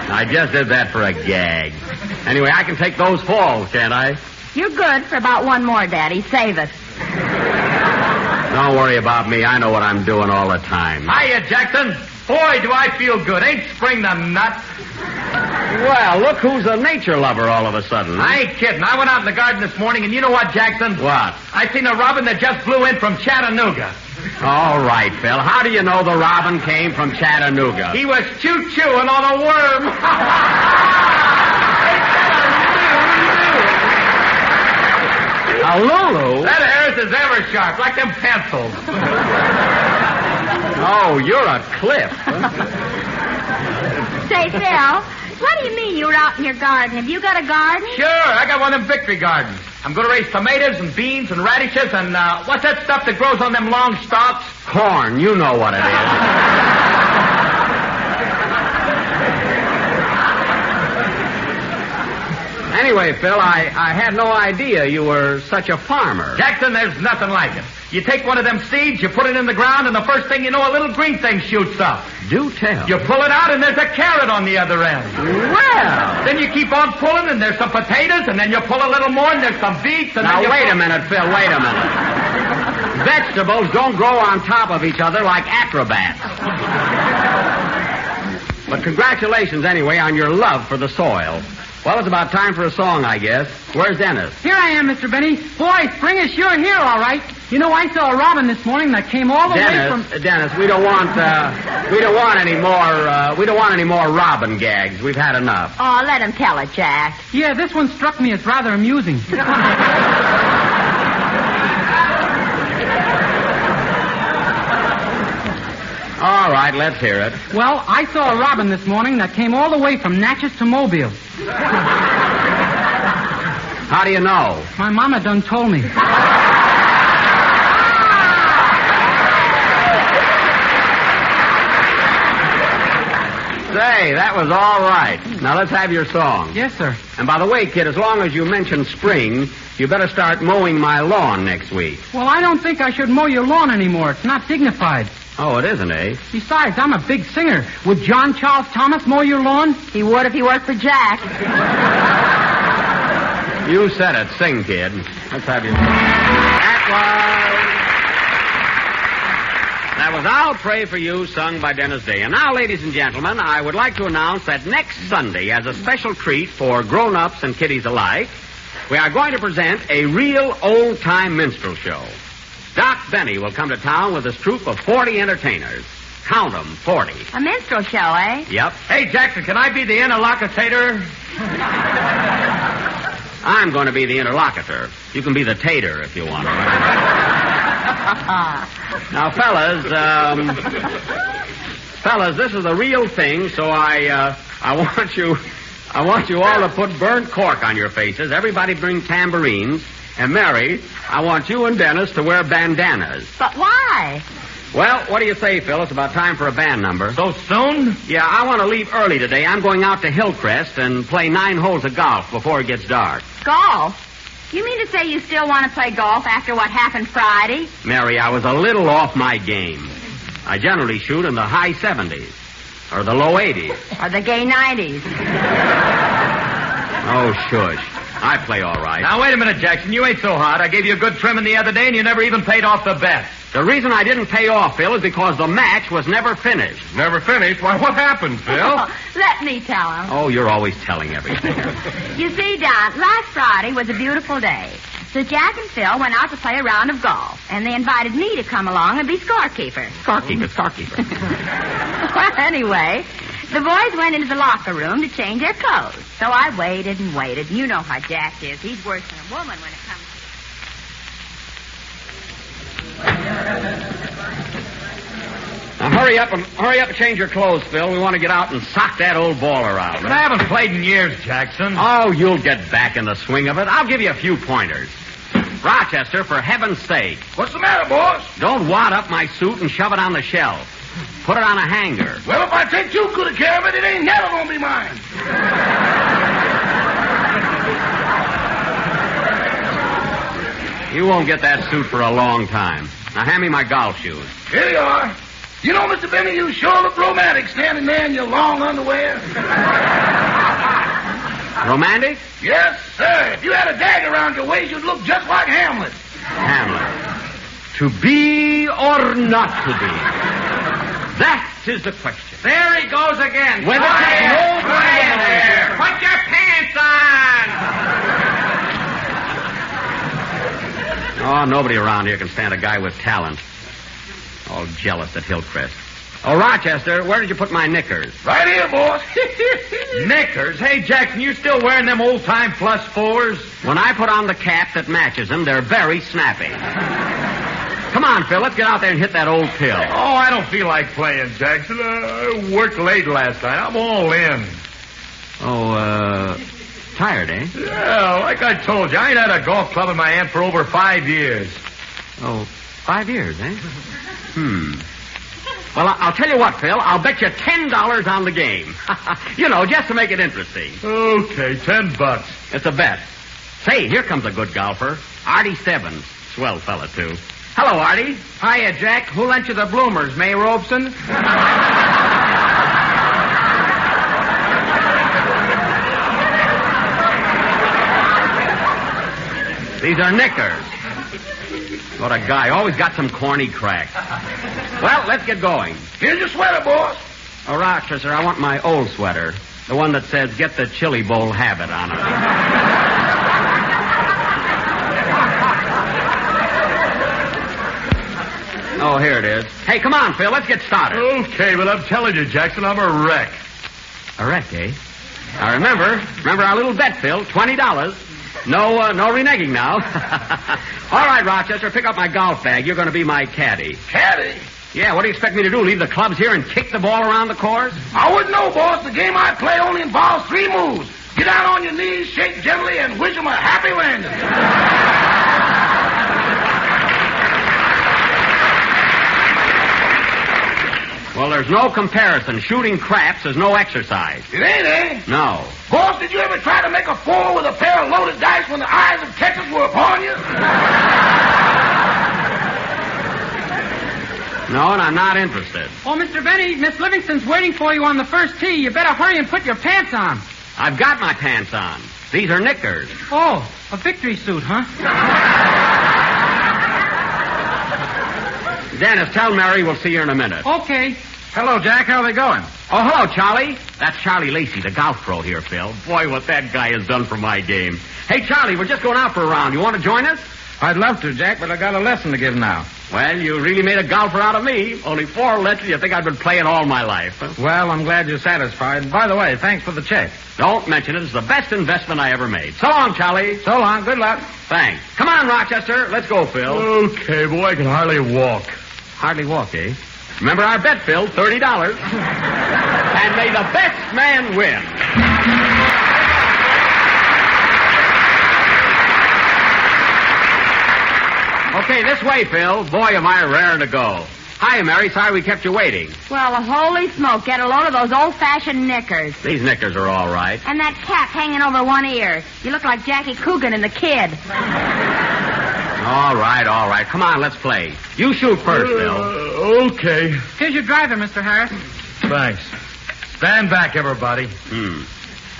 I just did that for a gag. Anyway, I can take those falls, can't I? You're good for about one more, Daddy. Save it. Don't worry about me. I know what I'm doing all the time. Hiya, Jackson. Boy, do I feel good. Ain't spring the nut? Well, look who's a nature lover all of a sudden. I ain't kidding. I went out in the garden this morning, and you know what, Jackson? What? I seen a robin that just flew in from Chattanooga. All right, Phil. How do you know the robin came from Chattanooga? He was choo-chooing on a worm. A Lulu? That hair's is ever sharp, like them pencils. Oh, you're a cliff. Say, Phil, what do you mean you were out in your garden? Have you got a garden? Sure, I got one of them victory gardens. I'm going to raise tomatoes and beans and radishes and, what's that stuff that grows on them long stalks? Corn. You know what it is. Anyway, Phil, I had no idea you were such a farmer. Jackson, there's nothing like it. You take one of them seeds, you put it in the ground, and the first thing you know, a little green thing shoots up. Do tell. You pull it out, and there's a carrot on the other end. Well. Then you keep on pulling, and there's some potatoes, and then you pull a little more, and there's some beets, and now, then wait a minute, Phil, wait a minute. Vegetables don't grow on top of each other like acrobats. But congratulations, anyway, on your love for the soil. Well, it's about time for a song, I guess. Where's Dennis? Here I am, Mr. Benny. Boy, spring is sure here, all right. You know, I saw a robin this morning that came all the way from... Dennis, we don't want any more robin gags. We've had enough. Oh, let him tell it, Jack. Yeah, this one struck me as rather amusing. All right, let's hear it. Well, I saw a robin this morning that came all the way from Natchez to Mobile. How do you know? My mama done told me. Say, that was all right. Now let's have your song. Yes, sir. And by the way, kid, as long as you mention spring, you better start mowing my lawn next week. Well, I don't think I should mow your lawn anymore. It's not dignified. Oh, it isn't, eh? Besides, I'm a big singer. Would John Charles Thomas mow your lawn? He would if he worked for Jack. You said it. Sing, kid. Let's have your... That was I'll Pray for You, sung by Dennis Day. And now, ladies and gentlemen, I would like to announce that next Sunday, as a special treat for grown-ups and kiddies alike, we are going to present a real old-time minstrel show. Doc Benny will come to town with his troupe of 40 entertainers. Count 'em, 40. A minstrel show, eh? Yep. Hey, Jackson, can I be the interlocutor? I'm going to be the interlocutor. You can be the tater if you want. Now, fellas, this is the real thing, so I want you all to put burnt cork on your faces. Everybody bring tambourines. And Mary, I want you and Dennis to wear bandanas. But why? Well, what do you say, Phil? It's about time for a band number. So soon? Yeah, I want to leave early today. I'm going out to Hillcrest and play 9 holes of golf before it gets dark. Golf? You mean to say you still want to play golf after what happened Friday? Mary, I was a little off my game. I generally shoot in the high 70s. Or the low 80s. Or the gay 90s. Oh, shush. I play all right. Now, wait a minute, Jackson. You ain't so hot. I gave you a good trimming the other day, and you never even paid off the bet. The reason I didn't pay off, Phil, is because the match was never finished. Never finished? Why, what happened, Phil? Let me tell him. Oh, you're always telling everything. You see, Don, last Friday was a beautiful day. So Jack and Phil went out to play a round of golf, and they invited me to come along and be scorekeeper. Scorekeeper. Well, anyway, the boys went into the locker room to change their clothes. So I waited and waited. You know how Jack is. He's worse than a woman when it comes to... Now, hurry up and change your clothes, Phil. We want to get out and sock that old ball around. But I haven't played in years, Jackson. Oh, you'll get back in the swing of it. I'll give you a few pointers. Rochester, for heaven's sake. What's the matter, boss? Don't wad up my suit and shove it on the shelf. Put it on a hanger. Well, if I take too good care of it, it ain't never gonna be mine. You won't get that suit for a long time. Now, hand me my golf shoes. Here you are. You know, Mr. Benny, you sure look romantic standing there in your long underwear. Romantic? Yes, sir. If you had a dagger around your waist, you'd look just like Hamlet. Hamlet. To be or not to be? That is the question. There he goes again. When Quiet there. Put your pants on. Oh, nobody around here can stand a guy with talent. All jealous at Hillcrest. Oh, Rochester, where did you put my knickers? Right here, boss. Knickers? Hey, Jackson, you still wearing them old-time +4s? When I put on the cap that matches them, they're very snappy. Come on, Phil, let's get out there and hit that old pill. Oh, I don't feel like playing, Jackson. I worked late last night. I'm all in. Oh, tired, eh? Yeah, like I told you, I ain't had a golf club in my hand for over 5 years. Oh, 5 years, eh? Well, I'll tell you what, Phil. I'll bet you $10 on the game. You know, just to make it interesting. Okay, $10. It's a bet. Say, here comes a good golfer. Artie Stebbins. Swell fella, too. Hello, Artie. Hiya, Jack. Who lent you the bloomers, May Robeson? These are knickers. What a guy. Always got some corny crack. Well, let's get going. Here's your sweater, boss. Oh, Rochester, I want my old sweater. The one that says, get the chili bowl habit on it. Oh, here it is. Hey, come on, Phil. Let's get started. Okay, but I'm telling you, Jackson, I'm a wreck. A wreck, eh? Now, remember our little bet, Phil. $20. No reneging now. All right, Rochester, pick up my golf bag. You're going to be my caddy. Caddy? Yeah, what do you expect me to do? Leave the clubs here and kick the ball around the course? I wouldn't know, boss. The game I play only involves 3 moves. Get down on your knees, shake gently, and wish them a happy landing. Well, there's no comparison. Shooting craps is no exercise. It ain't, eh? No. Boss, did you ever try to make a four with a pair of loaded dice when the eyes of Texas were upon you? No, and I'm not interested. Oh, Mr. Benny, Miss Livingston's waiting for you on the first tee. You better hurry and put your pants on. I've got my pants on. These are knickers. Oh, a victory suit, huh? Dennis, tell Mary we'll see her in a minute. Okay. Hello, Jack. How are they going? Oh, hello, Charlie. That's Charlie Lacey, the golf pro here, Phil. Boy, what that guy has done for my game. Hey, Charlie, we're just going out for a round. You want to join us? I'd love to, Jack, but I got a lesson to give now. Well, you really made a golfer out of me. Only 4 lessons. You think I've been playing all my life, huh? Well, I'm glad you're satisfied. And by the way, thanks for the check. Don't mention it. It's the best investment I ever made. So long, Charlie. So long. Good luck. Thanks. Come on, Rochester. Let's go, Phil. Okay, boy, I can hardly walk. Hardly walk, eh? Remember our bet, Phil, $30. And may the best man win. Okay, this way, Phil. Boy, am I raring to go. Hi, Mary. Sorry we kept you waiting. Well, holy smoke. Get a load of those old-fashioned knickers. These knickers are all right. And that cap hanging over one ear. You look like Jackie Coogan in The Kid. All right. Come on, let's play. You shoot first, Phil. Okay. Here's your driver, Mr. Harris. Thanks. Stand back, everybody.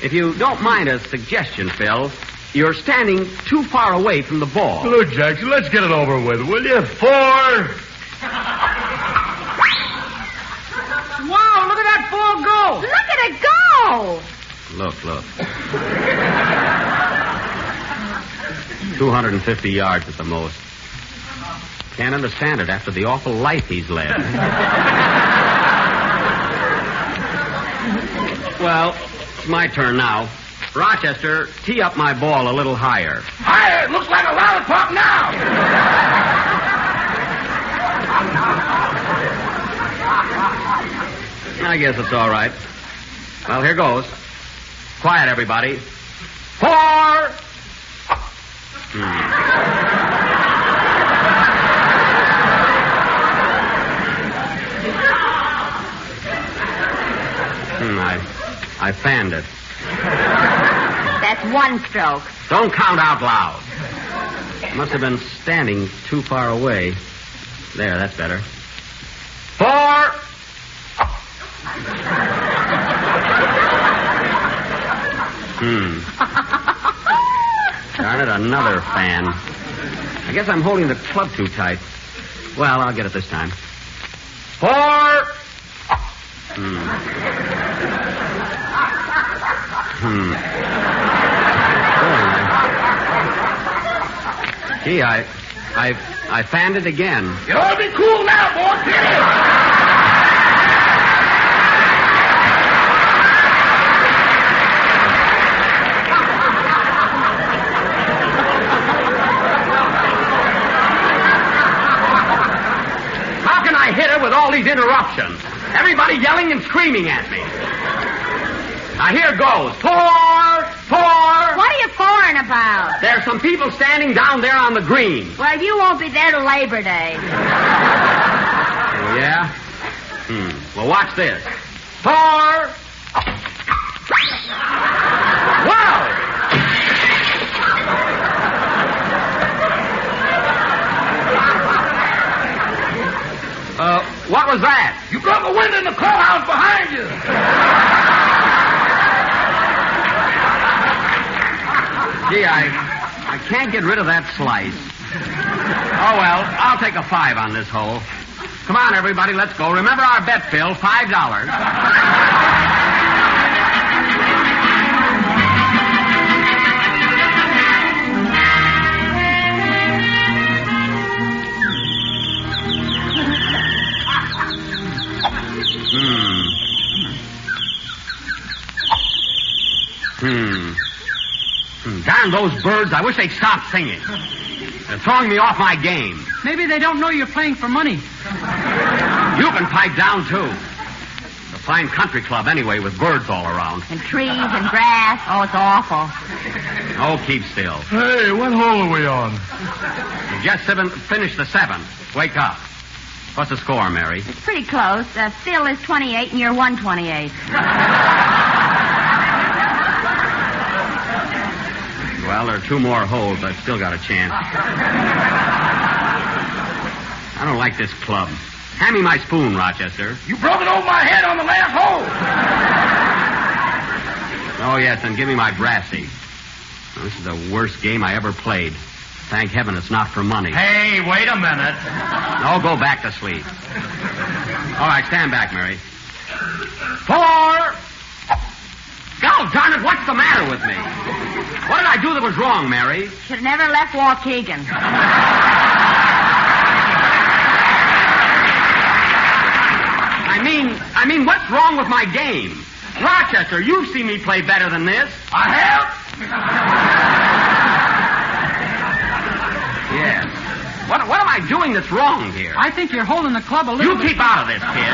If you don't mind a suggestion, Phil, you're standing too far away from the ball. Look, Jackson, let's get it over with, will you? 4. Wow, look at that ball go. Look at it go. Look. 250 yards at the most. Can't understand it after the awful life he's led. Well, it's my turn now. Rochester, tee up my ball a little higher. Higher? It looks like a lollipop now. I guess it's all right. Well, here goes. Quiet, everybody. 4. I fanned it. That's 1 stroke. Don't count out loud. I must have been standing too far away. There, that's better. 4. Darn it, another fan. I guess I'm holding the club too tight. Well, I'll get it this time. 4. Gee, I fanned it again. You ought to be cool now, boy. Get it. Hit her with all these interruptions. Everybody yelling and screaming at me. Now, here goes. 4. What are you foreign about? There's some people standing down there on the green. Well, you won't be there till Labor Day. Oh, yeah? Well, watch this. 4. Wow! What was that? You broke a window in the clubhouse behind you. Gee, I can't get rid of that slice. Oh, well, I'll take a 5 on this hole. Come on, everybody, let's go. Remember our bet, Phil, $5. Darn those birds. I wish they'd stop singing. They're throwing me off my game. Maybe they don't know you're playing for money. You can pipe down, too. It's a fine country club anyway with birds all around. And trees and grass. Oh, it's awful. Oh, keep still. Hey, what hole are we on? You just finished the 7th. Wake up. What's the score, Mary? It's pretty close. Phil is 28 and you're 128. Well, there are 2 more holes. I've still got a chance. I don't like this club. Hand me my spoon, Rochester. You broke it over my head on the last hole. Oh, yes, and give me my brassy. Well, this is the worst game I ever played. Thank heaven it's not for money. Hey, wait a minute. No, go back to sleep. All right, stand back, Mary. 4. God darn it, what's the matter with me? What did I do that was wrong, Mary? Should have never left Waukegan. I mean, what's wrong with my game? Rochester, you've seen me play better than this. I have? Yes. What am I doing that's wrong here? I think you're holding the club a little You keep out of this, kid.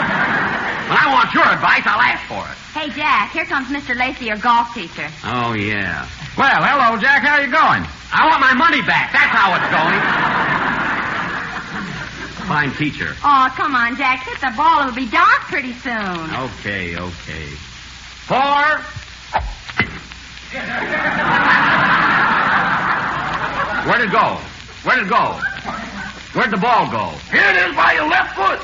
When I want your advice, I'll ask for it. Hey, Jack, here comes Mr. Lacey, your golf teacher. Oh, yeah. Well, hello, Jack. How you going? I want my money back. That's how it's going. Fine teacher. Oh, come on, Jack. Hit the ball. It'll be dark pretty soon. Okay. 4. Where'd it go? Where'd the ball go? Here it is by your left foot.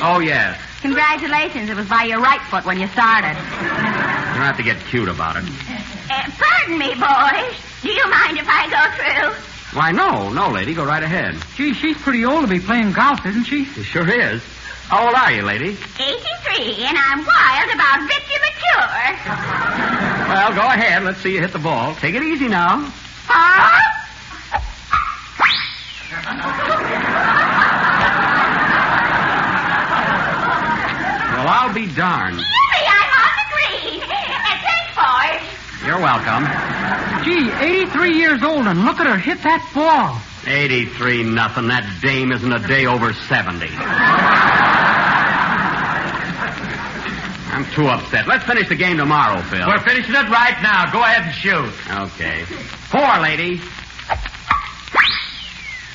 Oh, yes. Congratulations. It was by your right foot when you started. You don't have to get cute about it. Pardon me, boys. Do you mind if I go through? Why, no, lady. Go right ahead. Gee, she's pretty old to be playing golf, isn't she? She sure is. How old are you, lady? 83, and I'm wild about 50 mature. Well, go ahead. Let's see you hit the ball. Take it easy now. Huh? Well, I'll be darned. Yippee, I'm on the green. Thanks, boys. You're welcome. Gee, 83 years old, and look at her hit that ball. 83 nothing. That dame isn't a day over 70. I'm too upset. Let's finish the game tomorrow, Phil. We're finishing it right now. Go ahead and shoot. Okay. 4, lady.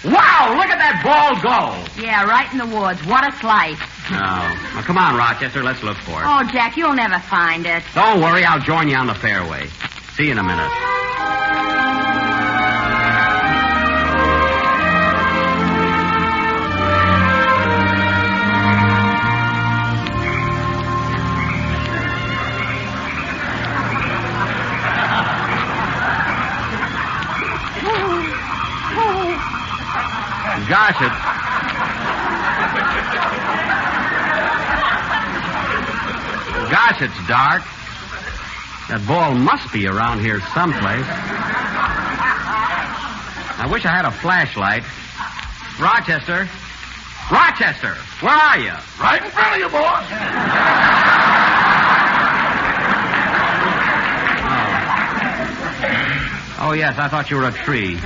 Wow, look at that ball go. Yeah, right in the woods. What a slice. Oh. Well, come on, Rochester. Let's look for it. Oh, Jack, you'll never find it. Don't worry. I'll join you on the fairway. See you in a minute. Gosh, it's dark. That ball must be around here someplace. I wish I had a flashlight. Rochester, where are you? Right in front of you, boss. Oh, yes, I thought you were a tree.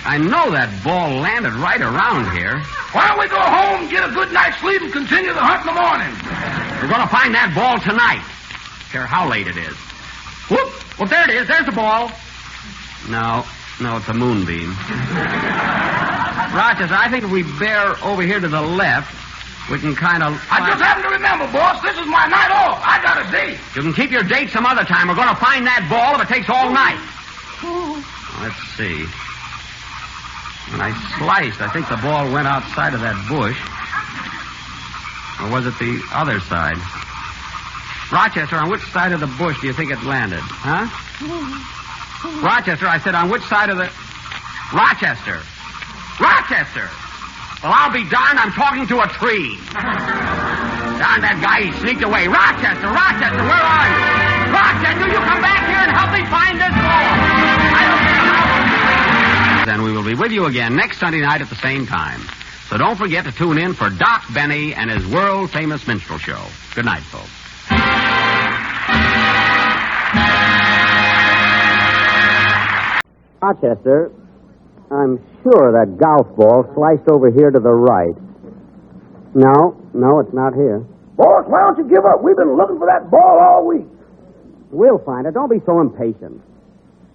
I know that ball landed right around here. Why don't we go home, get a good night's sleep, and continue the hunt in the morning? We're going to find that ball tonight. Care how late it is. Whoop! Well, there it is. There's the ball. No, it's a moonbeam. Rochester, I think if we bear over here to the left, we can kind of... I just happen to remember, boss, this is my night off. I got a date. You can keep your date some other time. We're going to find that ball if it takes all night. Let's see. When I sliced, I think the ball went outside of that bush. Or was it the other side? Rochester, on which side of the bush do you think it landed? Huh? Rochester, I said, on which side of the... Rochester! Well, I'll be darned, I'm talking to a tree. Darn that guy, he sneaked away. Rochester, where are you? Rochester, you come back here and help me find this ball. Then we will be with you again next Sunday night at the same time. So don't forget to tune in for Doc Benny and his world-famous minstrel show. Good night, folks. Rochester, I'm sure that golf ball sliced over here to the right. No, it's not here. Boss, why don't you give up? We've been looking for that ball all week. We'll find it. Don't be so impatient.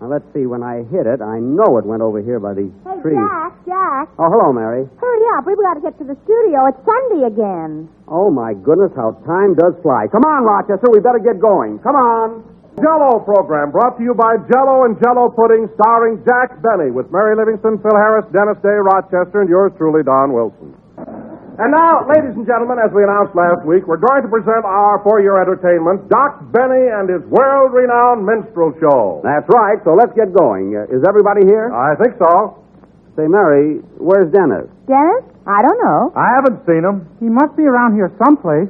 Now, let's see. When I hit it, I know it went over here by these Hey, trees. Jack. Oh, hello, Mary. Hurry up. We've got to get to the studio. It's Sunday again. Oh, my goodness, how time does fly. Come on, Rochester. We better get going. Come on. Jell-O program brought to you by Jell-O and Jell-O Pudding, starring Jack Benny, with Mary Livingston, Phil Harris, Dennis Day, Rochester, and yours truly, Don Wilson. And now, ladies and gentlemen, as we announced last week, we're going to present for your entertainment, Doc Benny and his world-renowned minstrel show. That's right, so let's get going. Is everybody here? I think so. Say, Mary, where's Dennis? Dennis? I don't know. I haven't seen him. He must be around here someplace.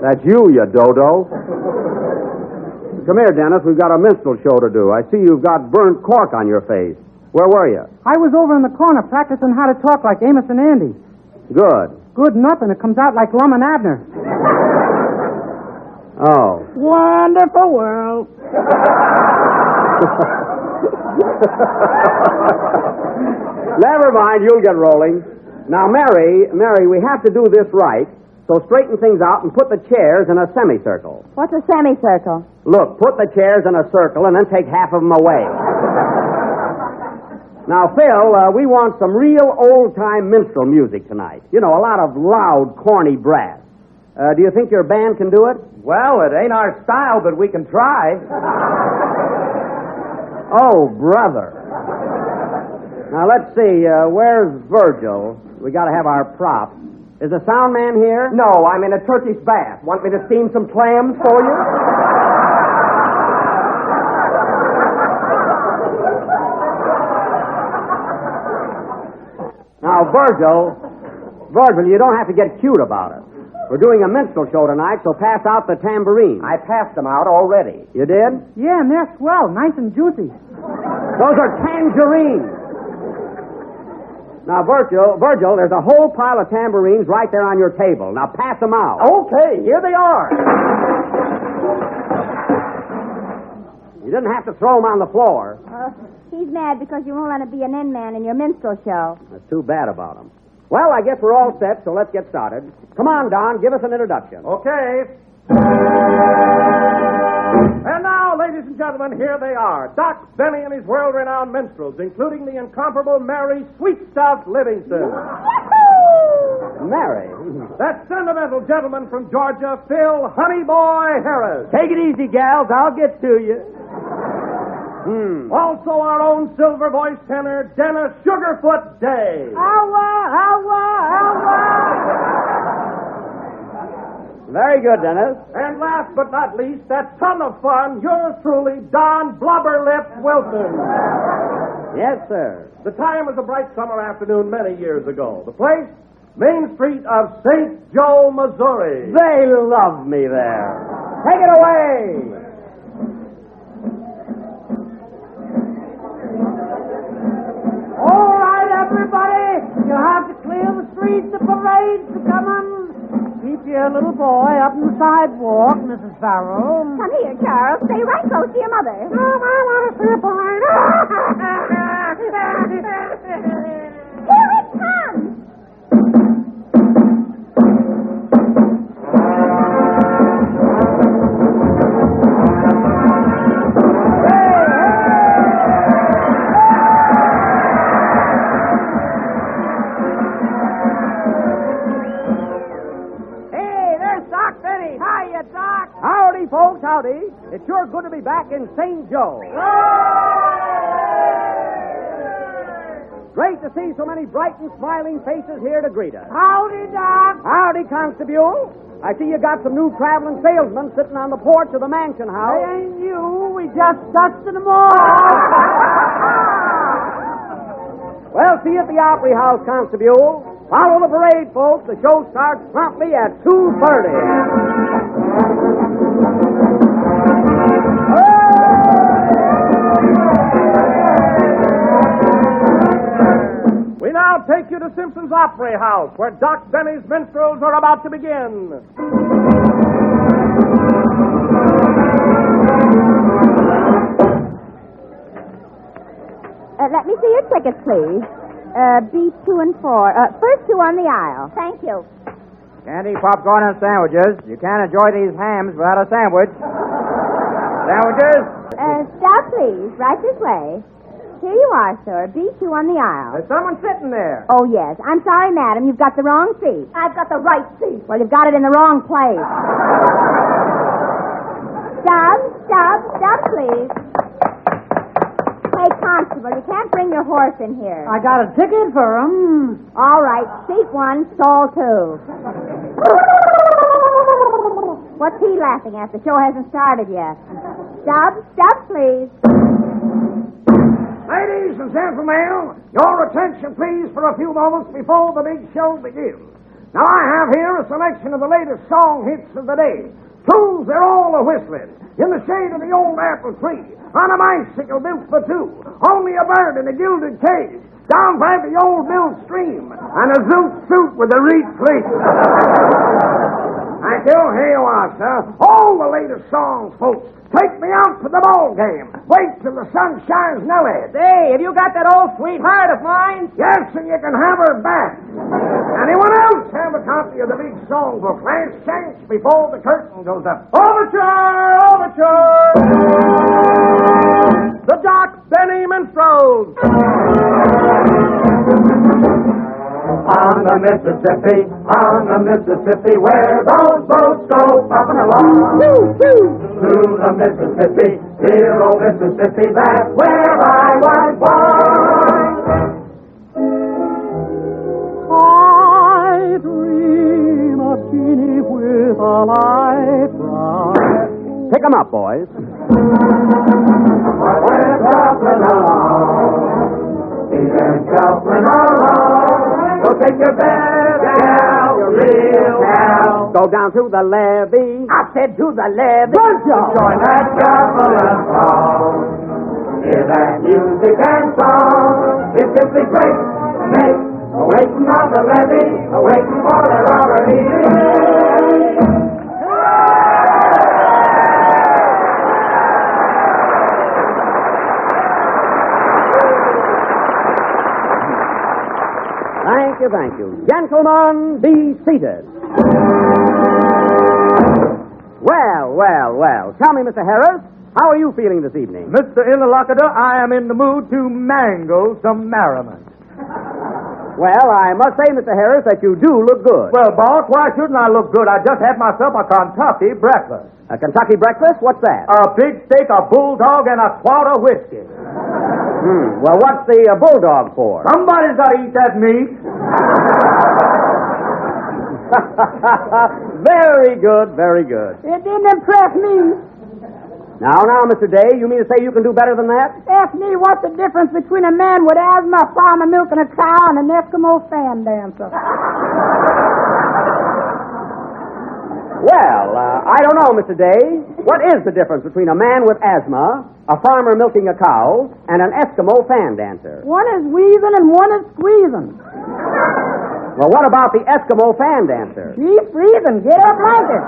That's you dodo. Come here, Dennis. We've got a minstrel show to do. I see you've got burnt cork on your face. Where were you? I was over in the corner practicing how to talk like Amos and Andy. Good. Good nothing. It comes out like Lum and Abner. Oh. Wonderful world. Never mind. You'll get rolling. Now, Mary, we have to do this right. So straighten things out and put the chairs in a semicircle. What's a semicircle? Look, put the chairs in a circle and then take half of them away. Now, Phil, we want some real old-time minstrel music tonight. You know, a lot of loud, corny brass. Do you think your band can do it? Well, it ain't our style, but we can try. Oh, brother. Now, let's see. Where's Virgil? We got to have our props. Is the sound man here? No, I'm in a Turkish bath. Want me to steam some clams for you? Now, Virgil, you don't have to get cute about it. We're doing a minstrel show tonight, so pass out the tambourine. I passed them out already. You did? Yeah, and they're swell, nice and juicy. Those are tangerines. Now, Virgil, there's a whole pile of tambourines right there on your table. Now, pass them out. Okay, here they are. You didn't have to throw them on the floor. He's mad because you won't let him be an in-man in your minstrel show. That's too bad about him. Well, I guess we're all set, so let's get started. Come on, Don, give us an introduction. Okay. And now, ladies and gentlemen, here they are. Doc Benny and his world-renowned minstrels, including the incomparable Mary Sweetstuff Livingston. Mary. That sentimental gentleman from Georgia, Phil Honey Boy Harris. Take it easy, gals. I'll get to you. Also our own silver voice tenor, Dennis Sugarfoot Day. Very good, Dennis. And last but not least, that ton of fun, yours truly, Don Blubberlip Wilson. Yes, sir. The time was a bright summer afternoon many years ago. The place, Main Street of St. Joe, Missouri. They love me there. Take it away. All right, everybody. You'll have to clear the streets. The parade's coming. Keep your little boy up on the sidewalk, Mrs. Farrell. Come here, Charles. Stay right close to your mother. Mom, I want to see a parade. Here it comes. Howdy, folks, howdy. It's sure good to be back in St. Joe. Great to see so many bright and smiling faces here to greet us. Howdy, Doc. Howdy, Constable. I see you got some new traveling salesmen sitting on the porch of the mansion house. They ain't you. We just dusted them off. Well, see you at the Opry House, Constable. Follow the parade, folks. The show starts promptly at 2:30. We now take you to Simpson's Opry House, where Doc Benny's minstrels are about to begin. Let me see your tickets, please. B2 and 4. First two on the aisle. Thank you. Candy, popcorn, and sandwiches. You can't enjoy these hams without a sandwich. Sandwiches? Stop, please. Right this way. Here you are, sir. B2 on the aisle. There's someone sitting there. Oh, yes. I'm sorry, madam. You've got the wrong seat. I've got the right seat. Well, you've got it in the wrong place. Stop, please. Hey, constable, you can't bring your horse in here. I got a ticket for him. All right. Seat 1, stall 2. What's he laughing at? The show hasn't started yet. Stop, please. Ladies and gentlemen, your attention, please, for a few moments before the big show begins. Now, I have here a selection of the latest song hits of the day. Tunes they're all a-whistling. In the shade of the old apple tree. On a bicycle built for two. Only a bird in a gilded cage. Down by the old mill stream. And a zoot suit with a reed fleece. Thank you. Here you are, sir. All the latest songs, folks. Take me out to the ball game. Wait till the sun shines Nellie. Say, have you got that old sweetheart of mine? Yes, and you can have her back. Anyone else have a copy of the big songbook? Last chance before the curtain goes up. Overture! The Doc Benny Minstrels. On the Mississippi, where those boats go puffing along. Through the Mississippi, dear old Mississippi, that's where I was born. I dream of Jeannie with a light brown. Pick 'em up, boys. We're shuffling along, we're shuffling along. So take your bed down, your real gal. Go down to the levee. I said to the levee. Join that shuffle and song. Hear that music and song. It's simply great. Make waiting on the levee, waiting for the robbery. Thank you. Gentlemen, be seated. Well. Tell me, Mr. Harris, how are you feeling this evening? Mr. Interlocutor, I am in the mood to mangle some merriment. Well, I must say, Mr. Harris, that you do look good. Well, boss, why shouldn't I look good? I just had myself a Kentucky breakfast. A Kentucky breakfast? What's that? A big steak, a bulldog, and a quart of whiskey. Well, what's the bulldog for? Somebody's got to eat that meat. Very good. It didn't impress me. Now, Mr. Day, you mean to say you can do better than that? Ask me what's the difference between a man with asthma, a farmer milking a cow, and an Eskimo fan dancer. Well, I don't know, Mr. Day. What is the difference between a man with asthma, a farmer milking a cow, and an Eskimo fan dancer? One is wheezing and one is squeezing. Well, what about the Eskimo fan dancer? She's freezing. Get her blanket.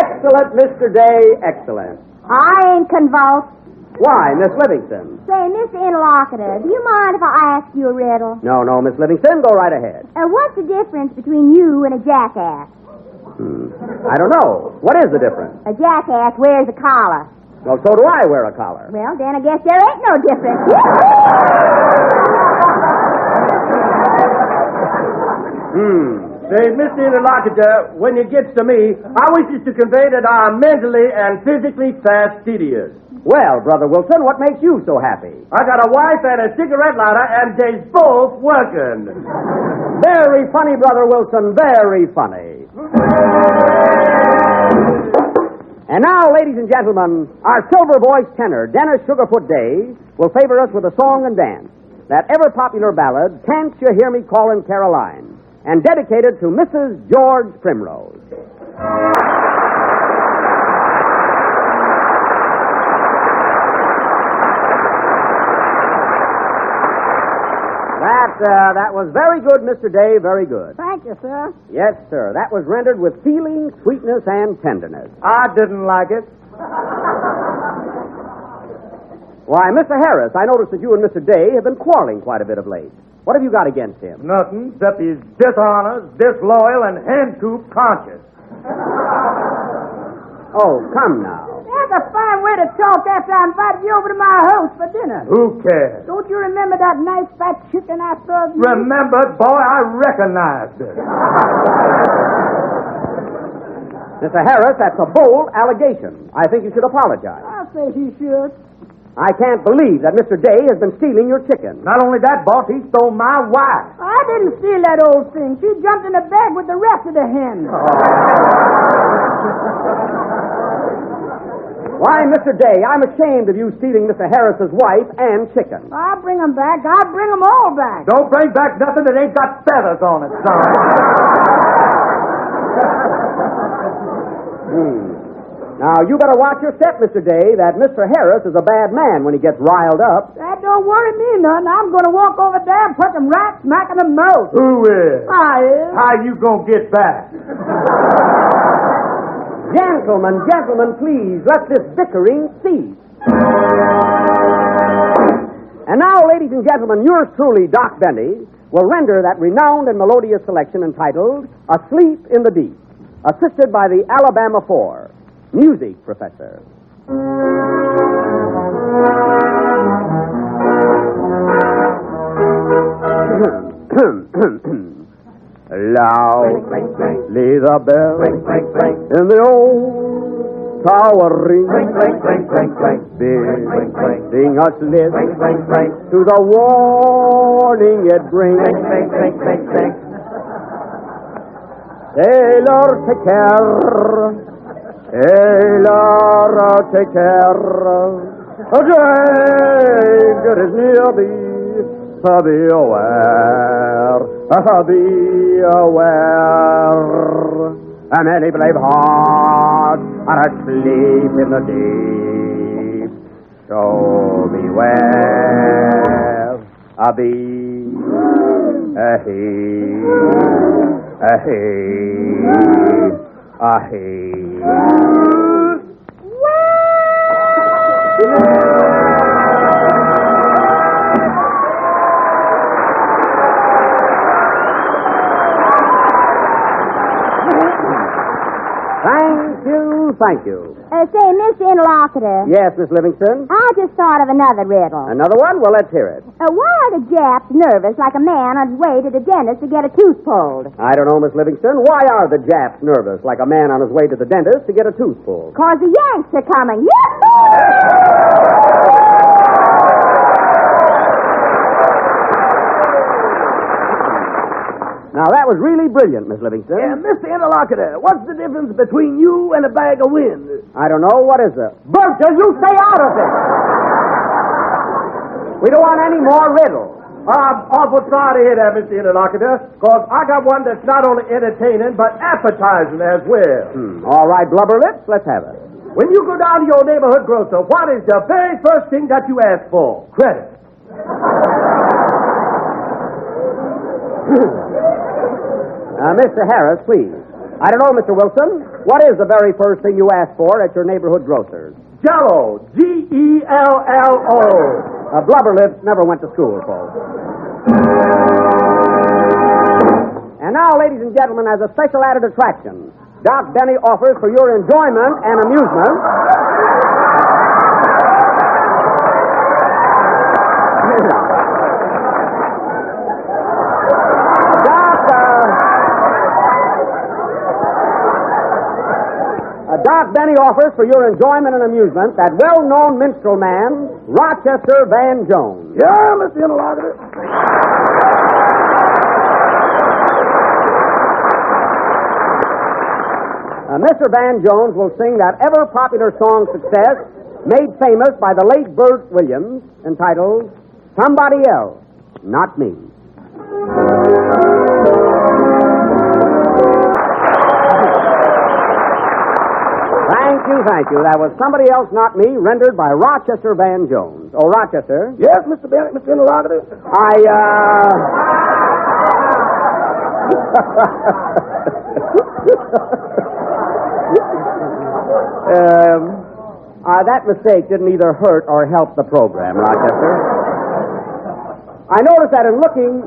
Excellent, Mr. Day, excellent. I ain't convulsed. Why, Miss Livingston? Say, Miss Interlocutor, do you mind if I ask you a riddle? No, Miss Livingston, go right ahead. What's the difference between you and a jackass? I don't know. What is the difference? A jackass wears a collar. Well, so do I wear a collar. Well, then I guess there ain't no difference. Say, Mr. Interlocutor, when it gets to me, I wish you to convey that I am mentally and physically fastidious. Well, Brother Wilson, what makes you so happy? I got a wife and a cigarette lighter, and they's both working. Very funny, Brother Wilson, very funny. And now, ladies and gentlemen, our silver-voiced tenor, Dennis Sugarfoot Day, will favor us with a song and dance. That ever-popular ballad, Can't You Hear Me Callin' Caroline, and dedicated to Mrs. George Primrose. That was very good, Mr. Day, very good. Thank you, sir. Yes, sir. That was rendered with feeling, sweetness, and tenderness. I didn't like it. Why, Mr. Harris, I noticed that you and Mr. Day have been quarreling quite a bit of late. What have you got against him? Nothing, except he's dishonest, disloyal, and hen-coop conscious. Oh, come now. That's a fine way to talk after I invited you over to my house for dinner. Who cares? Don't you remember that nice fat chicken I served you? Remember, boy, I recognized it. Mr. Harris, that's a bold allegation. I think you should apologize. I'll say he should. I can't believe that Mr. Day has been stealing your chicken. Not only that, boss, he stole my wife. I didn't steal that old thing. She jumped in the bag with the rest of the hens. Why, Mr. Day, I'm ashamed of you stealing Mr. Harris's wife and chicken. I'll bring them back. I'll bring them all back. Don't bring back nothing that ain't got feathers on it, son. Now, you better watch your step, Mr. Day. That Mr. Harris is a bad man when he gets riled up. That don't worry me none. I'm going to walk over there and put them right smack in the mouth. Who is? I is. How you gonna get back? Gentlemen, please, let this bickering cease. And now, ladies and gentlemen, yours truly, Doc Benny, will render that renowned and melodious selection entitled Asleep in the Deep, assisted by the Alabama Four. Music, Professor. Loudly the bell in the old tower ring, bidding us listen to the warning it brings. Sailor, take care. Sailor, take care. A danger is near thee. Be aware. Be aware. And many brave hearts are asleep in the deep. So beware. Be Thank you. Say, Mr. Interlocutor. Yes, Miss Livingston? I just thought of another riddle. Another one? Well, let's hear it. Why are the Japs nervous like a man on his way to the dentist to get a tooth pulled? I don't know, Miss Livingston. Why are the Japs nervous like a man on his way to the dentist to get a tooth pulled? 'Cause the Yanks are coming. Now, that was really brilliant, Miss Livingston. Yeah, Mr. Interlocutor, what's the difference between you and a bag of wind? I don't know. What is it? Bertha, you stay out of it! We don't want any more riddles. I'm awful sorry to hear that, Mr. Interlocutor, because I got one that's not only entertaining, but appetizing as well. All right, blubber lips, let's have it. When you go down to your neighborhood grocer, what is the very first thing that you ask for? Credit. Mr. Harris, please. I don't know, Mr. Wilson. What is the very first thing you ask for at your neighborhood grocer's? Jell-O. G-E-L-L-O. Blubber lips never went to school, folks. And now, ladies and gentlemen, as a special added attraction, Doc Benny offers for your enjoyment and amusement Doc Benny offers for your enjoyment and amusement that well-known minstrel man, Rochester Van Jones. Yeah, Mr. Interlocutor. Mr. Van Jones will sing that ever-popular song success made famous by the late Bert Williams, entitled Somebody Else, Not Me. Thank you. That was Somebody Else, Not Me, rendered by Rochester Van Jones. Oh, Rochester? Yes, Mr. Bennett, Mr. Interlocutor? That mistake didn't either hurt or help the program, Rochester. I noticed that in looking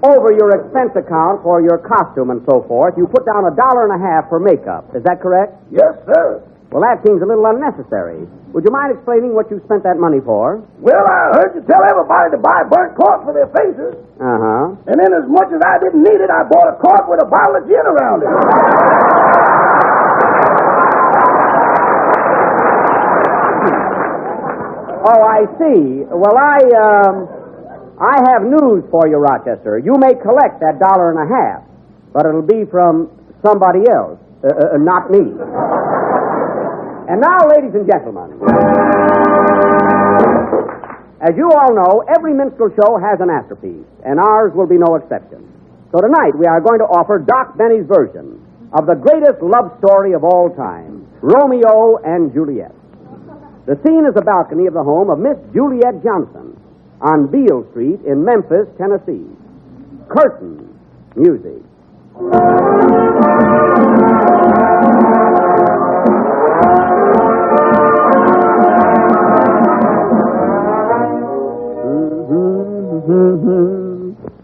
over your expense account for your costume and so forth, you put down $1.50 for makeup. Is that correct? Yes, sir. Well, that seems a little unnecessary. Would you mind explaining what you spent that money for? Well, I heard you tell everybody to buy burnt cork for their faces. Uh-huh. And then as much as I didn't need it, I bought a cork with a bottle of gin around it. Oh, I see. Well, I have news for you, Rochester. You may collect that $1.50, but it'll be from somebody else, not me. And now, ladies and gentlemen, as you all know, every minstrel show has an masterpiece, and ours will be no exception. So tonight we are going to offer Doc Benny's version of the greatest love story of all time, Romeo and Juliet. The scene is the balcony of the home of Miss Juliet Johnson on Beale Street in Memphis, Tennessee. Curtain music.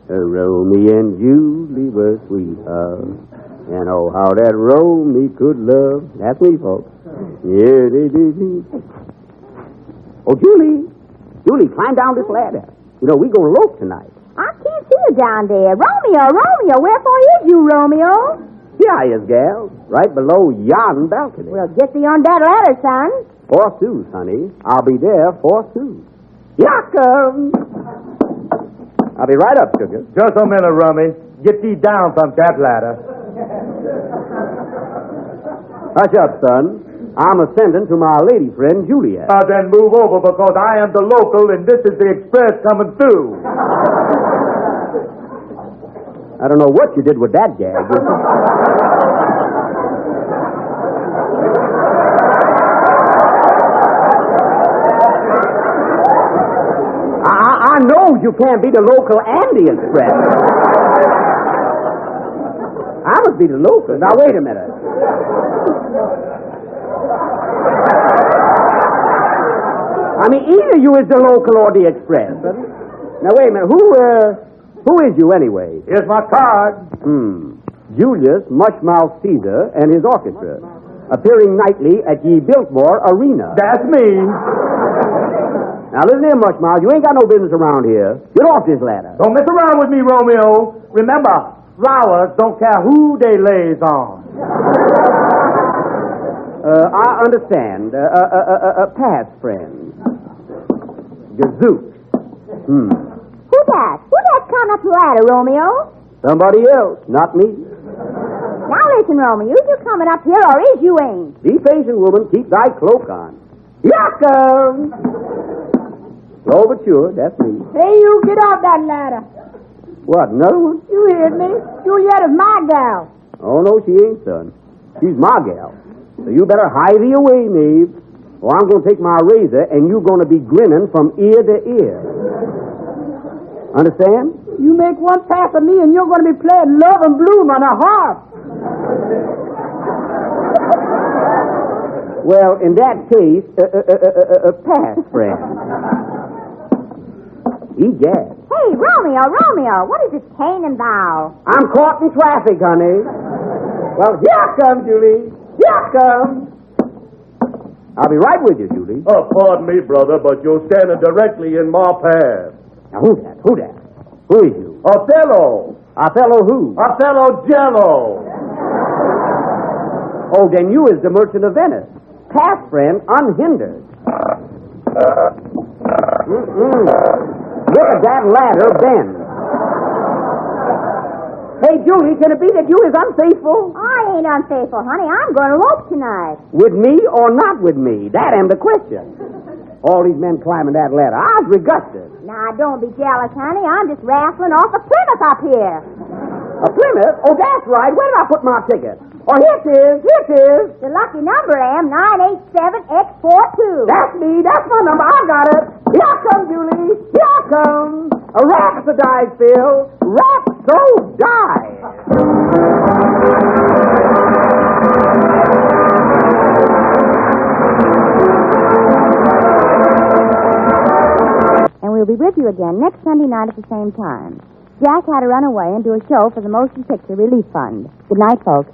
Romeo and Julie were sweethearts, and oh, how that Romeo could love. That's me, folks. Yeah, they did. Oh, Julie, climb down this ladder. You know, we're going to elope tonight. I can't see you down there. Romeo, wherefore is you, Romeo? Here I is, gal, right below yon balcony. Well, get thee on that ladder, son. 4 2s, honey. I'll be there 4 2s. Yakum! I'll be right up, sugar. Just a minute, Rummy. Get thee down from that ladder. Hush up, son. I'm ascending to my lady friend, Juliet. Then move over, because I am the local, and this is the express coming through. I don't know what you did with that gag. I know you can't be the local and the express. I must be the local. Now, wait a minute. I mean, either you is the local or the express. Now, wait a minute. Who is you, anyway? Here's my card. Julius Mushmouth Caesar and his orchestra, appearing nightly at the Biltmore Arena. That's me. Now, listen here, Mushmouth. You ain't got no business around here. Get off this ladder. Don't mess around with me, Romeo. Remember, flowers don't care who they lays on. I understand. Past friend. Gazook. Who that? Who that coming up the ladder, Romeo? Somebody else, not me. Now listen, Romeo. Is you coming up here or is you ain't? Be patient, woman. Keep thy cloak on. Yakum! Slow but sure, that's me. Hey, you get off that ladder. What, another one? You heard me. Juliet is my gal. Oh, no, she ain't, son. She's my gal. So you better hie thee away, Maeve, or I'm going to take my razor and you're going to be grinning from ear to ear. Understand? You make one pass at me and you're going to be playing Love and Bloom on a harp. Well, in that case, pass, friend. Egad. Hey, Romeo, what is this cane and bow? I'm caught in traffic, honey. Well, here I come, Julie. Here I come. I'll be right with you, Julie. Oh, pardon me, brother, but you're standing directly in my path. Now, who's that? Who is you? Othello. Othello who? Othello Jello. Oh, then you is the merchant of Venice. Past friend, unhindered. Look at that ladder bend. Hey, Julie, can it be that you is unfaithful? I ain't unfaithful, honey. I'm going to elope tonight. With me or not with me? That am the question. All these men climbing that ladder. I was regusted. Now, don't be jealous, honey. I'm just raffling off a Plymouth up here. A Plymouth? Oh, that's right. Where did I put my ticket? Oh, here it is. The lucky number, am 987X42. That's me. That's my number. I got it. Here I come, Julie. Here I come. A rhapsodize, Phil. Rhapsodize. And we'll be with you again next Sunday night at the same time. Jack had to run away and do a show for the Motion Picture Relief Fund. Good night, folks.